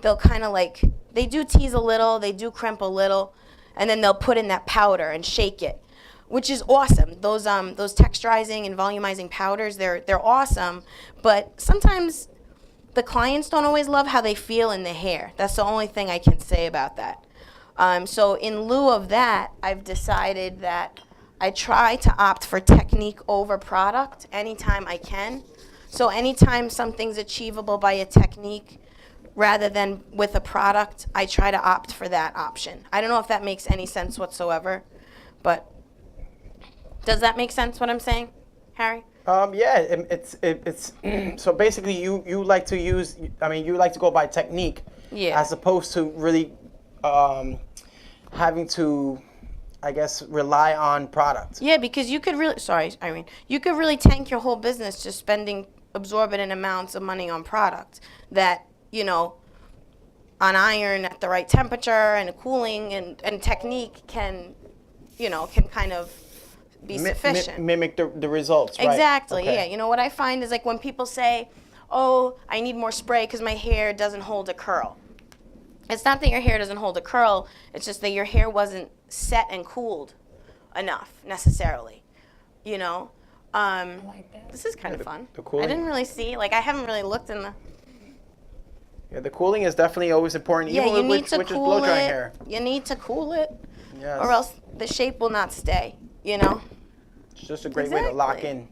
Speaker 9: They'll kind of like, they do tease a little, they do crimp a little, and then they'll put in that powder and shake it, which is awesome. Those texturizing and volumizing powders, they're awesome, but sometimes the clients don't always love how they feel in the hair. That's the only thing I can say about that. So in lieu of that, I've decided that I try to opt for technique over product anytime I can. So anytime something's achievable by a technique rather than with a product, I try to opt for that option. I don't know if that makes any sense whatsoever, but does that make sense what I'm saying, Harry?
Speaker 5: Yeah, it's so basically you like to use, you like to go by technique,
Speaker 9: Yeah.
Speaker 5: as opposed to really having to, I guess, rely on product.
Speaker 9: Yeah, because you could really, sorry, Irene, you could really tank your whole business just spending exorbitant amounts of money on product that, on iron at the right temperature and cooling and technique can kind of be sufficient.
Speaker 5: Mimic the results, right?
Speaker 9: Exactly,
Speaker 5: Okay.
Speaker 9: yeah. What I find is like when people say, oh, I need more spray because my hair doesn't hold a curl. It's not that your hair doesn't hold a curl, it's just that your hair wasn't set and cooled enough necessarily, This is kind of fun.
Speaker 5: The cooling.
Speaker 9: I didn't really see, I haven't really looked in the...
Speaker 5: Yeah, the cooling is definitely always important,
Speaker 9: Yeah,
Speaker 5: even
Speaker 9: you
Speaker 5: with
Speaker 9: need to
Speaker 5: which is
Speaker 9: cool
Speaker 5: blow drying
Speaker 9: it.
Speaker 5: hair.
Speaker 9: You need to cool it,
Speaker 5: Yes.
Speaker 9: or else the shape will not stay,
Speaker 5: It's just a great way to lock
Speaker 9: Exactly.
Speaker 5: in.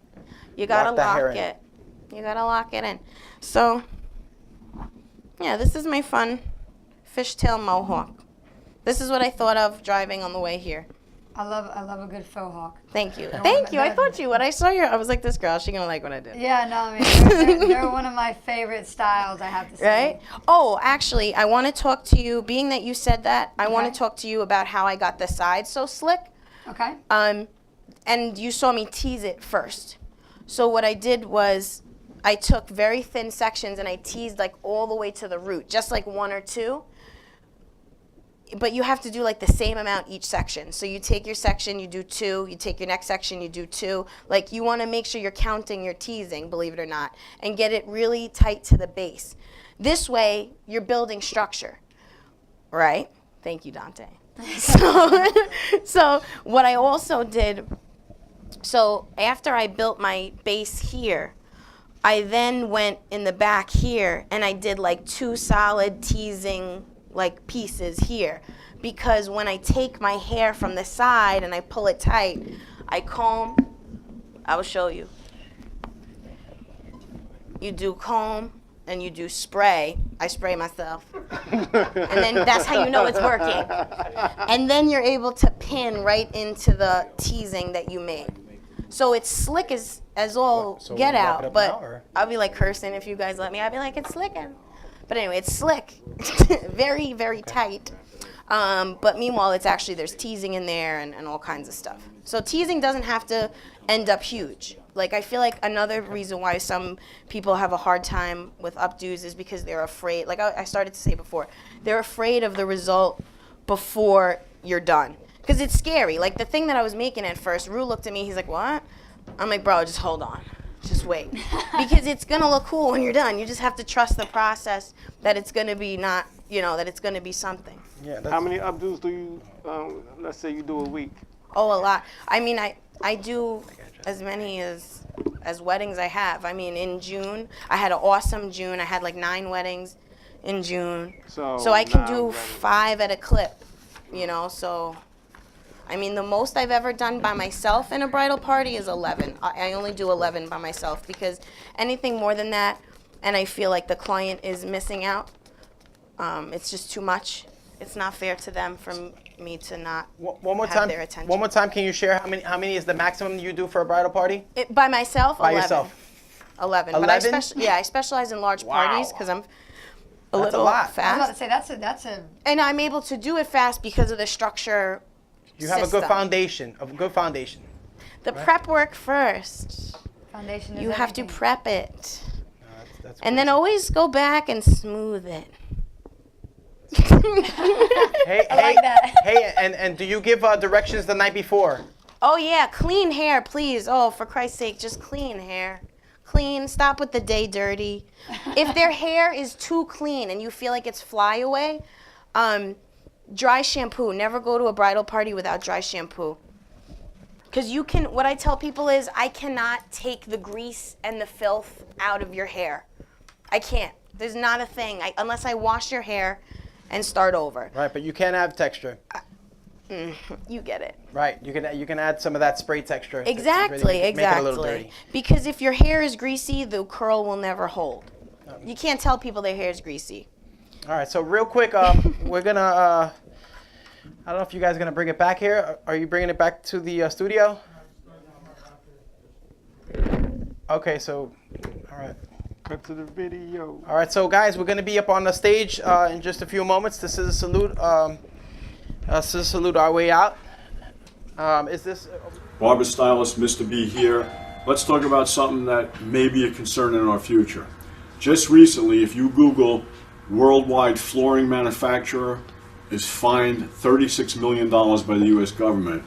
Speaker 9: You gotta
Speaker 5: Lock the hair
Speaker 9: lock
Speaker 5: in.
Speaker 9: it. You gotta lock it in. So, yeah, this is my fun fishtail mohawk. This is what I thought of driving on the way here.
Speaker 6: I love a good faux hawk.
Speaker 9: Thank you.
Speaker 6: They're
Speaker 9: Thank
Speaker 6: one
Speaker 9: you.
Speaker 6: of-
Speaker 9: I thought you. When I saw you, I was like, this girl, she gonna like what I did.
Speaker 6: Yeah, no, I mean, they're one of my favorite styles, I have to say.
Speaker 9: Right? Oh, actually, I want to talk to you, being that you said that, I want
Speaker 6: Okay.
Speaker 9: to talk to you about how I got the sides so slick.
Speaker 6: Okay.
Speaker 9: And you saw me tease it first. So what I did was I took very thin sections and I teased all the way to the root, just one or two. But you have to do the same amount each section. So you take your section, you do two, you take your next section, you do two. You want to make sure you're counting your teasing, believe it or not, and get it really tight to the base. This way, you're building structure, right? Thank you, Dante. So what I also did, so after I built my base here, I then went in the back here and I did two solid teasing pieces here, because when I take my hair from the side and I pull it tight, I comb. I will show you. You do comb and you do spray. I spray myself. And then that's how you know it's working. And then you're able to pin right into the teasing that you made. So it's slick as all
Speaker 5: So
Speaker 9: get
Speaker 5: we wrap
Speaker 9: out,
Speaker 5: it up
Speaker 9: but
Speaker 5: now, or?
Speaker 9: I'll be cursing if you guys let me. I'll be like, it's slicking. But anyway, it's slick, very, very tight. But meanwhile, it's actually, there's teasing in there and all kinds of stuff. So teasing doesn't have to end up huge. I feel like another reason why some people have a hard time with updos is because they're afraid, I started to say before, they're afraid of the result before you're done. Because it's scary. The thing that I was making at first, Rue looked at me, he's like, what? I'm like, bro, just hold on. Just wait. Because it's going to look cool when you're done. You just have to trust the process that it's going to be that it's going to be something.
Speaker 5: Yeah.
Speaker 7: How many updos do you, let's say you do a week?
Speaker 9: Oh, a lot. I do as many as weddings I have. In June, I had an awesome June. I had 9 weddings in June. So I can
Speaker 7: 9
Speaker 9: do
Speaker 7: weddings.
Speaker 9: 5 at a clip, so... the most I've ever done by myself in a bridal party is 11. I only do 11 by myself, because anything more than that, and I feel like the client is missing out, it's just too much. It's not fair to them for me to not
Speaker 5: One more
Speaker 9: have
Speaker 5: time.
Speaker 9: their attention.
Speaker 5: One more time. Can you share how many is the maximum you do for a bridal party?
Speaker 9: By myself,
Speaker 5: By
Speaker 9: 11.
Speaker 5: yourself.
Speaker 9: 11. But
Speaker 5: 11?
Speaker 9: I specialize in large parties because I'm a
Speaker 5: That's a
Speaker 9: little
Speaker 5: lot.
Speaker 6: I was about
Speaker 9: fast.
Speaker 6: to say, that's a,
Speaker 9: And I'm able to do it fast because of the structure.
Speaker 5: You have a
Speaker 9: system.
Speaker 5: good foundation.
Speaker 9: The prep work first.
Speaker 6: foundation is
Speaker 9: You have to
Speaker 6: everything.
Speaker 9: prep it.
Speaker 5: That's
Speaker 9: And then always go back and smooth it.
Speaker 5: Hey,
Speaker 6: I like that.
Speaker 5: Hey, and do you give directions the night before?
Speaker 9: Oh yeah, clean hair, please. Oh, for Christ's sake, just clean hair. Clean, stop with the day dirty. If their hair is too clean and you feel like it's flyaway, Dry shampoo. Never go to a bridal party without dry shampoo. Because what I tell people is, I cannot take the grease and the filth out of your hair. I can't. There's not a thing, unless I wash your hair and start over.
Speaker 5: Right, but you can have texture.
Speaker 9: You get it.
Speaker 5: Right, you can add some of that spray texture.
Speaker 9: Exactly,
Speaker 5: to really make it a little
Speaker 9: exactly.
Speaker 5: dirty.
Speaker 9: Because if your hair is greasy, the curl will never hold. You can't tell people their hair is greasy.
Speaker 5: All right, so real quick, we're gonna. I don't know if you guys are gonna bring it back here. Are you bringing it back to the studio? Okay, so, all right.
Speaker 7: Cut to the video.
Speaker 5: All right, so guys, we're gonna be up on the stage in just a few moments. This is a salute. ScissorSalute our way out. Is this?
Speaker 13: Barber stylist Mr. B here. Let's talk about something that may be a concern in our future. Just recently, if you Google worldwide flooring manufacturer is fined $36 million by the U.S. government.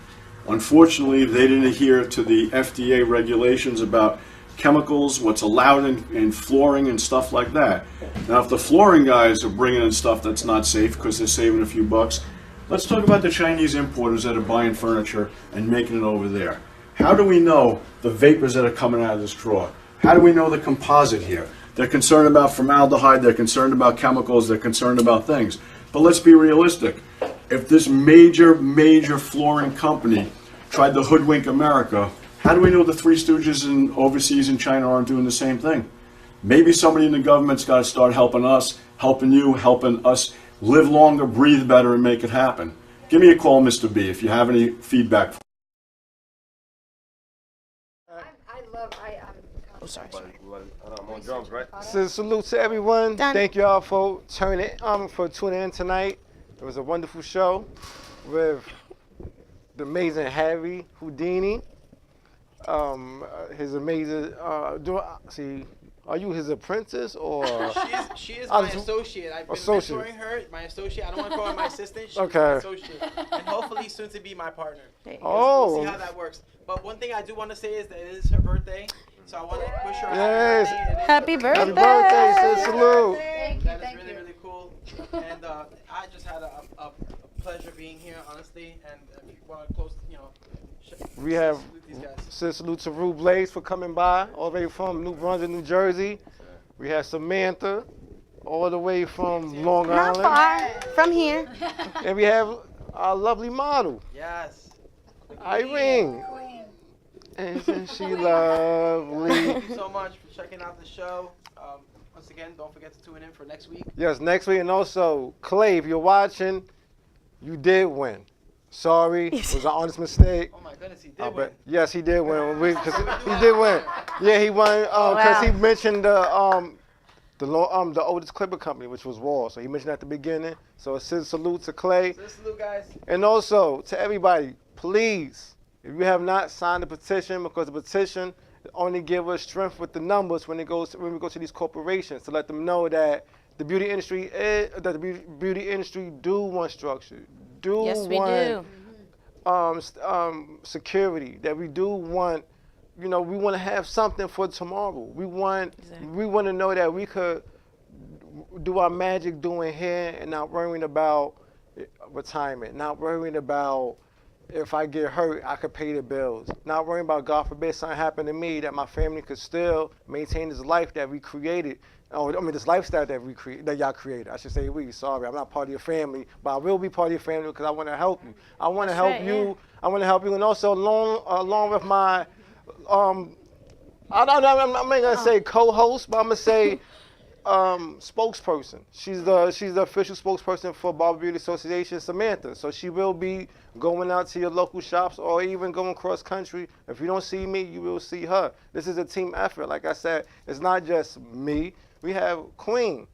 Speaker 13: Unfortunately, they didn't adhere to the FDA regulations about chemicals, what's allowed in flooring and stuff like that. Now, if the flooring guys are bringing in stuff that's not safe because they're saving a few bucks, let's talk about the Chinese importers that are buying furniture and making it over there. How do we know the vapors that are coming out of this drawer? How do we know the composite here? They're concerned about formaldehyde, they're concerned about chemicals, they're concerned about things. But let's be realistic. If this major flooring company tried to hoodwink America, how do we know the Three Stooges in overseas in China aren't doing the same thing? Maybe somebody in the government's got to start helping us, helping you, helping us live longer, breathe better, and make it happen. Give me a call, Mr. B, if you have any feedback.
Speaker 9: Sorry.
Speaker 8: I'm on drums, right?
Speaker 7: Salute to everyone.
Speaker 9: Done.
Speaker 7: Thank y'all for tuning in tonight. It was a wonderful show with the amazing Harry Houdini. His amazing. Are you his apprentice or?
Speaker 5: She is my associate. I've been mentoring her. My associate. I don't want to call her my assistant. She's my associate, and hopefully soon to be my partner. We'll see how that works. But one thing I do want to say is that it is her birthday. So I want to wish her a happy birthday.
Speaker 9: Happy birthday.
Speaker 7: Happy birthday, Salute.
Speaker 5: That is really, really cool. And I just had a pleasure being here, honestly. And if you want to close,
Speaker 7: We have
Speaker 5: these guys.
Speaker 7: Salute to Rue Blaze for coming by, all the way from New Brunswick, New Jersey. We have Samantha, all the way from Long Island.
Speaker 9: Not far from here.
Speaker 7: And we have our lovely model,
Speaker 5: Yes.
Speaker 7: Irene. Isn't she lovely?
Speaker 5: Thank you so much for checking out the show. Once again, don't forget to tune in for next week.
Speaker 7: Yes, next week. And also, Clay, if you're watching, you did win. Sorry, it was an honest mistake.
Speaker 5: Oh my goodness, he did win.
Speaker 7: Yes, he did win. He did win. Yeah, he won because he mentioned the oldest clipper company, which was Wall. So he mentioned at the beginning. So it says salute to Clay.
Speaker 5: Salute, guys.
Speaker 7: And also to everybody, please, if you have not signed the petition, because the petition only gives us strength with the numbers when we go to these corporations to let them know that the beauty industry do want structure,
Speaker 9: Yes, we do.
Speaker 7: Security, that we do want, we want to have something for tomorrow. We want to know that we could do our magic doing here and not worrying about retirement, not worrying about if I get hurt, I could pay the bills. Not worrying about, God forbid, something happened to me, that my family could still maintain this life that we created. This lifestyle that y'all created. I should say we. Sorry, I'm not part of your family, but I will be part of your family because I want to help you. I want to help you. Yeah. I want to help you, and also along with my, I'm not gonna say co-host, but I'm gonna say spokesperson. She's the official spokesperson for Barber Beauty Association, Samantha. So she will be going out to your local shops or even going cross country. If you don't see me, you will see her. This is a team effort. Like I said, it's not just me. We have Queen.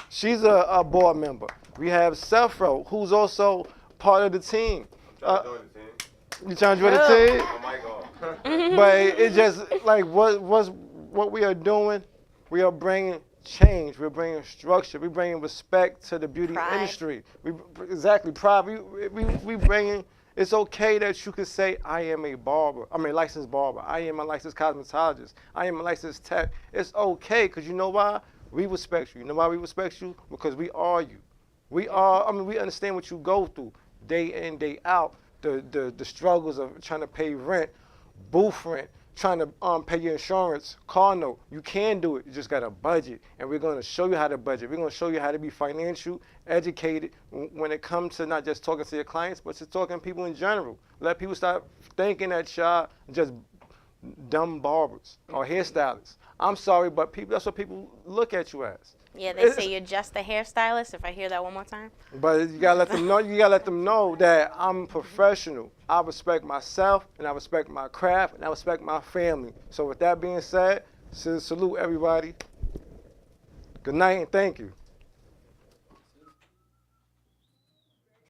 Speaker 7: She's a board member. We have Sefro, who's also part of the team. You trying to join the team?
Speaker 8: Oh my God.
Speaker 7: But it's just like what we are doing. We are bringing change. We're bringing structure. We're bringing respect to the beauty industry. Pride. We bringing. It's okay that you can say, I am a barber. I'm a licensed barber. I am a licensed cosmetologist. I am a licensed tech. It's okay, because you know why? We respect you. You know why we respect you? Because we are you. We understand what you go through day in, day out. The struggles of trying to pay rent, booth rent, trying to pay your insurance, car note. You can do it. You just got a budget, and we're going to show you how to budget. We're going to show you how to be financial, educated when it comes to not just talking to your clients, but to talking to people in general. Let people stop thinking that y'all just dumb barbers or hairstylists. I'm sorry, but that's what people look at you as.
Speaker 9: Yeah, they say you're just a hairstylist. If I hear that one more time.
Speaker 7: But you gotta let them know. You gotta let them know that I'm professional. I respect myself, and I respect my craft, and I respect my family. So with that being said, salute everybody. Good night and thank you.